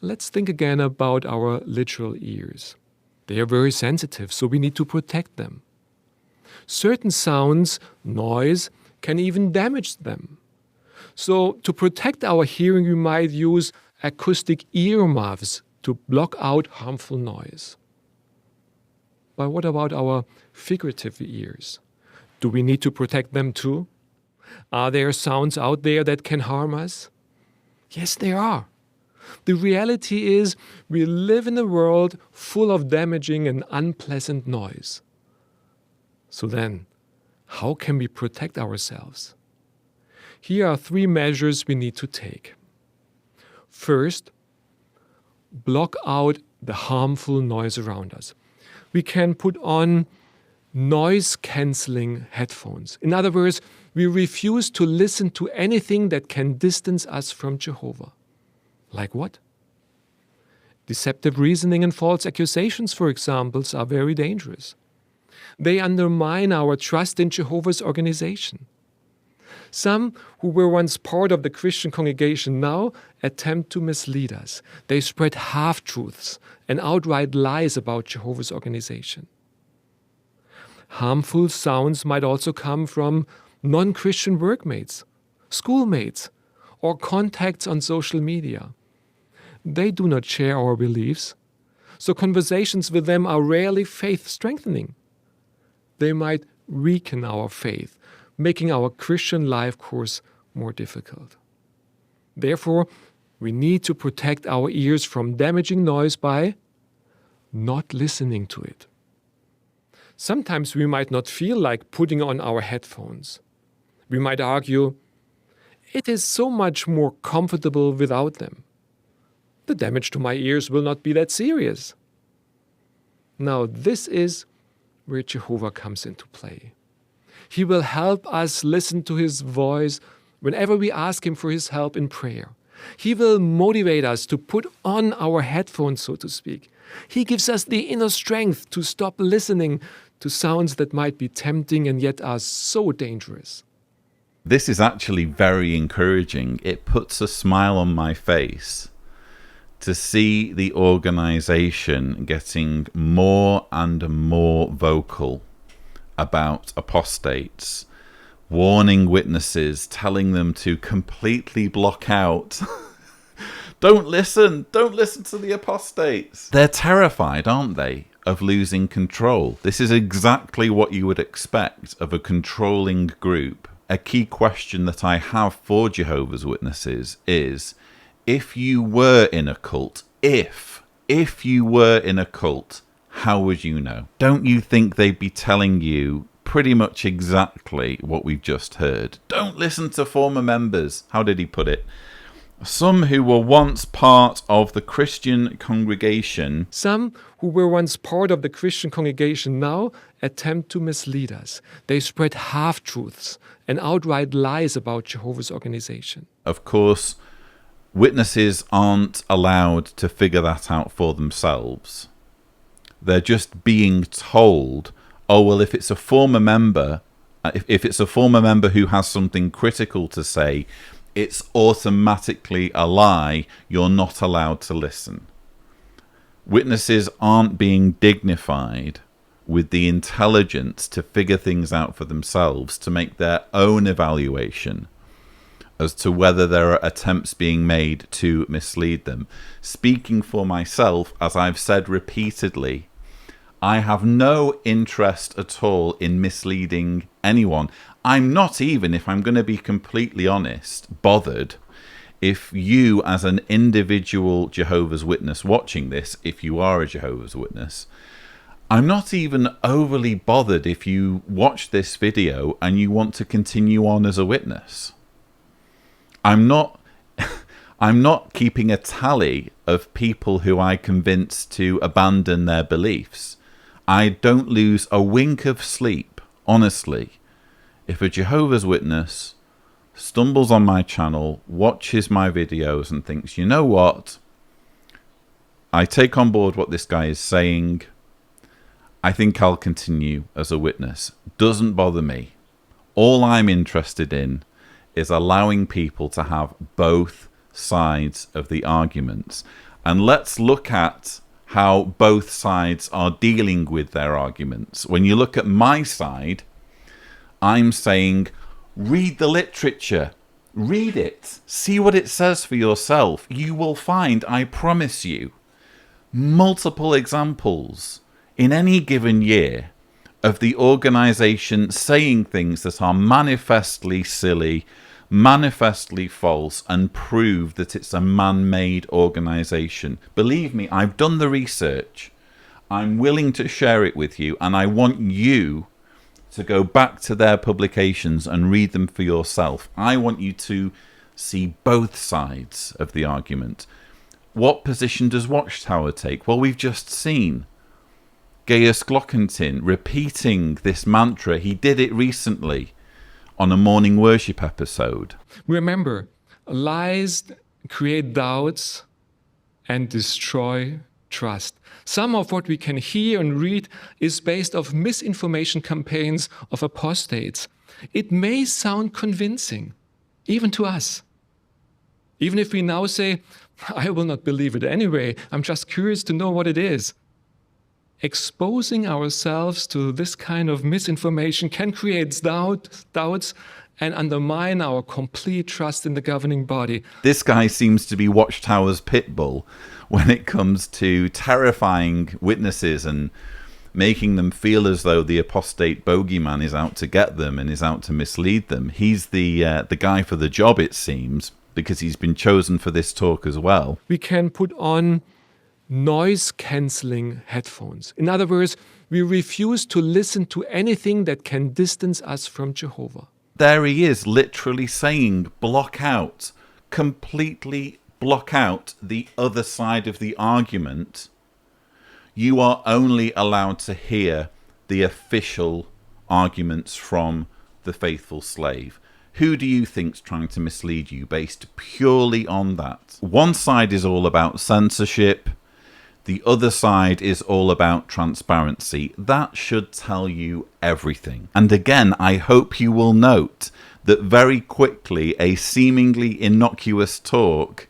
Let's think again about our literal ears. They are very sensitive, so we need to protect them. Certain sounds, noise, can even damage them. So to protect our hearing, we might use acoustic earmuffs to block out harmful noise. But what about our figurative ears? Do we need to protect them too? Are there sounds out there that can harm us? Yes, there are. The reality is we live in a world full of damaging and unpleasant noise. So then, how can we protect ourselves? Here are 3 measures we need to take. First, block out the harmful noise around us. We can put on noise-canceling headphones. In other words, we refuse to listen to anything that can distance us from Jehovah. Like what? Deceptive reasoning and false accusations, for example, are very dangerous. They undermine our trust in Jehovah's organization. Some who were once part of the Christian congregation now attempt to mislead us. They spread half-truths and outright lies about Jehovah's organization. Harmful sounds might also come from non-Christian workmates, schoolmates, or contacts on social media. They do not share our beliefs, so conversations with them are rarely faith-strengthening. They might weaken our faith, making our Christian life course more difficult. Therefore, we need to protect our ears from damaging noise by not listening to it. Sometimes we might not feel like putting on our headphones. We might argue, it is so much more comfortable without them. The damage to my ears will not be that serious. Now, this is where Jehovah comes into play. He will help us listen to His voice whenever we ask Him for His help in prayer. He will motivate us to put on our headphones, so to speak. He gives us the inner strength to stop listening to sounds that might be tempting and yet are so dangerous. This is actually very encouraging. It puts a smile on my face to see the organization getting more and more vocal about apostates, warning witnesses, telling them to completely block out Don't listen to the apostates. They're terrified, aren't they, of losing control? This is exactly what you would expect of a controlling group. A key question that I have for Jehovah's Witnesses is, if you were in a cult, if you were in a cult, how would you know? Don't you think they'd be telling you pretty much exactly what we've just heard? Don't listen to former members. How did he put it? Some who were once part of the Christian congregation. Some who were once part of the Christian congregation now attempt to mislead us. They spread half-truths and outright lies about Jehovah's organization. Of course, witnesses aren't allowed to figure that out for themselves. They're just being told, oh, well, if it's a former member, if it's a former member who has something critical to say, it's automatically a lie. You're not allowed to listen. Witnesses aren't being dignified with the intelligence to figure things out for themselves, to make their own evaluation as to whether there are attempts being made to mislead them. Speaking for myself, as I've said repeatedly, I have no interest at all in misleading anyone. I'm not even, if I'm going to be completely honest, bothered if you as an individual Jehovah's Witness watching this, if you are a Jehovah's Witness, I'm not even overly bothered if you watch this video and you want to continue on as a witness. I'm not keeping a tally of people who I convince to abandon their beliefs. I don't lose a wink of sleep, honestly, if a Jehovah's Witness stumbles on my channel, watches my videos and thinks, you know what, I take on board what this guy is saying, I think I'll continue as a witness. Doesn't bother me. All I'm interested in is allowing people to have both sides of the arguments. And let's look at how both sides are dealing with their arguments. When you look at my side, I'm saying, read the literature, read it, see what it says for yourself. You will find, I promise you, multiple examples in any given year of the organization saying things that are manifestly silly, manifestly false, and prove that it's a man-made organization. Believe me, I've done the research. I'm willing to share it with you, and I want you to go back to their publications and read them for yourself. I want you to see both sides of the argument. What position does Watchtower take? Well, we've just seen Gaius Glockentin repeating this mantra. He did it recently on a morning worship episode. Remember, lies create doubts and destroy trust. Some of what we can hear and read is based off misinformation campaigns of apostates. It may sound convincing, even to us. Even if we now say, I will not believe it anyway, I'm just curious to know what it is. Exposing ourselves to this kind of misinformation can create doubts and undermine our complete trust in the governing body. This guy seems to be Watchtower's pit bull when it comes to terrifying witnesses and making them feel as though the apostate bogeyman is out to get them and is out to mislead them. He's the guy for the job, it seems, because he's been chosen for this talk as well. We can put on noise-canceling headphones. In other words, we refuse to listen to anything that can distance us from Jehovah. There he is, literally saying, block out, completely block out the other side of the argument. You are only allowed to hear the official arguments from the faithful slave. Who do you think's trying to mislead you based purely on that? One side is all about censorship. The other side is all about transparency. That should tell you everything. And again, I hope you will note that very quickly a seemingly innocuous talk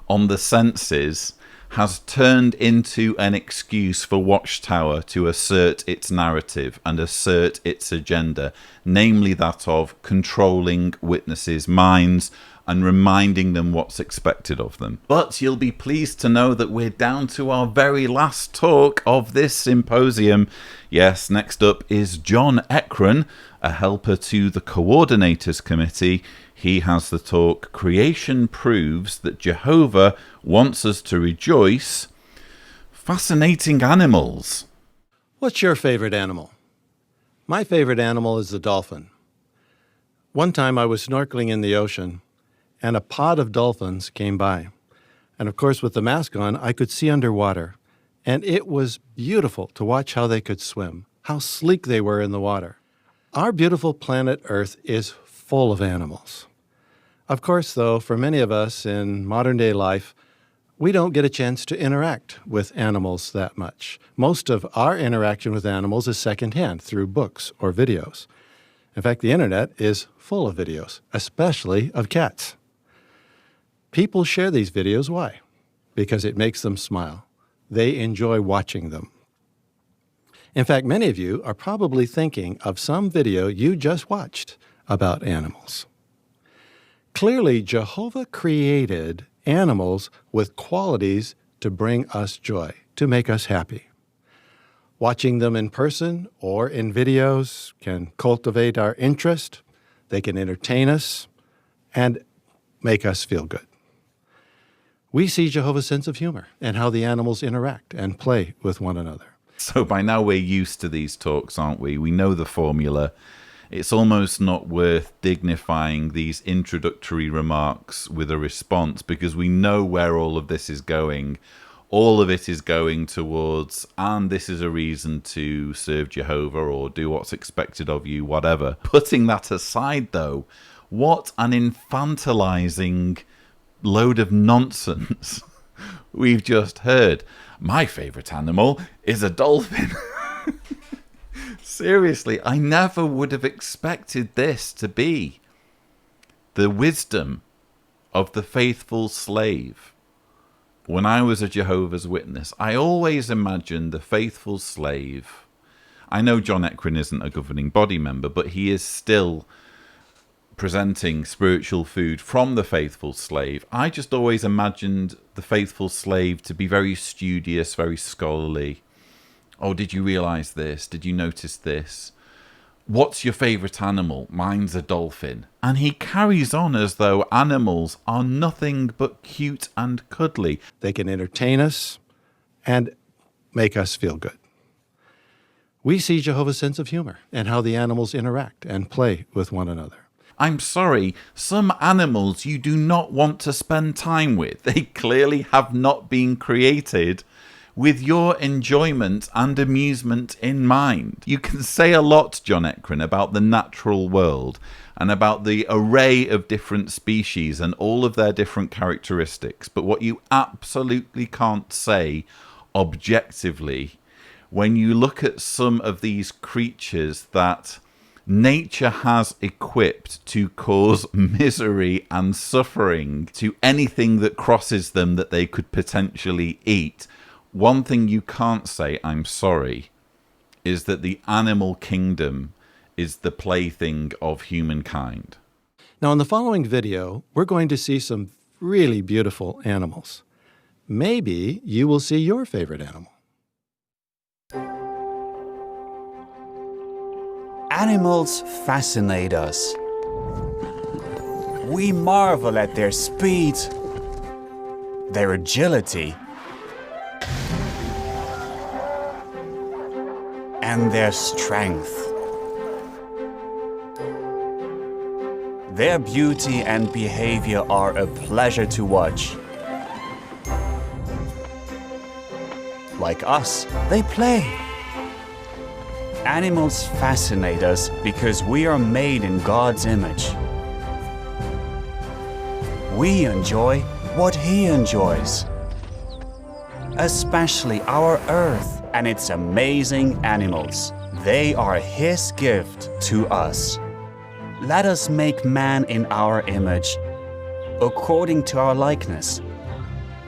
on the senses has turned into an excuse for Watchtower to assert its narrative and assert its agenda, namely that of controlling witnesses' minds, and reminding them what's expected of them. But you'll be pleased to know that we're down to our very last talk of this symposium. Yes, next up is John Ekron, a helper to the Coordinators Committee. He has the talk, Creation Proves That Jehovah Wants Us to Rejoice. Fascinating animals. What's your favorite animal? My favorite animal is the dolphin. One time I was snorkeling in the ocean, and a pod of dolphins came by. And of course, with the mask on, I could see underwater. And it was beautiful to watch how they could swim, how sleek they were in the water. Our beautiful planet Earth is full of animals. Of course, though, for many of us in modern-day life, we don't get a chance to interact with animals that much. Most of our interaction with animals is secondhand through books or videos. In fact, the internet is full of videos, especially of cats. People share these videos. Why? Because it makes them smile. They enjoy watching them. In fact, many of you are probably thinking of some video you just watched about animals. Clearly, Jehovah created animals with qualities to bring us joy, to make us happy. Watching them in person or in videos can cultivate our interest, they can entertain us, and make us feel good. We see Jehovah's sense of humor and how the animals interact and play with one another. So by now we're used to these talks, aren't we? We know the formula. It's almost not worth dignifying these introductory remarks with a response because we know where all of this is going. All of it is going towards, and this is a reason to serve Jehovah or do what's expected of you, whatever. Putting that aside, though, what an infantilizing load of nonsense we've just heard. My favorite animal is a dolphin. Seriously, I never would have expected this to be the wisdom of the faithful slave. When I was a Jehovah's Witness, I always imagined the faithful slave. I know John Ekron isn't a governing body member, but he is still presenting spiritual food from the faithful slave. I just always imagined the faithful slave to be very studious, very scholarly. Oh, did you realize this? Did you notice this? What's your favorite animal? Mine's a dolphin. And he carries on as though animals are nothing but cute and cuddly. They can entertain us and make us feel good. We see Jehovah's sense of humor and how the animals interact and play with one another. I'm sorry, some animals you do not want to spend time with. They clearly have not been created with your enjoyment and amusement in mind. You can say a lot, John Ekron, about the natural world and about the array of different species and all of their different characteristics, but what you absolutely can't say objectively when you look at some of these creatures that nature has equipped to cause misery and suffering to anything that crosses them that they could potentially eat. One thing you can't say, I'm sorry, is that the animal kingdom is the plaything of humankind. Now, in the following video, we're going to see some really beautiful animals. Maybe you will see your favorite animal. Animals fascinate us. We marvel at their speed, their agility, and their strength. Their beauty and behavior are a pleasure to watch. Like us, they play. Animals fascinate us because we are made in God's image. We enjoy what He enjoys, especially our earth and its amazing animals. They are His gift to us. Let us make man in our image, according to our likeness,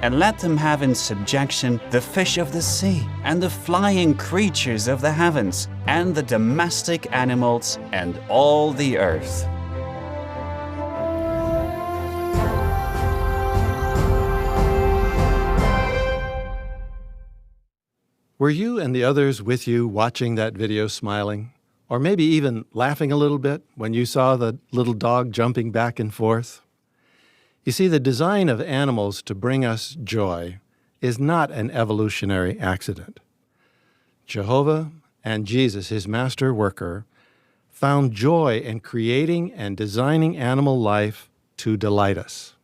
and let them have in subjection the fish of the sea, and the flying creatures of the heavens, and the domestic animals, and all the earth. Were you and the others with you watching that video smiling? Or maybe even laughing a little bit when you saw the little dog jumping back and forth? You see, the design of animals to bring us joy is not an evolutionary accident. Jehovah and Jesus, his master worker, found joy in creating and designing animal life to delight us.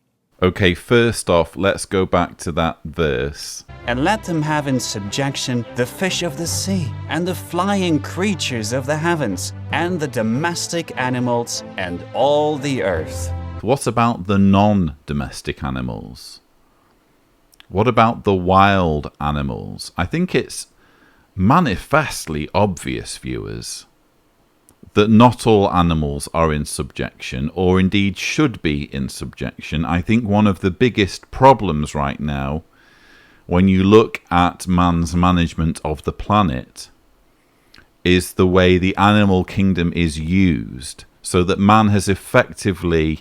Okay, first off, let's go back to that verse. And let them have in subjection the fish of the sea, and the flying creatures of the heavens, and the domestic animals, and all the earth. What about the non-domestic animals? What about the wild animals? I think it's manifestly obvious, viewers, that not all animals are in subjection, or indeed should be in subjection. I think one of the biggest problems right now, when you look at man's management of the planet, is the way the animal kingdom is used, so that man has effectively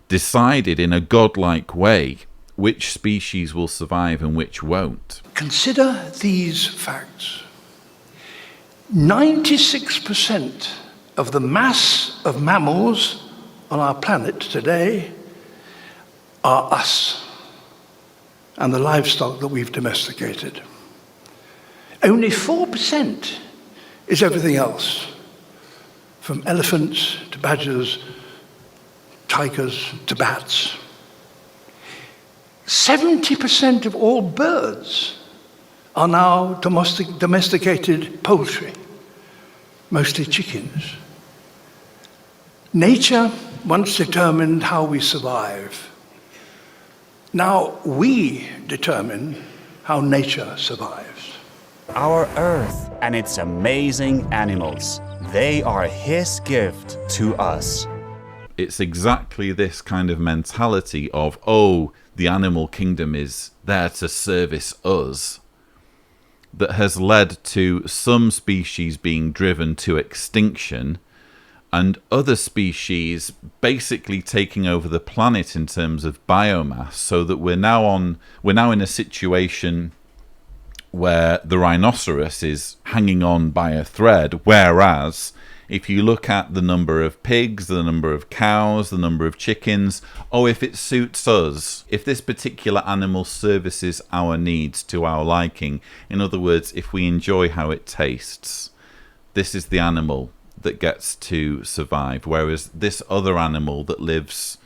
decided in a godlike way which species will survive and which won't. Consider these facts. 96% of the mass of mammals on our planet today are us and the livestock that we've domesticated. Only 4% is everything else, from elephants to badgers, tigers to bats. 70% of all birds are now domesticated poultry, mostly chickens. Nature once determined how we survive. Now we determine how nature survives. Our earth and its amazing animals, they are his gift to us. It's exactly this kind of mentality of, oh, the animal kingdom is there to service us, that has led to some species being driven to extinction and other species basically taking over the planet in terms of biomass, so that we're now in a situation where the rhinoceros is hanging on by a thread, whereas if you look at the number of pigs, the number of cows, the number of chickens, oh, if it suits us, if this particular animal services our needs to our liking, in other words, if we enjoy how it tastes, this is the animal that gets to survive. Whereas this other animal that lives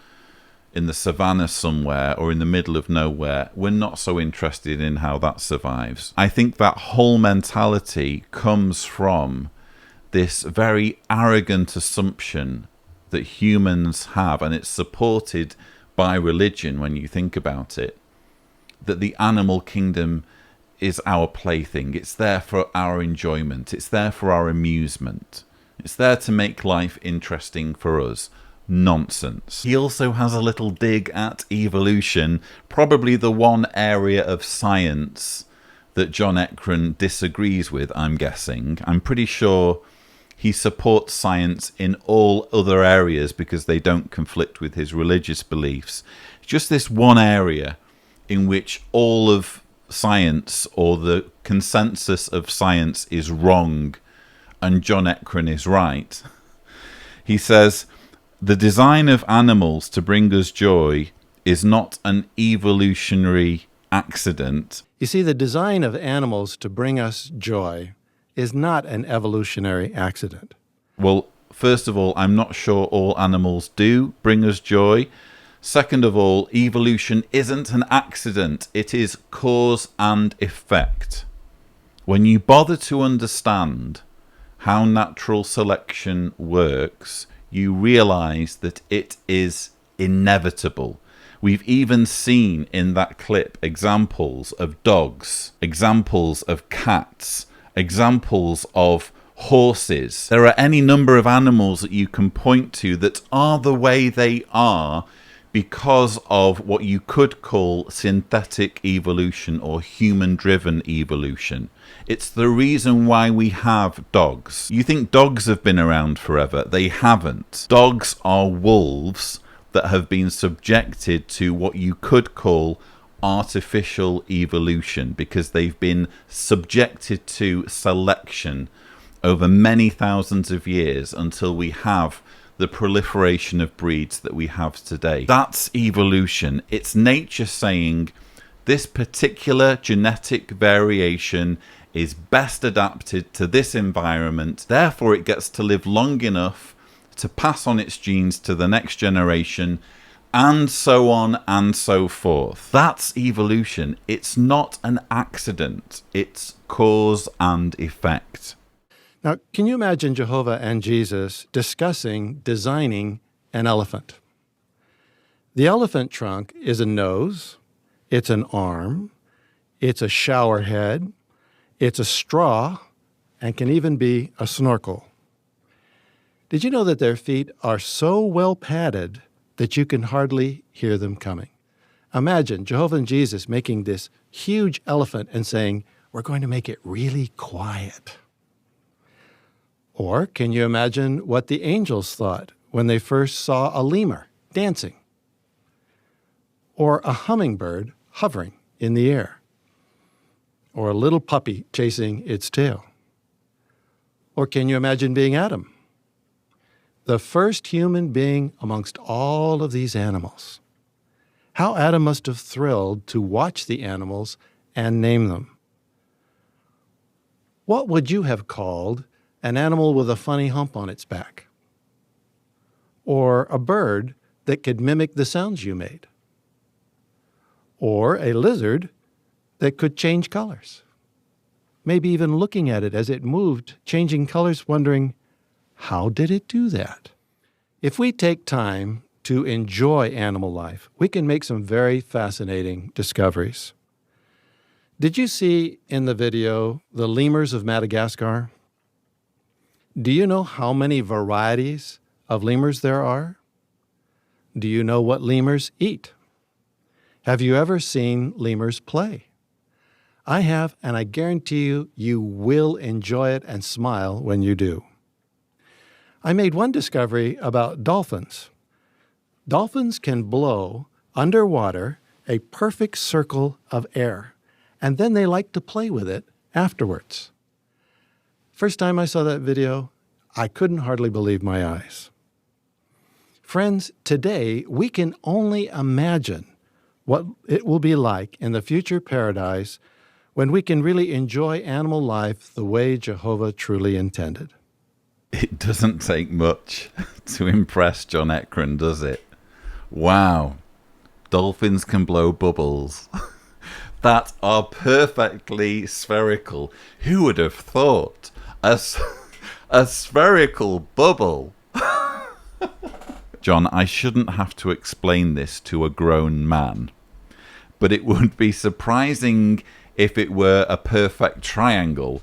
in the savannah somewhere or in the middle of nowhere, we're not so interested in how that survives. I think that whole mentality comes from this very arrogant assumption that humans have, and it's supported by religion when you think about it, that the animal kingdom is our plaything. It's there for our enjoyment. It's there for our amusement. It's there to make life interesting for us. Nonsense. He also has a little dig at evolution, probably the one area of science that John Ekron disagrees with, I'm guessing. I'm pretty sure he supports science in all other areas because they don't conflict with his religious beliefs. Just this one area in which all of science, or the consensus of science, is wrong and John Ekron is right. He says, the design of animals to bring us joy is not an evolutionary accident. You see, the design of animals to bring us joy is not an evolutionary accident. Well, first of all, I'm not sure all animals do bring us joy. Second of all, evolution isn't an accident. It is cause and effect. When you bother to understand how natural selection works, you realize that it is inevitable. We've even seen in that clip examples of dogs, examples of cats, examples of horses. There are any number of animals that you can point to that are the way they are because of what you could call synthetic evolution or human-driven evolution. It's the reason why we have dogs. You think dogs have been around forever? They haven't. Dogs are wolves that have been subjected to what you could call artificial evolution because they've been subjected to selection over many thousands of years until we have the proliferation of breeds that we have today. That's evolution. It's nature saying this particular genetic variation is best adapted to this environment, therefore it gets to live long enough to pass on its genes to the next generation, and so on and so forth. That's evolution. It's not an accident. It's cause and effect. Now, can you imagine Jehovah and Jesus designing an elephant? The elephant trunk is a nose, it's an arm, it's a shower head, it's a straw, and can even be a snorkel. Did you know that their feet are so well padded that you can hardly hear them coming? Imagine Jehovah and Jesus making this huge elephant and saying, we're going to make it really quiet. Or can you imagine what the angels thought when they first saw a lemur dancing? Or a hummingbird hovering in the air? Or a little puppy chasing its tail? Or can you imagine being Adam, the first human being amongst all of these animals? How Adam must have thrilled to watch the animals and name them. What would you have called an animal with a funny hump on its back? Or a bird that could mimic the sounds you made? Or a lizard that could change colors? Maybe even looking at it as it moved, changing colors, wondering, how did it do that? If we take time to enjoy animal life, we can make some very fascinating discoveries. Did you see in the video the lemurs of Madagascar? Do you know how many varieties of lemurs there are? Do you know what lemurs eat? Have you ever seen lemurs play? I have, and I guarantee you, you will enjoy it and smile when you do. I made one discovery about dolphins. Dolphins can blow underwater a perfect circle of air, and then they like to play with it afterwards. First time I saw that video, I couldn't hardly believe my eyes. Friends, today we can only imagine what it will be like in the future paradise when we can really enjoy animal life the way Jehovah truly intended. It doesn't take much to impress John Ekron, does it? Wow. Dolphins can blow bubbles that are perfectly spherical. Who would have thought? A spherical bubble. John, I shouldn't have to explain this to a grown man, but it would be surprising if it were a perfect triangle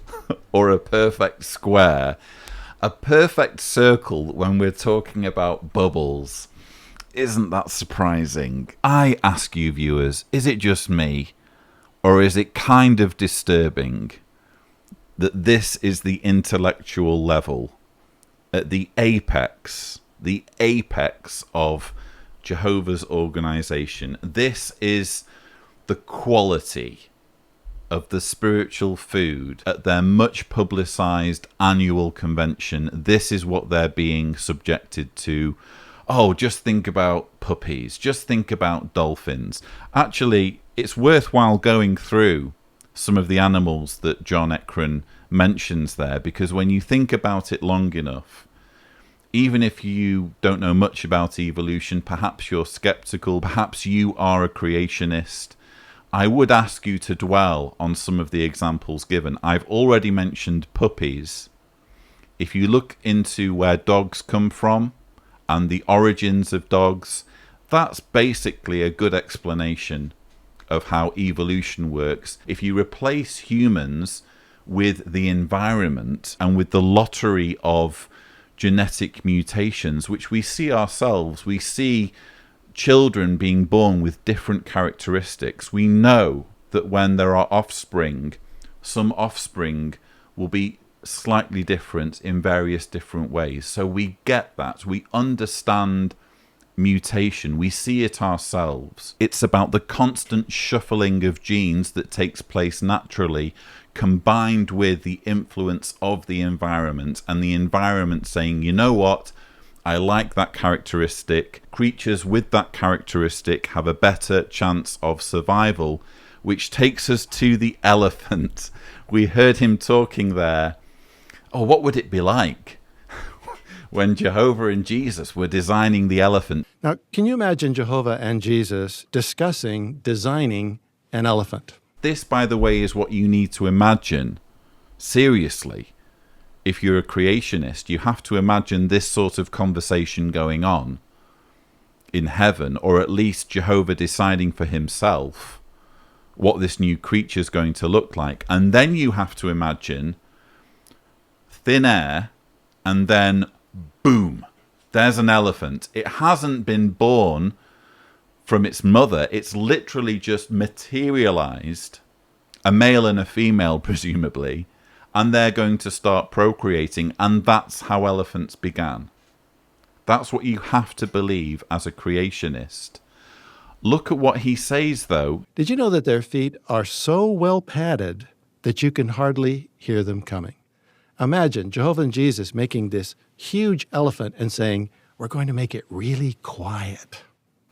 or a perfect square. A perfect circle when we're talking about bubbles. Isn't that surprising? I ask you viewers, is it just me? Or is it kind of disturbing that this is the intellectual level at the apex of Jehovah's organization? This is the quality of the spiritual food at their much publicized annual convention. This is what they're being subjected to. Oh, just think about puppies. Just think about dolphins. Actually, it's worthwhile going through some of the animals that John Ekron mentions there, because when you think about it long enough, even if you don't know much about evolution, perhaps you're skeptical, perhaps you are a creationist, I would ask you to dwell on some of the examples given. I've already mentioned puppies. If you look into where dogs come from and the origins of dogs, that's basically a good explanation of how evolution works. If you replace humans with the environment and with the lottery of genetic mutations, which we see ourselves, we see children being born with different characteristics. We know that when there are offspring, some offspring will be slightly different in various different ways. So we get that. We understand mutation. We see it ourselves. It's about the constant shuffling of genes that takes place naturally, combined with the influence of the environment, and the environment saying, you know what, I like that characteristic. Creatures with that characteristic have a better chance of survival, which takes us to the elephant. We heard him talking there. Oh, what would it be like when Jehovah and Jesus were designing the elephant? Now, can you imagine Jehovah and Jesus discussing designing an elephant? This, by the way, is what you need to imagine. Seriously, if you're a creationist, you have to imagine this sort of conversation going on in heaven, or at least Jehovah deciding for himself what this new creature is going to look like. And then you have to imagine thin air, and then boom, there's an elephant. It hasn't been born from its mother. It's literally just materialized, a male and a female, presumably, and they're going to start procreating, and that's how elephants began. That's what you have to believe as a creationist. Look at what he says, though. Did you know that their feet are so well padded that you can hardly hear them coming? Imagine Jehovah and Jesus making this huge elephant and saying, we're going to make it really quiet.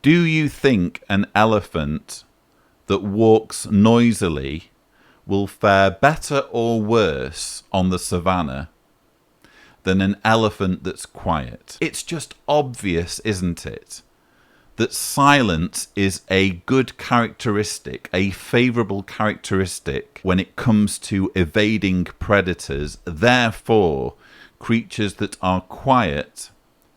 Do you think an elephant that walks noisily will fare better or worse on the savannah than an elephant that's quiet? It's just obvious, isn't it, that silence is a good characteristic, a favorable characteristic when it comes to evading predators. Therefore, creatures that are quiet,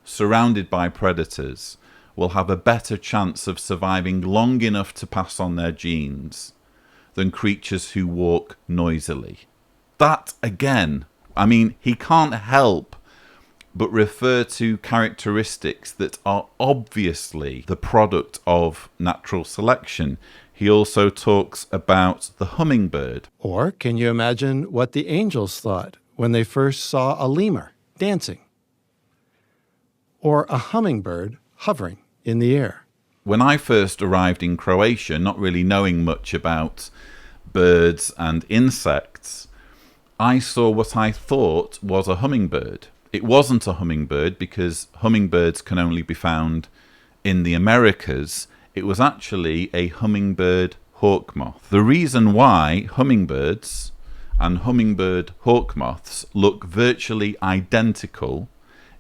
surrounded by predators, will have a better chance of surviving long enough to pass on their genes than creatures who walk noisily. That, again, I mean, he can't help but refer to characteristics that are obviously the product of natural selection. He also talks about the hummingbird. Or can you imagine what the angels thought when they first saw a lemur dancing? Or a hummingbird hovering in the air? When I first arrived in Croatia, not really knowing much about birds and insects, I saw what I thought was a hummingbird. It wasn't a hummingbird because hummingbirds can only be found in the Americas. It was actually a hummingbird hawk moth. The reason why hummingbirds and hummingbird hawk moths look virtually identical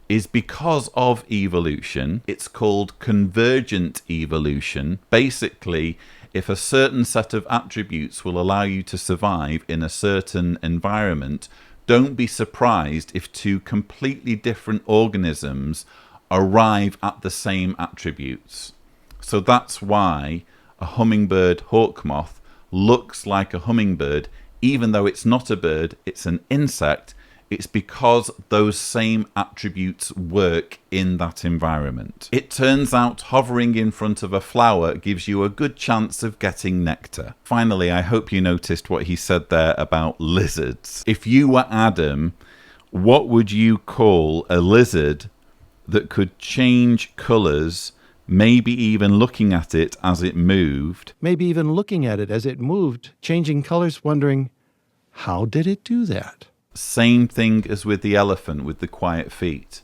is because of evolution. It's called convergent evolution. Basically, if a certain set of attributes will allow you to survive in a certain environment, don't be surprised if two completely different organisms arrive at the same attributes. So that's why a hummingbird hawk moth looks like a hummingbird, even though it's not a bird, it's an insect. It's because those same attributes work in that environment. It turns out hovering in front of a flower gives you a good chance of getting nectar. Finally, I hope you noticed what he said there about lizards. If you were Adam, what would you call a lizard that could change colours, maybe even looking at it as it moved? Maybe even looking at it as it moved, changing colors, wondering, how did it do that? Same thing as with the elephant with the quiet feet.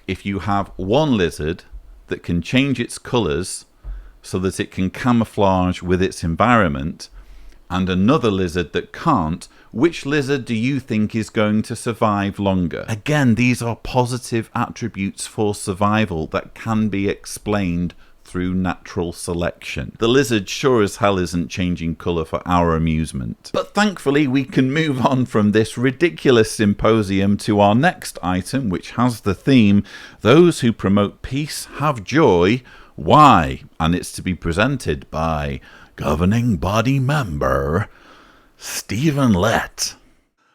If you have one lizard that can change its colours so that it can camouflage with its environment, and another lizard that can't, which lizard do you think is going to survive longer? Again, these are positive attributes for survival that can be explained through natural selection. The lizard sure as hell isn't changing colour for our amusement. But thankfully we can move on from this ridiculous symposium to our next item, which has the theme, Those Who Promote Peace Have Joy. Why? And it's to be presented by governing body member Stephen Lett.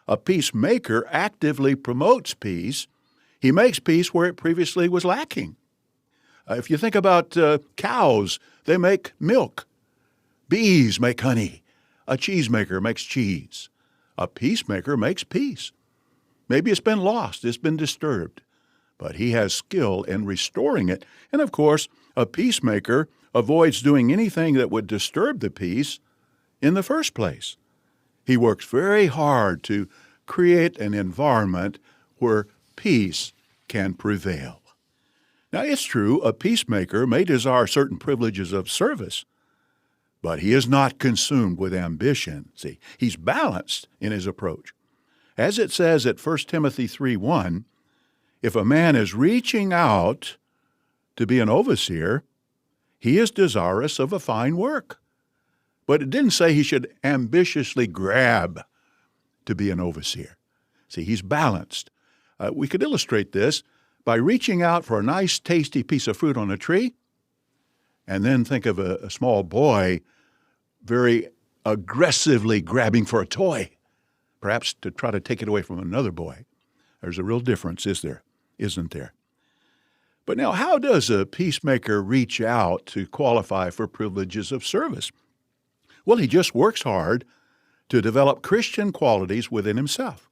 A peacemaker actively promotes peace. He makes peace where it previously was lacking. If you think about cows, they make milk. Bees make honey. A cheesemaker makes cheese. A peacemaker makes peace. Maybe it's been lost, it's been disturbed, but he has skill in restoring it. And of course, a peacemaker avoids doing anything that would disturb the peace in the first place. He works very hard to create an environment where peace can prevail. Now, it's true, a peacemaker may desire certain privileges of service, but he is not consumed with ambition. See, he's balanced in his approach. As it says at 1 Timothy 3:1, if a man is reaching out to be an overseer, he is desirous of a fine work. But it didn't say he should ambitiously grab to be an overseer. See, he's balanced. We could illustrate this by reaching out for a nice, tasty piece of fruit on a tree, and then think of a small boy very aggressively grabbing for a toy, perhaps to try to take it away from another boy. There's a real difference, isn't there? But now, how does a peacemaker reach out to qualify for privileges of service? Well, he just works hard to develop Christian qualities within himself.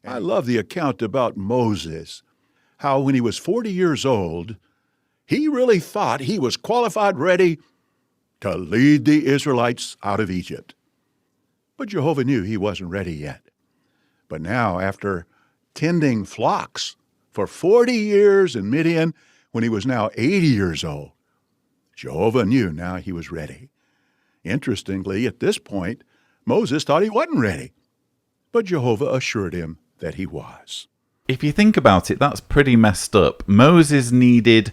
I love the account about Moses, how when he was 40 years old, he really thought he was qualified, ready to lead the Israelites out of Egypt. But Jehovah knew he wasn't ready yet. But now, after tending flocks for 40 years in Midian, when he was now 80 years old, Jehovah knew now he was ready. Interestingly, at this point, Moses thought he wasn't ready, but Jehovah assured him that he was. If you think about it, that's pretty messed up. Moses needed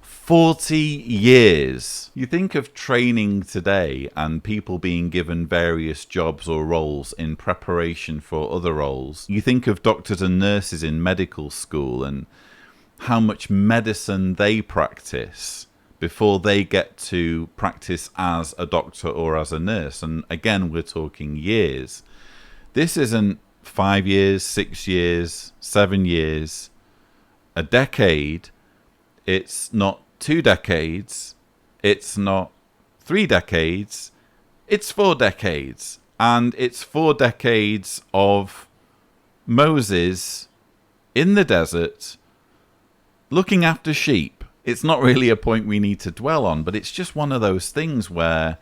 40 years. You think of training today and people being given various jobs or roles in preparation for other roles. You think of doctors and nurses in medical school and how much medicine they practice before they get to practice as a doctor or as a nurse. And again, we're talking years. This isn't 5 years, 6 years, 7 years, a decade. It's not 2 decades. It's not 3 decades. It's 4 decades. And it's 4 decades of Moses in the desert looking after sheep. It's not really a point we need to dwell on, but it's just one of those things where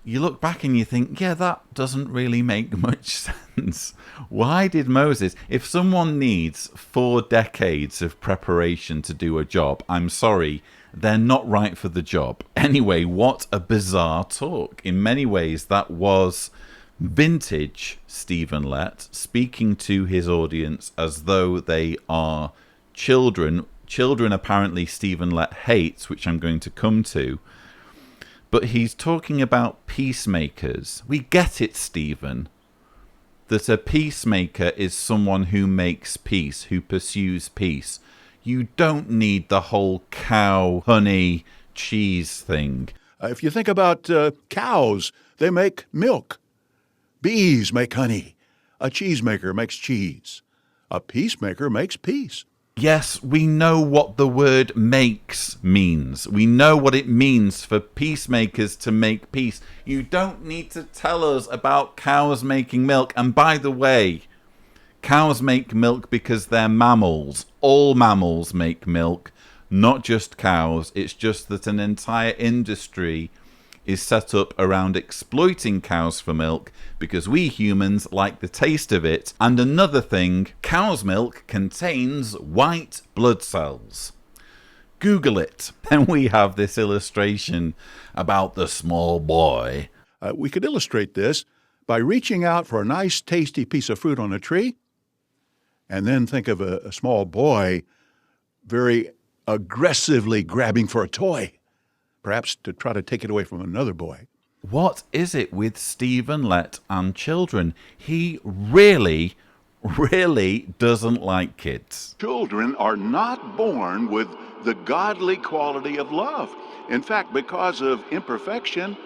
you look back and you think, yeah, that doesn't really make much sense. Why did Moses, if someone needs 4 decades of preparation to do a job, I'm sorry, they're not right for the job. Anyway, what a bizarre talk. In many ways, that was vintage Stephen Lett speaking to his audience as though they are children. Children apparently Stephen Lett hates, which I'm going to come to. But he's talking about peacemakers. We get it, Stephen, that a peacemaker is someone who makes peace, who pursues peace. You don't need the whole cow, honey, cheese thing. If you think about cows, they make milk. Bees make honey. A cheesemaker makes cheese. A peacemaker makes peace. Yes, we know what the word makes means. We know what it means for peacemakers to make peace. You don't need to tell us about cows making milk. And by the way, cows make milk because they're mammals. All mammals make milk, not just cows. It's just that an entire industry is set up around exploiting cows for milk because we humans like the taste of it. And another thing, cow's milk contains white blood cells. Google it. And we have this illustration about the small boy. We could illustrate this by reaching out for a nice, tasty piece of fruit on a tree, and then think of a small boy very aggressively grabbing for a toy, perhaps to try to take it away from another boy. What is it with Stephen Lett and children? He really doesn't like kids. Children are not born with the godly quality of love. In fact, because of imperfection,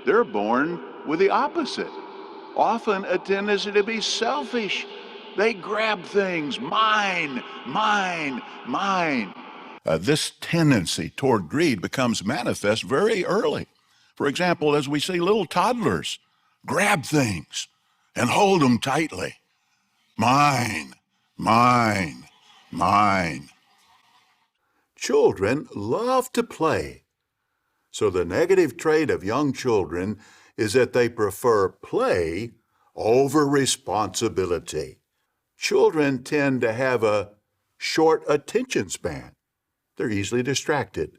they're born with the opposite. Often a tendency to be selfish. They grab things, mine, mine, mine. This tendency toward greed becomes manifest very early. For example, as we see little toddlers grab things and hold them tightly. Mine, mine, Mine. Children love to play. So the negative trait of young children is that they prefer play over responsibility. Children tend to have a short attention span. They're easily distracted.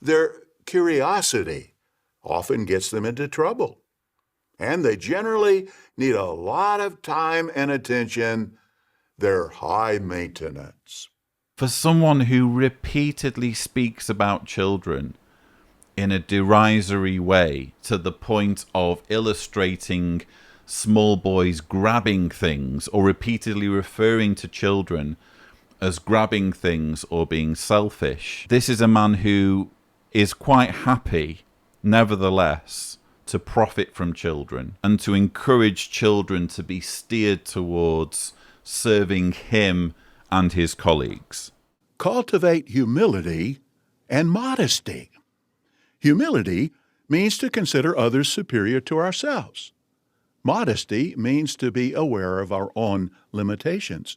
Their curiosity often gets them into trouble. And they generally need a lot of time and attention. They're high maintenance. For someone who repeatedly speaks about children in a derisory way to the point of illustrating small boys grabbing things or repeatedly referring to children as grabbing things or being selfish, this is a man who is quite happy, nevertheless, to profit from children and to encourage children to be steered towards serving him and his colleagues. Cultivate humility and modesty. Humility means to consider others superior to ourselves. Modesty means to be aware of our own limitations.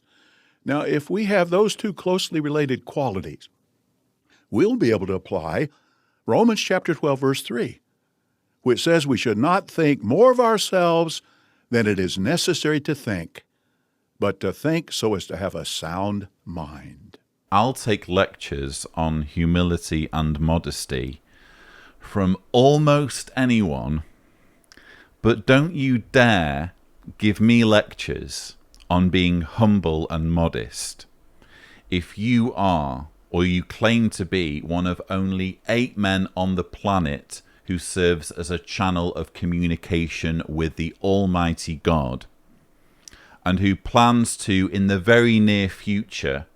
Now, if we have those two closely related qualities, we'll be able to apply Romans chapter 12, verse 3, which says we should not think more of ourselves than it is necessary to think, but to think so as to have a sound mind. I'll take lectures on humility and modesty from almost anyone, but don't you dare give me lectures on being humble and modest if you are, or you claim to be, one of only 8 men on the planet who serves as a channel of communication with the Almighty God, and who plans to, in the very near future,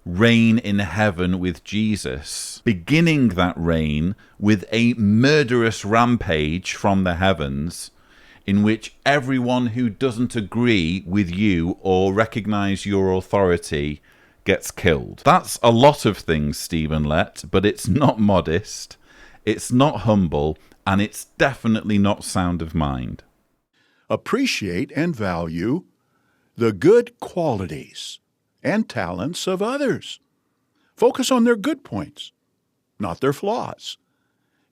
reign in heaven with Jesus, beginning that reign with a murderous rampage from the heavens, in which everyone who doesn't agree with you or recognize your authority gets killed. That's a lot of things, Stephen Lett, but it's not modest, it's not humble, and it's definitely not sound of mind. Appreciate and value the good qualities and talents of others. Focus on their good points, not their flaws.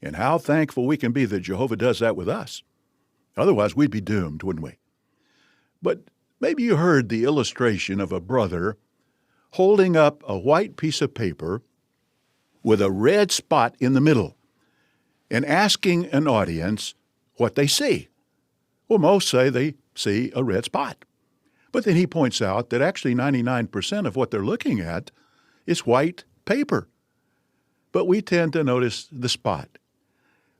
And how thankful we can be that Jehovah does that with us. Otherwise, we'd be doomed, wouldn't we? But maybe you heard the illustration of a brother holding up a white piece of paper with a red spot in the middle and asking an audience what they see. Well, most say they see a red spot. But then he points out that actually 99% of what they're looking at is white paper. But we tend to notice the spot.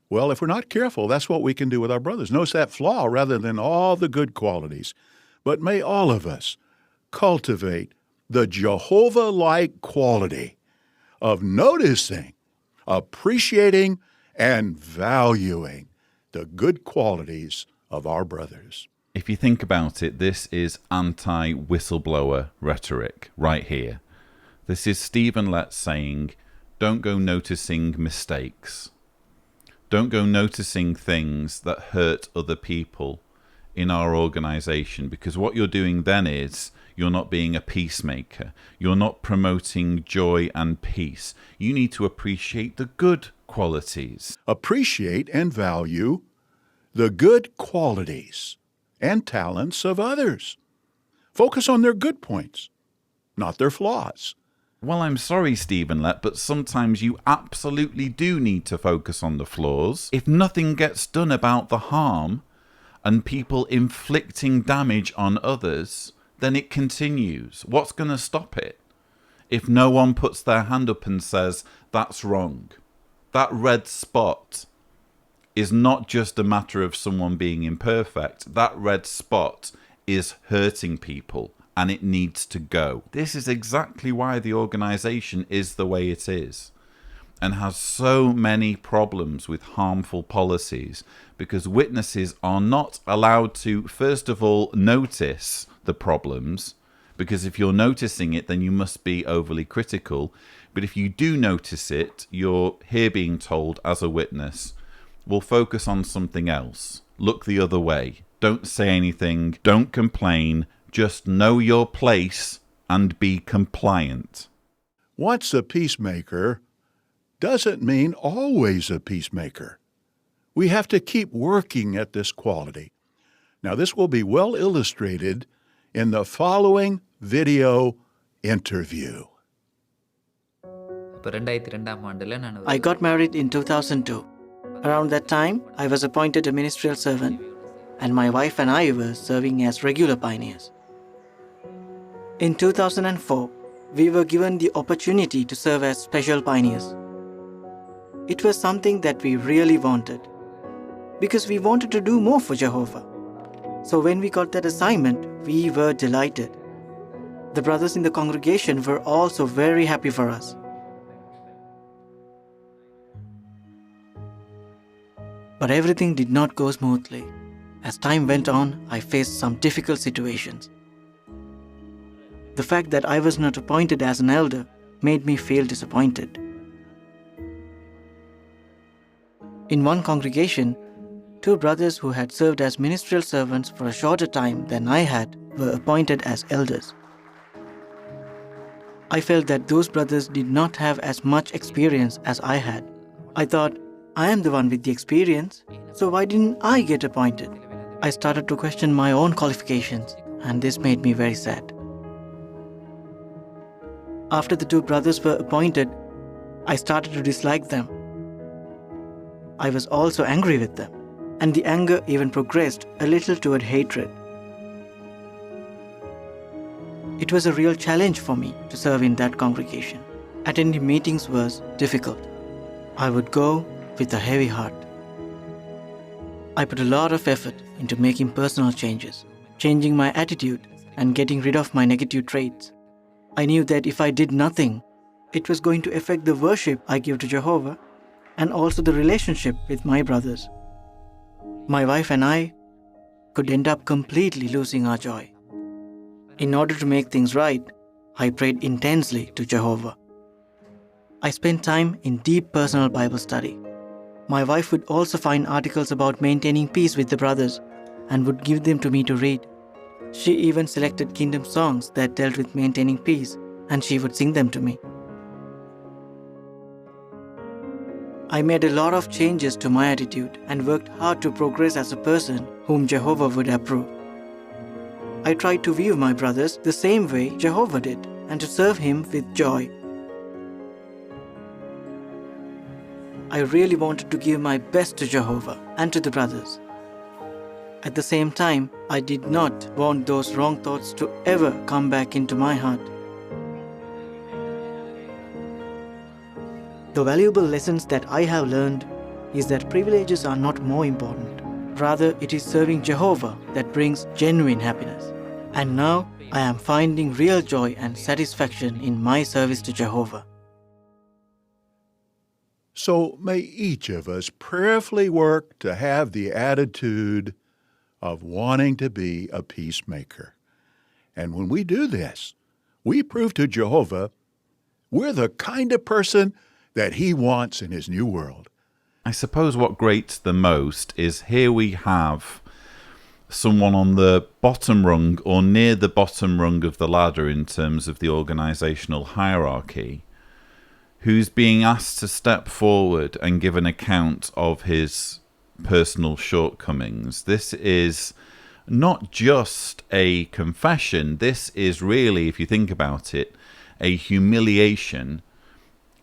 Well, if we're not careful, that's what we can do with our brothers. Notice that flaw rather than all the good qualities. But may all of us cultivate the Jehovah-like quality of noticing, appreciating, and valuing the good qualities of our brothers. If you think about it, this is anti-whistleblower rhetoric right here. This is Stephen Lett saying, don't go noticing mistakes. Don't go noticing things that hurt other people in our organization, because what you're doing then is you're not being a peacemaker. You're not promoting joy and peace. You need to appreciate the good qualities. Appreciate and value the good qualities and talents of others. Focus on their good points, not their flaws. Well, I'm sorry, Stephen Lett, but sometimes you absolutely do need to focus on the flaws. If nothing gets done about the harm and people inflicting damage on others, then it continues. What's going to stop it? If no one puts their hand up and says, that's wrong. That red spot is not just a matter of someone being imperfect. That red spot is hurting people, and it needs to go. This is exactly why the organization is the way it is and has so many problems with harmful policies, because witnesses are not allowed to, first of all, notice the problems, because if you're noticing it, then you must be overly critical. But if you do notice it, you're here being told as a witness, we'll focus on something else. Look the other way. Don't say anything. Don't complain. Just know your place and be compliant. Once a peacemaker doesn't mean always a peacemaker. We have to keep working at this quality. Now, this will be well illustrated in the following video interview. I got married in 2002. Around that time, I was appointed a ministerial servant, and my wife and I were serving as regular pioneers. In 2004, we were given the opportunity to serve as special pioneers. It was something that we really wanted, because we wanted to do more for Jehovah. So when we got that assignment, we were delighted. The brothers in the congregation were also very happy for us. But everything did not go smoothly. As time went on, I faced some difficult situations. The fact that I was not appointed as an elder made me feel disappointed. In one congregation, two brothers who had served as ministerial servants for a shorter time than I had were appointed as elders. I felt that those brothers did not have as much experience as I had. I thought, I am the one with the experience, so why didn't I get appointed? I started to question my own qualifications, and this made me very sad. After the two brothers were appointed, I started to dislike them. I was also angry with them, and the anger even progressed a little toward hatred. It was a real challenge for me to serve in that congregation. Attending meetings was difficult. I would go with a heavy heart. I put a lot of effort into making personal changes, changing my attitude, and getting rid of my negative traits. I knew that if I did nothing, it was going to affect the worship I give to Jehovah and also the relationship with my brothers. My wife and I could end up completely losing our joy. In order to make things right, I prayed intensely to Jehovah. I spent time in deep personal Bible study. My wife would also find articles about maintaining peace with the brothers and would give them to me to read. She even selected kingdom songs that dealt with maintaining peace, and she would sing them to me. I made a lot of changes to my attitude and worked hard to progress as a person whom Jehovah would approve. I tried to view my brothers the same way Jehovah did and to serve Him with joy. I really wanted to give my best to Jehovah and to the brothers. At the same time, I did not want those wrong thoughts to ever come back into my heart. The valuable lessons that I have learned is that privileges are not more important. Rather, it is serving Jehovah that brings genuine happiness. And now, I am finding real joy and satisfaction in my service to Jehovah. So may each of us prayerfully work to have the attitude of wanting to be a peacemaker. And when we do this, we prove to Jehovah we're the kind of person that He wants in His new world. I suppose what grates the most is here we have someone on the bottom rung or near the bottom rung of the ladder in terms of the organizational hierarchy, who's being asked to step forward and give an account of his personal shortcomings. This is not just a confession. This is really, if you think about it, a humiliation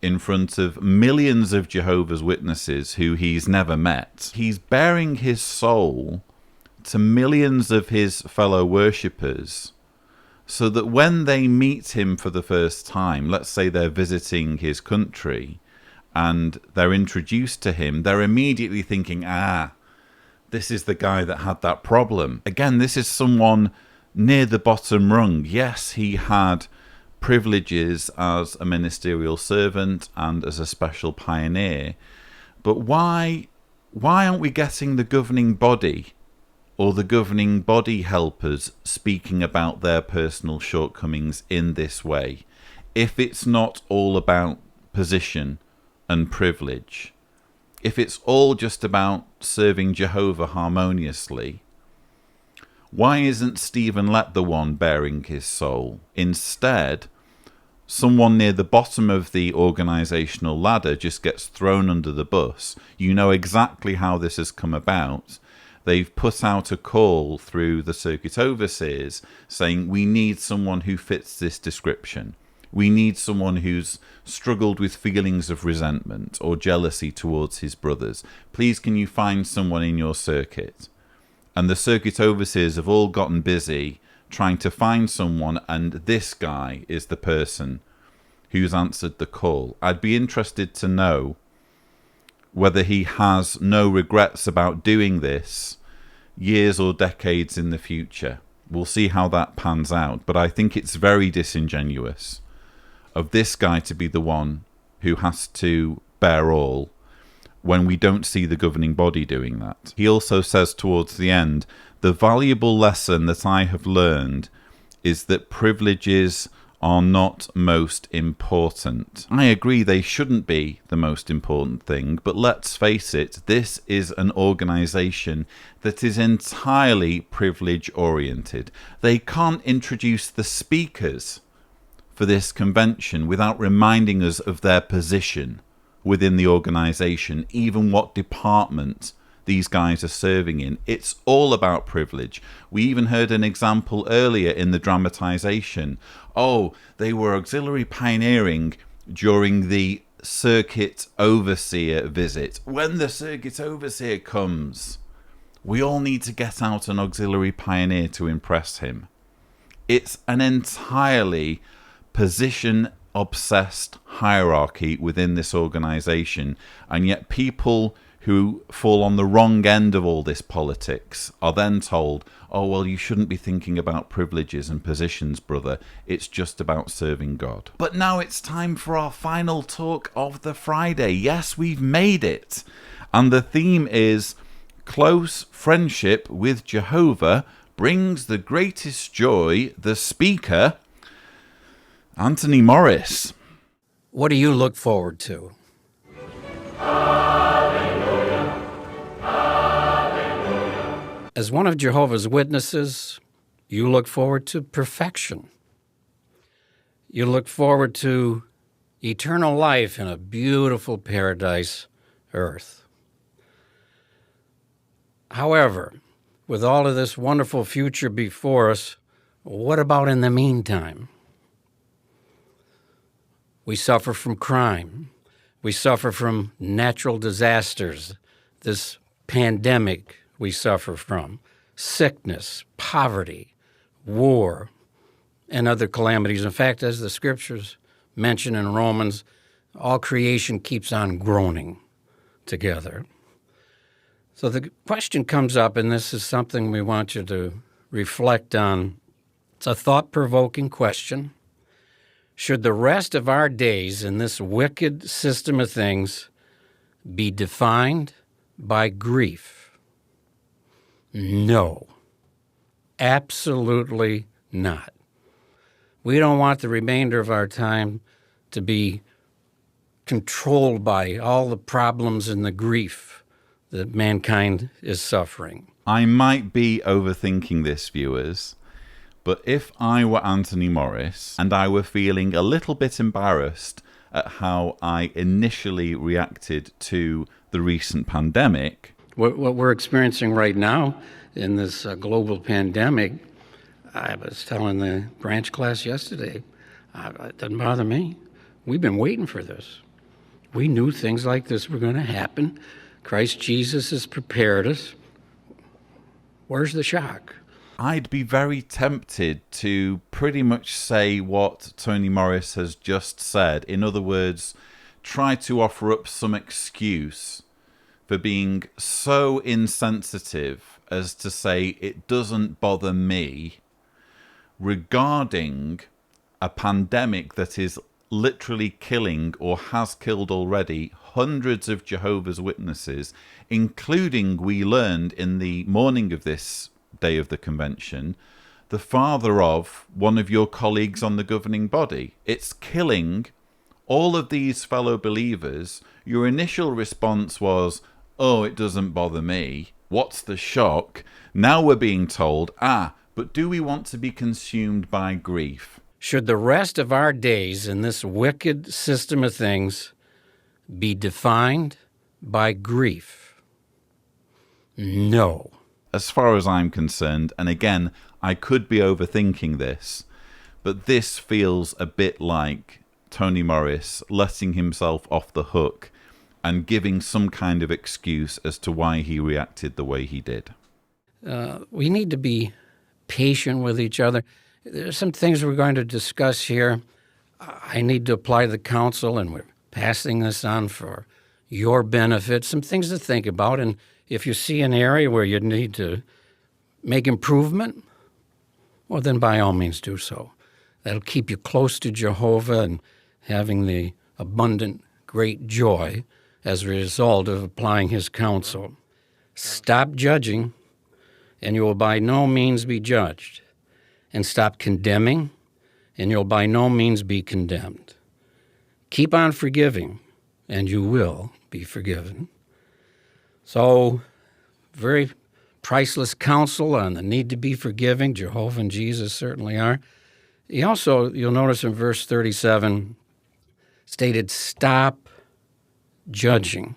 in front of millions of Jehovah's Witnesses who he's never met. He's bearing his soul to millions of his fellow worshippers so that when they meet him for the first time, let's say they're visiting his country and they're introduced to him, they're immediately thinking, this is the guy that had that problem. Again, this is someone near the bottom rung. Yes, he had privileges as a ministerial servant and as a special pioneer, but why aren't we getting the governing body or the governing body helpers speaking about their personal shortcomings in this way, if it's not all about position and privilege? If it's all just about serving Jehovah harmoniously, Why isn't Stephen Lett the one bearing his soul? Instead, someone near the bottom of the organisational ladder just gets thrown under the bus. You know exactly how this has come about. They've put out a call through the circuit overseers saying, we need someone who fits this description. We need someone who's struggled with feelings of resentment or jealousy towards his brothers. Please, can you find someone in your circuit? And the circuit overseers have all gotten busy trying to find someone, and this guy is the person who's answered the call. I'd be interested to know whether he has no regrets about doing this years or decades in the future. We'll see how that pans out, but I think it's very disingenuous of this guy to be the one who has to bear all when we don't see the governing body doing that. He also says towards the end, the valuable lesson that I have learned is that privileges are not most important. I agree they shouldn't be the most important thing, but let's face it, this is an organisation that is entirely privilege oriented. They can't introduce the speakers for this convention without reminding us of their position within the organisation, even what department these guys are serving in. It's all about privilege. We even heard an example earlier in the dramatisation. Oh, they were auxiliary pioneering during the circuit overseer visit. When the circuit overseer comes, we all need to get out an auxiliary pioneer to impress him. It's an entirely position-obsessed hierarchy within this organisation, and yet people who fall on the wrong end of all this politics are then told, oh, well, you shouldn't be thinking about privileges and positions, brother. It's just about serving God. But now it's time for our final talk of the Friday. Yes, we've made it. And the theme is close friendship with Jehovah brings the greatest joy. The speaker, Anthony Morris. What do you look forward to? As one of Jehovah's Witnesses, you look forward to perfection. You look forward to eternal life in a beautiful paradise earth. However, with all of this wonderful future before us, what about in the meantime? We suffer from crime. We suffer from natural disasters, this pandemic we suffer from, sickness, poverty, war, and other calamities. In fact, as the scriptures mention in Romans, all creation keeps on groaning together. So the question comes up, and this is something we want you to reflect on. It's a thought-provoking question. Should the rest of our days in this wicked system of things be defined by grief? No, absolutely not. We don't want the remainder of our time to be controlled by all the problems and the grief that mankind is suffering. I might be overthinking this, viewers, but if I were Anthony Morris and I were feeling a little bit embarrassed at how I initially reacted to the recent pandemic. What we're experiencing right now in this global pandemic, I was telling the branch class yesterday, it doesn't bother me. We've been waiting for this. We knew things like this were going to happen. Christ Jesus has prepared us. Where's the shock? I'd be very tempted to pretty much say what Tony Morris has just said. In other words, try to offer up some excuse for being so insensitive as to say it doesn't bother me regarding a pandemic that is literally killing or has killed already hundreds of Jehovah's Witnesses, including, we learned in the morning of this day of the convention, the father of one of your colleagues on the governing body. It's killing all of these fellow believers. Your initial response was, oh, it doesn't bother me. What's the shock? Now we're being told, but do we want to be consumed by grief? Should the rest of our days in this wicked system of things be defined by grief? No. As far as I'm concerned, and again, I could be overthinking this, but this feels a bit like Tony Morris letting himself off the hook and giving some kind of excuse as to why he reacted the way he did. We need to be patient with each other. There's some things we're going to discuss here. I need to apply the counsel, and we're passing this on for your benefit. Some things to think about, and if you see an area where you need to make improvement, well, then by all means do so. That'll keep you close to Jehovah and having the abundant, great joy as a result of applying his counsel. Stop judging, and you will by no means be judged. And stop condemning, and you'll by no means be condemned. Keep on forgiving, and you will be forgiven. So, very priceless counsel on the need to be forgiving. Jehovah and Jesus certainly are. He also, you'll notice in verse 37, stated, stop judging.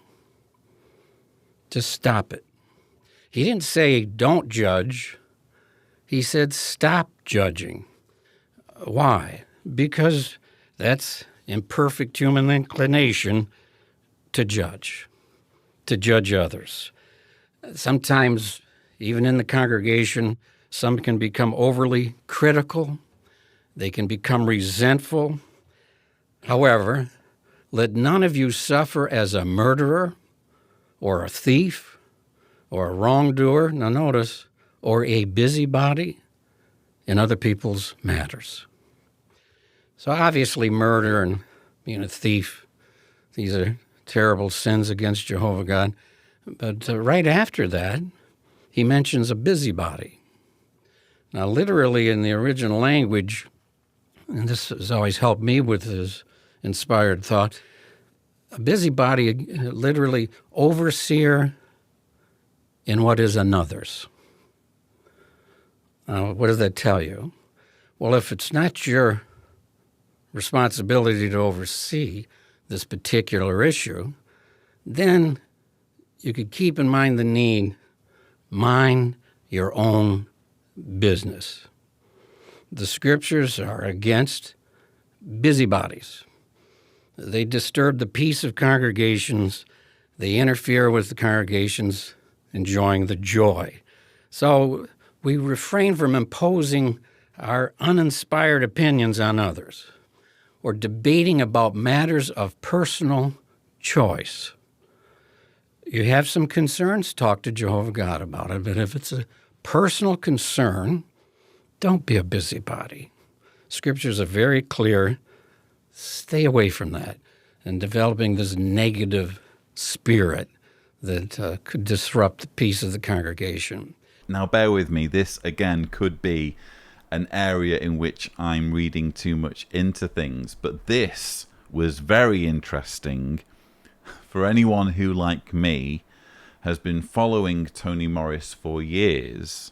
Just stop it. He didn't say don't judge. He said stop judging. Why? Because that's imperfect human inclination to judge others. Sometimes, even in the congregation, some can become overly critical. They can become resentful. However, let none of you suffer as a murderer or a thief or a wrongdoer, now notice, or a busybody in other people's matters. So obviously murder and being a thief, these are terrible sins against Jehovah God. But right after that, he mentions a busybody. Now literally in the original language, and this has always helped me with this inspired thought, a busybody, literally overseer in what is another's. Now, what does that tell you? Well, if it's not your responsibility to oversee this particular issue, then you could keep in mind the need, mind your own business. The scriptures are against busybodies. They disturb the peace of congregations. They interfere with the congregations enjoying the joy. So we refrain from imposing our uninspired opinions on others or debating about matters of personal choice. You have some concerns, talk to Jehovah God about it, but if it's a personal concern, don't be a busybody. Scriptures are very clear. Stay away from that and developing this negative spirit that could disrupt the peace of the congregation. Now, bear with me. This, again, could be an area in which I'm reading too much into things, but this was very interesting for anyone who, like me, has been following Tony Morris for years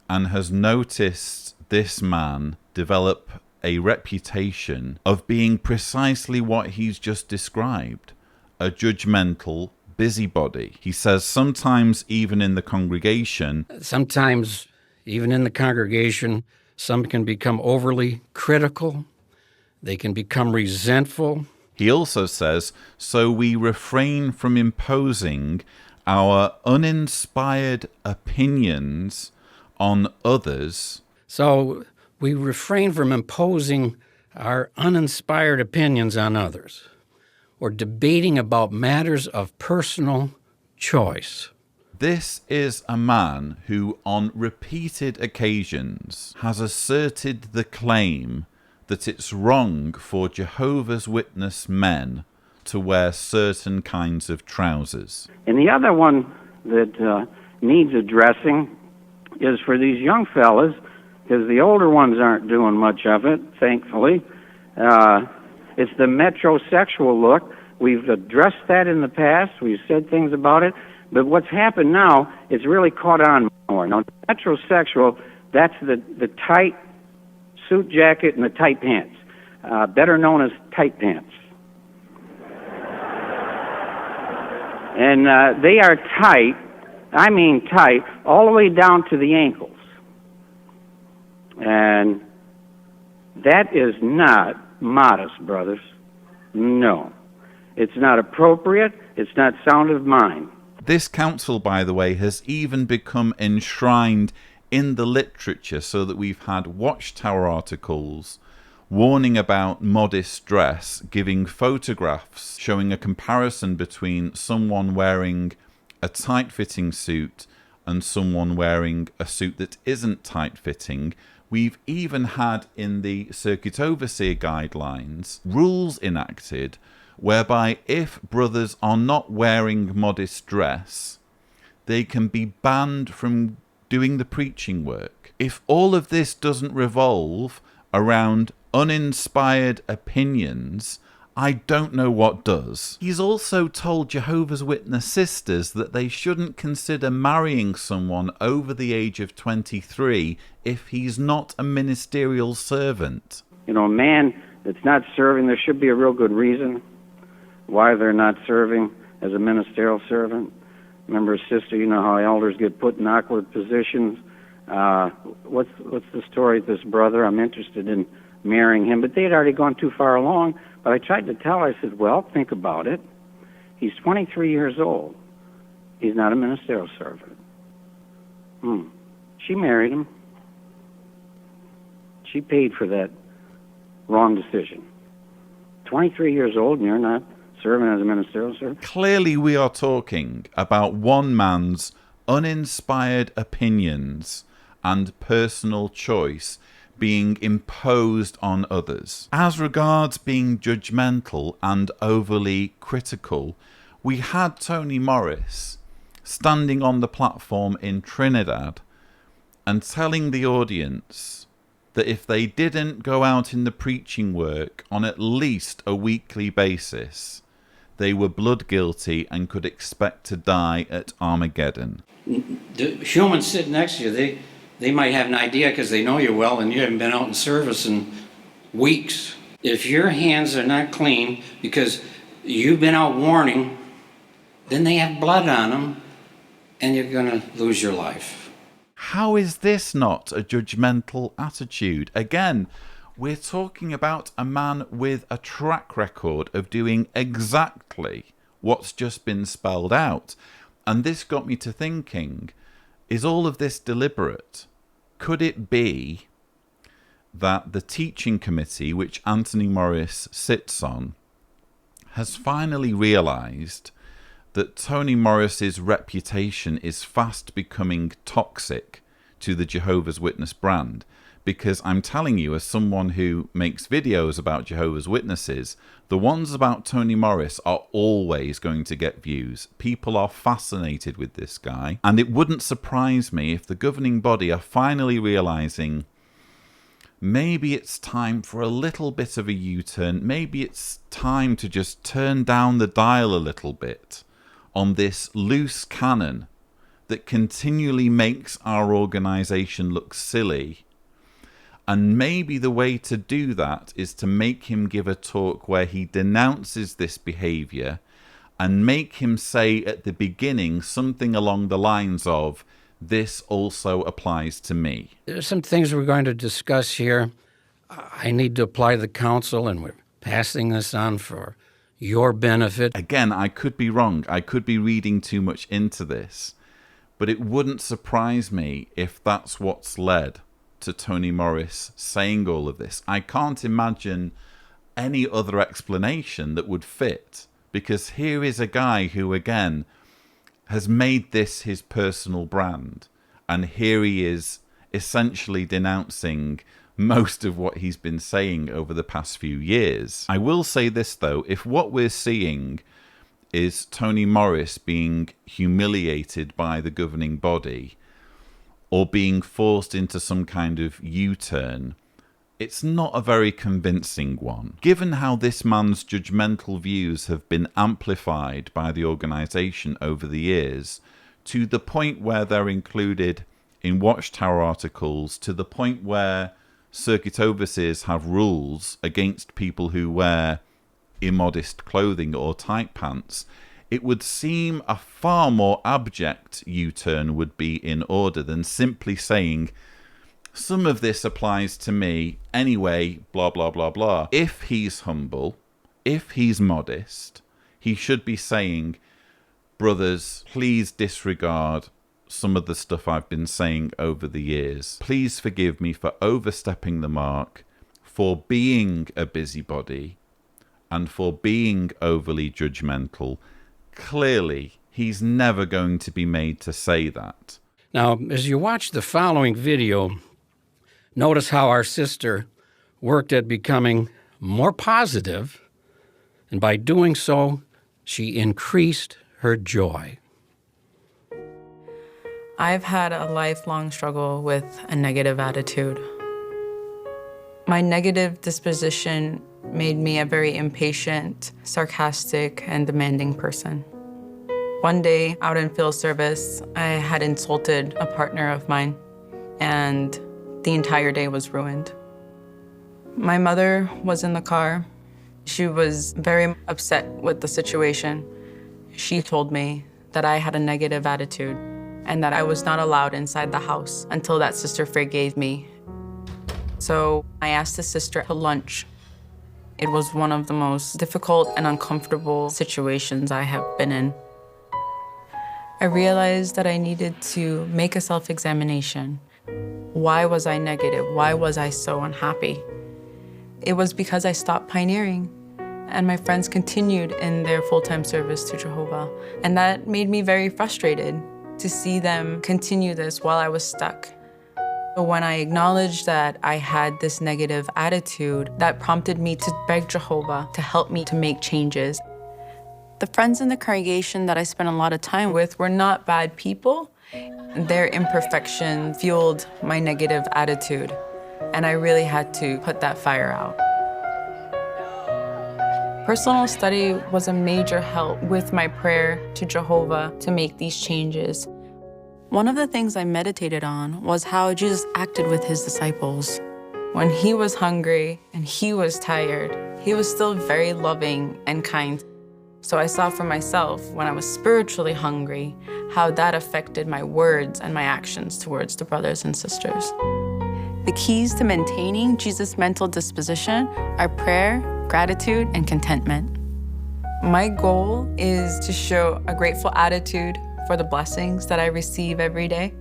and has noticed this man develop a reputation of being precisely what he's just described, a judgmental busybody. He says sometimes even in the congregation, some can become overly critical. They can become resentful. He also says, so we refrain from imposing our uninspired opinions on others. So we refrain from imposing our uninspired opinions on others or debating about matters of personal choice. This is a man who, on repeated occasions, has asserted the claim that it's wrong for Jehovah's Witness men to wear certain kinds of trousers. And the other one that needs addressing is for these young fellas, because the older ones aren't doing much of it, thankfully. It's the metrosexual look. We've addressed that in the past. We've said things about it. But what's happened now, it's really caught on more. Now, metrosexual, that's the tight suit jacket and the tight pants, better known as tight pants. And they are tight, I mean tight, all the way down to the ankles. And that is not modest, brothers. No. It's not appropriate. It's not sound of mind. This counsel, by the way, has even become enshrined in the literature, so that we've had Watchtower articles warning about modest dress, giving photographs showing a comparison between someone wearing a tight-fitting suit and someone wearing a suit that isn't tight-fitting. We've even had in the Circuit Overseer guidelines rules enacted whereby if brothers are not wearing modest dress, they can be banned from doing the preaching work. If all of this doesn't revolve around uninspired opinions, I don't know what does. He's also told Jehovah's Witness sisters that they shouldn't consider marrying someone over the age of 23 if he's not a ministerial servant. You know, a man that's not serving, there should be a real good reason why they're not serving as a ministerial servant. Remember, sister, you know how elders get put in awkward positions. What's the story with this brother? I'm interested in marrying him, but they had already gone too far along. But I tried to tell her, I said, well, think about it. He's 23 years old. He's not a ministerial servant. She married him. She paid for that wrong decision. 23 years old and you're not serving as a ministerial servant? Clearly we are talking about one man's uninspired opinions and personal choice being imposed on others. As regards being judgmental and overly critical, we had Tony Morris standing on the platform in Trinidad and telling the audience that if they didn't go out in the preaching work on at least a weekly basis, they were blood guilty and could expect to die at Armageddon. The humans sitting next to you, they might have an idea because they know you well and you haven't been out in service in weeks. If your hands are not clean because you've been out warning, then they have blood on them and you're going to lose your life. How is this not a judgmental attitude? Again, we're talking about a man with a track record of doing exactly what's just been spelled out. And this got me to thinking, is all of this deliberate? Could it be that the teaching committee, which Anthony Morris sits on, has finally realised that Tony Morris's reputation is fast becoming toxic to the Jehovah's Witness brand? Because I'm telling you, as someone who makes videos about Jehovah's Witnesses, the ones about Tony Morris are always going to get views. People are fascinated with this guy. And it wouldn't surprise me if the governing body are finally realising maybe it's time for a little bit of a U-turn. Maybe it's time to just turn down the dial a little bit on this loose cannon that continually makes our organisation look silly. And maybe the way to do that is to make him give a talk where he denounces this behaviour and make him say at the beginning something along the lines of, this also applies to me. There's some things we're going to discuss here. I need to apply the counsel, and we're passing this on for your benefit. Again, I could be wrong. I could be reading too much into this. But it wouldn't surprise me if that's what's led to Tony Morris saying all of this. I can't imagine any other explanation that would fit, because here is a guy who, again, has made this his personal brand, and here he is essentially denouncing most of what he's been saying over the past few years. I will say this though, if what we're seeing is Tony Morris being humiliated by the governing body or being forced into some kind of U-turn, it's not a very convincing one. Given how this man's judgmental views have been amplified by the organisation over the years, to the point where they're included in Watchtower articles, to the point where circuit overseers have rules against people who wear immodest clothing or tight pants, it would seem a far more abject U-turn would be in order than simply saying, some of this applies to me anyway, blah, blah, blah, blah. If he's humble, if he's modest, he should be saying, brothers, please disregard some of the stuff I've been saying over the years. Please forgive me for overstepping the mark, for being a busybody, and for being overly judgmental. Clearly, he's never going to be made to say that. Now, as you watch the following video, notice how our sister worked at becoming more positive, and by doing so, she increased her joy. I've had a lifelong struggle with a negative attitude. My negative disposition made me a very impatient, sarcastic, and demanding person. One day, out in field service, I had insulted a partner of mine, and the entire day was ruined. My mother was in the car. She was very upset with the situation. She told me that I had a negative attitude and that I was not allowed inside the house until that sister forgave me. So I asked the sister to lunch. It was one of the most difficult and uncomfortable situations I have been in. I realized that I needed to make a self-examination. Why was I negative? Why was I so unhappy? It was because I stopped pioneering, and my friends continued in their full-time service to Jehovah. And that made me very frustrated to see them continue this while I was stuck. But when I acknowledged that I had this negative attitude, that prompted me to beg Jehovah to help me to make changes. The friends in the congregation that I spent a lot of time with were not bad people. Their imperfection fueled my negative attitude, and I really had to put that fire out. Personal study was a major help with my prayer to Jehovah to make these changes. One of the things I meditated on was how Jesus acted with his disciples. When he was hungry and he was tired, he was still very loving and kind. So I saw for myself, when I was spiritually hungry, how that affected my words and my actions towards the brothers and sisters. The keys to maintaining Jesus' mental disposition are prayer, gratitude, and contentment. My goal is to show a grateful attitude for the blessings that I receive every day,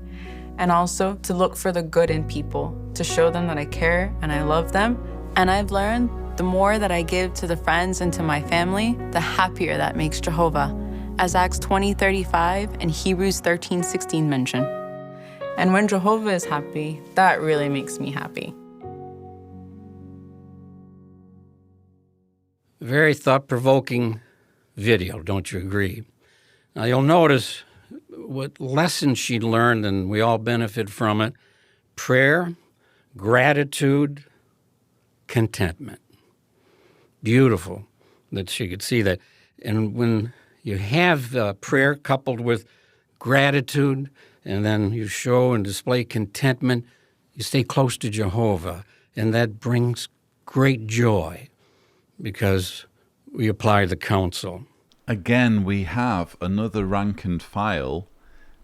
and also to look for the good in people, to show them that I care and I love them. And I've learned the more that I give to the friends and to my family, the happier that makes Jehovah, as Acts 20:35 and Hebrews 13:16 mention. And when Jehovah is happy, that really makes me happy. Very thought-provoking video, don't you agree? Now you'll notice what lessons she learned, and we all benefit from it: prayer, gratitude, contentment. Beautiful that she could see that. And when you have prayer coupled with gratitude, and then you show and display contentment, you stay close to Jehovah, and that brings great joy because we apply the counsel. Again, we have another rank and file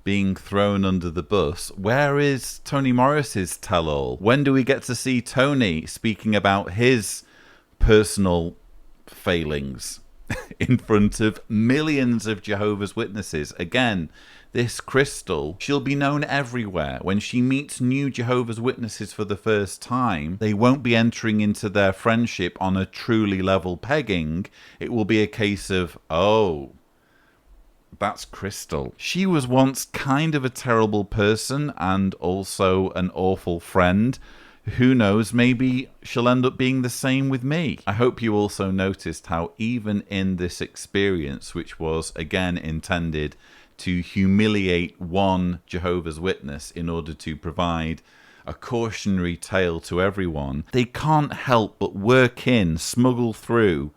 being thrown under the bus. Where is Tony Morris's tell-all? When do we get to see Tony speaking about his personal failings in front of millions of Jehovah's Witnesses? Again, this Crystal, she'll be known everywhere. When she meets new Jehovah's Witnesses for the first time, they won't be entering into their friendship on a truly level pegging. It will be a case of, oh, that's Crystal. She was once kind of a terrible person and also an awful friend. Who knows, maybe she'll end up being the same with me. I hope you also noticed how even in this experience, which was again intended to humiliate one Jehovah's Witness in order to provide a cautionary tale to everyone, they can't help but smuggle through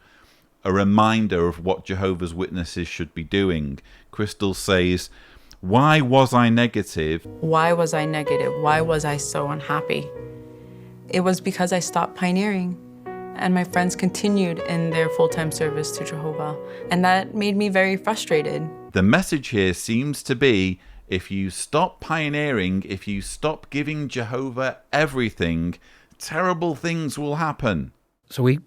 a reminder of what Jehovah's Witnesses should be doing. Crystal says, "Why was I negative?" Why was I negative? Why was I so unhappy? It was because I stopped pioneering, and my friends continued in their full-time service to Jehovah, and that made me very frustrated. The message here seems to be, if you stop pioneering, if you stop giving Jehovah everything, terrible things will happen. So we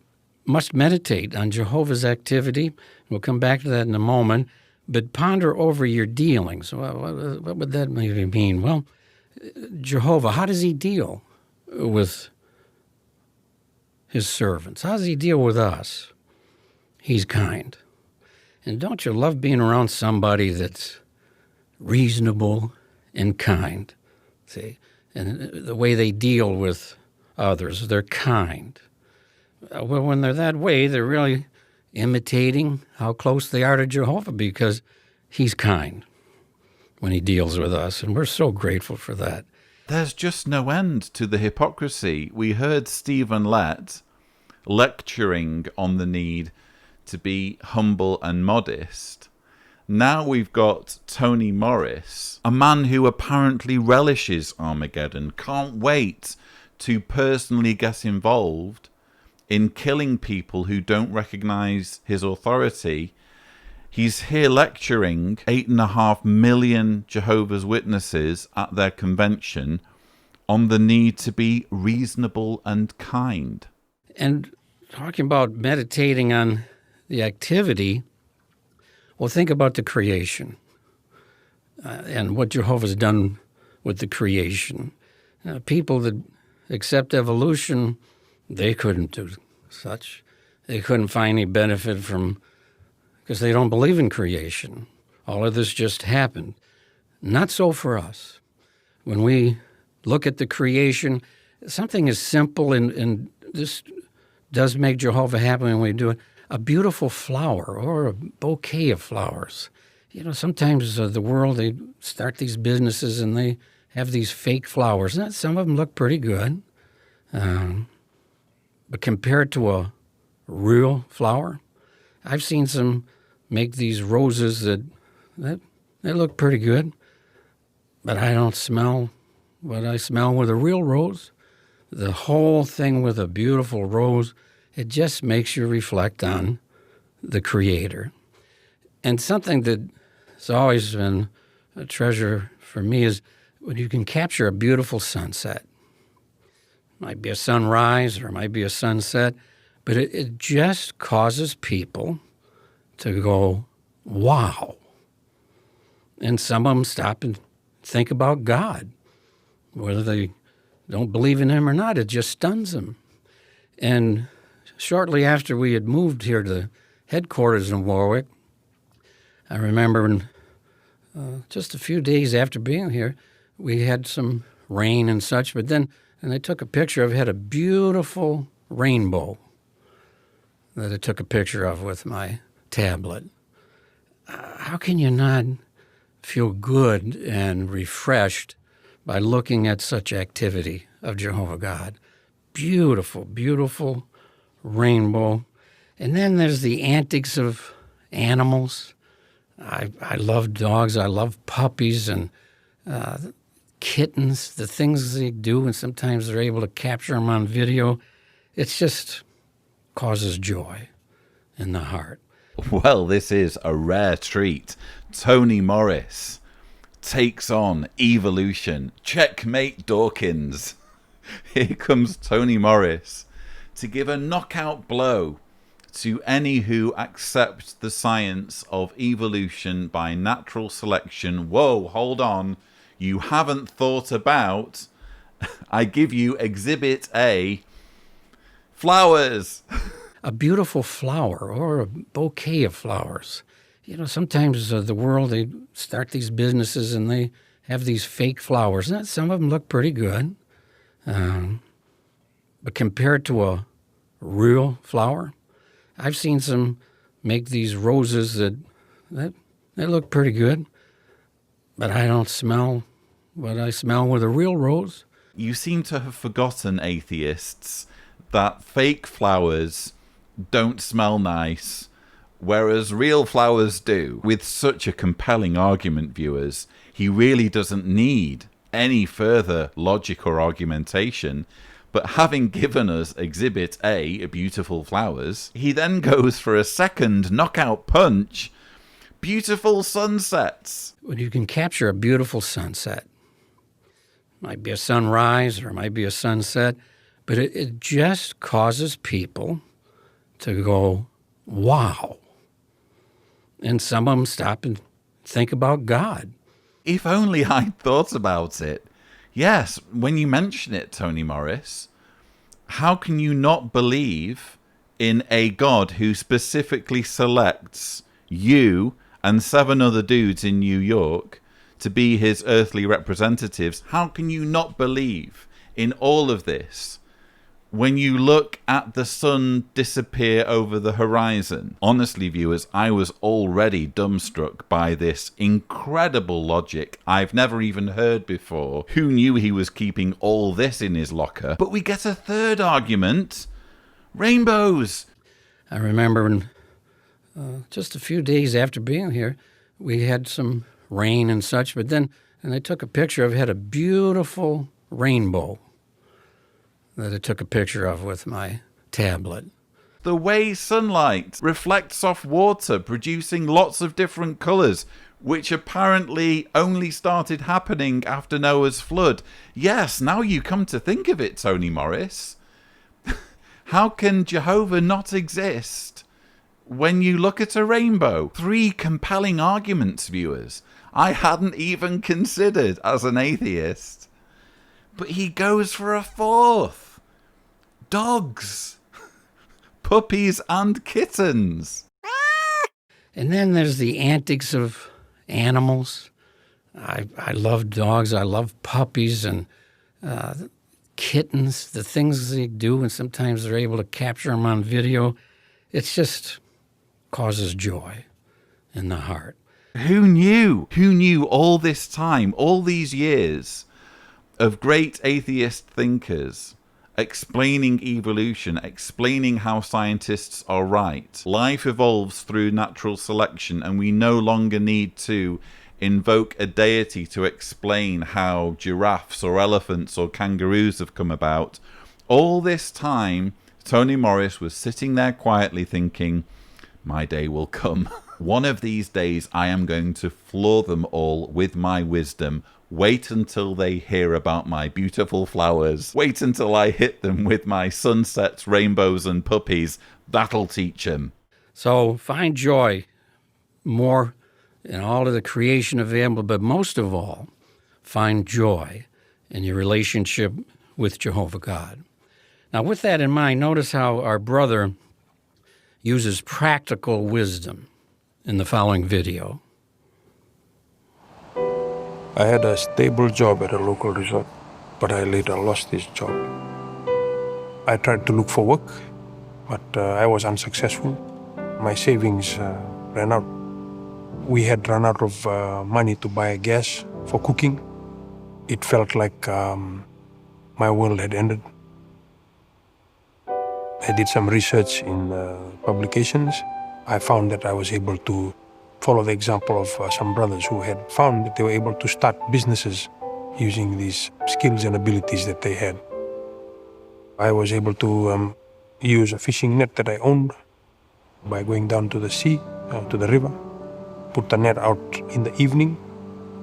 must meditate on Jehovah's activity. We'll come back to that in a moment. But ponder over your dealings. What would that maybe mean? Well, Jehovah, how does he deal with his servants? How does he deal with us? He's kind. And don't you love being around somebody that's reasonable and kind? See, and the way they deal with others, they're kind. Well, when they're that way, they're really imitating how close they are to Jehovah, because he's kind when he deals with us, and we're so grateful for that. There's just no end to the hypocrisy. We heard Stephen Lett lecturing on the need to be humble and modest. Now we've got Tony Morris, a man who apparently relishes Armageddon, can't wait to personally get involved in killing people who don't recognize his authority. He's here lecturing 8.5 million Jehovah's Witnesses at their convention on the need to be reasonable and kind. And talking about meditating on the activity, well, think about the creation and what Jehovah's done with the creation. People that accept evolution, they couldn't do such. They couldn't find any benefit from, because they don't believe in creation. All of this just happened. Not so for us. When we look at the creation, something as simple, and this does make Jehovah happy when we do it, a beautiful flower or a bouquet of flowers. You know, sometimes the world, they start these businesses and they have these fake flowers. And some of them look pretty good. But compared to a real flower, I've seen some make these roses that they look pretty good, but I don't smell what I smell with a real rose. The whole thing with a beautiful rose, it just makes you reflect on the Creator. And something that's always been a treasure for me is when you can capture a beautiful sunset. It might be a sunrise or it might be a sunset, but it just causes people to go, wow. And some of them stop and think about God. Whether they don't believe in him or not, it just stuns them. And shortly after we had moved here to headquarters in Warwick, I remember just a few days after being here, we had some rain and such, but then and I took a picture of it, had a beautiful rainbow that I took a picture of with my tablet. How can you not feel good and refreshed by looking at such activity of Jehovah God? Beautiful, beautiful rainbow. And then there's the antics of animals. I love dogs. I love puppies and kittens, the things they do, and sometimes they're able to capture them on video. It just causes joy in the heart. Well, this is a rare treat. Tony Morris takes on evolution. Checkmate Dawkins. Here comes Tony Morris to give a knockout blow to any who accept the science of evolution by natural selection. Whoa, hold on. You haven't thought about, I give you Exhibit A, flowers. A beautiful flower or a bouquet of flowers. You know, sometimes the world, they start these businesses and they have these fake flowers. And some of them look pretty good. But compared to a real flower, I've seen some make these roses that they look pretty good, but I don't smell what I smell with a real rose. You seem to have forgotten, atheists, that fake flowers don't smell nice, whereas real flowers do. With such a compelling argument, viewers, he really doesn't need any further logic or argumentation. But having given us Exhibit A, beautiful flowers, he then goes for a second knockout punch, beautiful sunsets. Well, you can capture a beautiful sunset. Might be a sunrise or it might be a sunset, but it just causes people to go, wow. And some of them stop and think about God. If only I'd thought about it. Yes, when you mention it, Tony Morris, how can you not believe in a God who specifically selects you and 7 other dudes in New York to be his earthly representatives? How can you not believe in all of this when you look at the sun disappear over the horizon? Honestly, viewers, I was already dumbstruck by this incredible logic I've never even heard before. Who knew he was keeping all this in his locker? But we get a third argument. Rainbows. I remember when, just a few days after being here, we had some rain and such, but then I took a picture of it, had a beautiful rainbow that I took a picture of with my tablet. The way sunlight reflects off water, producing lots of different colours, which apparently only started happening after Noah's flood. Yes, now you come to think of it, Tony Morris. How can Jehovah not exist when you look at a rainbow? 3 compelling arguments, viewers, I hadn't even considered as an atheist. But he goes for a 4th. Dogs. Puppies and kittens. And then there's the antics of animals. I love dogs. I love puppies and kittens, the things they do, and sometimes they're able to capture them on video. It just causes joy in the heart. Who knew? Who knew all this time, all these years of great atheist thinkers explaining evolution, explaining how scientists are right. Life evolves through natural selection, and we no longer need to invoke a deity to explain how giraffes or elephants or kangaroos have come about. All this time, Tony Morris was sitting there quietly thinking, my day will come. One of these days I am going to floor them all with my wisdom. Wait until they hear about my beautiful flowers. Wait until I hit them with my sunsets, rainbows, and puppies. That'll teach them. So find joy more in all of the creation available, but most of all, find joy in your relationship with Jehovah God. Now, with that in mind, notice how our brother uses practical wisdom in the following video. I had a stable job at a local resort, but I later lost this job. I tried to look for work, but I was unsuccessful. My savings ran out. We had run out of money to buy gas for cooking. It felt like my world had ended. I did some research in publications. I found that I was able to follow the example of some brothers who had found that they were able to start businesses using these skills and abilities that they had. I was able to use a fishing net that I owned by going down to the sea, to the river, put the net out in the evening.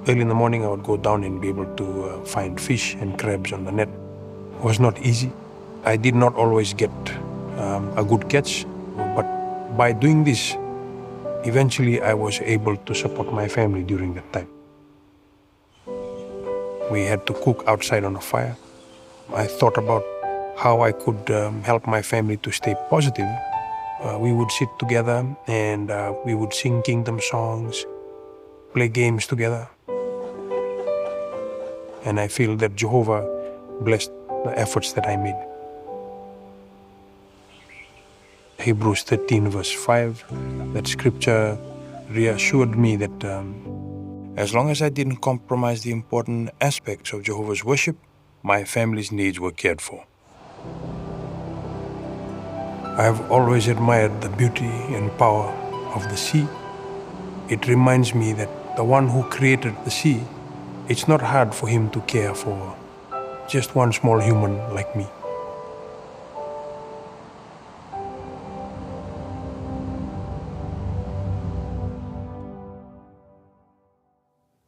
Early in the morning I would go down and be able to find fish and crabs on the net. It was not easy. I did not always get a good catch, but by doing this, eventually I was able to support my family during that time. We had to cook outside on a fire. I thought about how I could help my family to stay positive. We would sit together and we would sing kingdom songs, play games together. And I feel that Jehovah blessed the efforts that I made. Hebrews 13 verse 5, that scripture reassured me that as long as I didn't compromise the important aspects of Jehovah's worship, my family's needs were cared for. I have always admired the beauty and power of the sea. It reminds me that the one who created the sea, it's not hard for him to care for just one small human like me.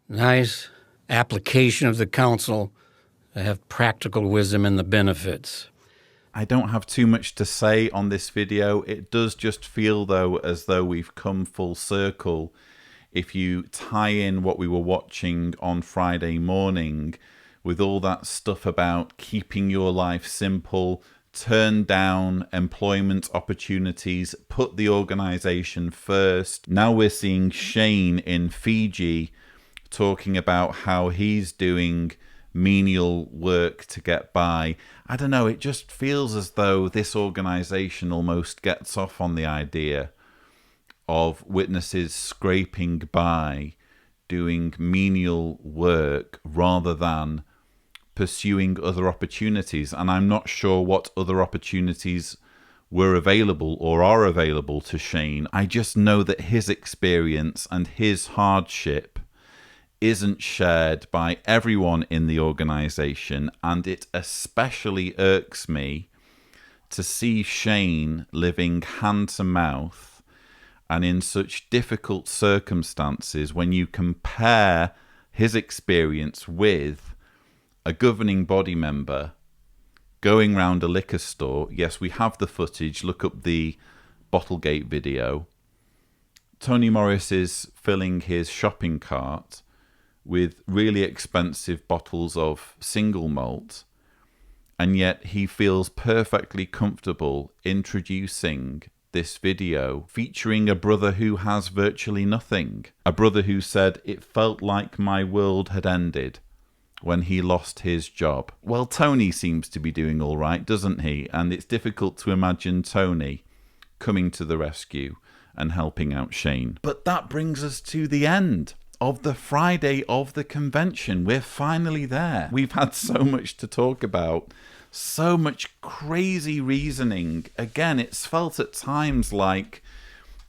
Nice application of the counsel to have practical wisdom and the benefits. I don't have too much to say on this video. It does just feel, though, as though we've come full circle. If you tie in what we were watching on Friday morning with all that stuff about keeping your life simple, turn down employment opportunities, put the organization first. Now we're seeing Shane in Fiji talking about how he's doing menial work to get by. I don't know, it just feels as though this organization almost gets off on the idea of witnesses scraping by, doing menial work rather than pursuing other opportunities. And I'm not sure what other opportunities were available or are available to Shane. I just know that his experience and his hardship isn't shared by everyone in the organization, and it especially irks me to see Shane living hand to mouth and in such difficult circumstances when you compare his experience with a governing body member going round a liquor store. Yes, we have the footage. Look up the Bottlegate video. Tony Morris is filling his shopping cart with really expensive bottles of single malt, and yet he feels perfectly comfortable introducing this video featuring a brother who has virtually nothing. A brother who said, "It felt like my world had ended when he lost his job." Well, Tony seems to be doing all right, doesn't he? And it's difficult to imagine Tony coming to the rescue and helping out Shane. But that brings us to the end of the Friday of the convention. We're finally there. We've had so much to talk about, so much crazy reasoning. Again, it's felt at times like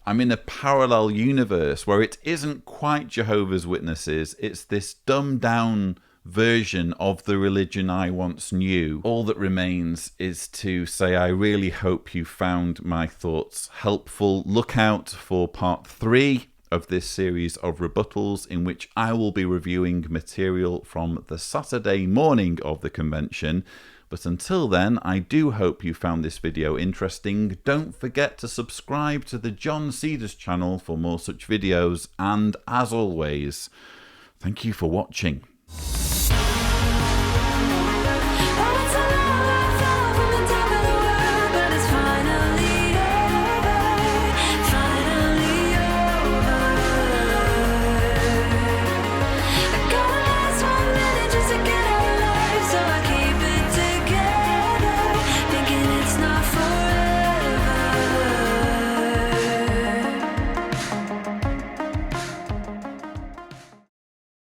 I'm in a parallel universe where it isn't quite Jehovah's Witnesses. It's this dumbed down version of the religion I once knew. All that remains is to say I really hope you found my thoughts helpful. Look out for part 3 of this series of rebuttals, in which I will be reviewing material from the Saturday morning of the convention. But until then, I do hope you found this video interesting. Don't forget to subscribe to the John Cedars channel for more such videos, and as always, thank you for watching.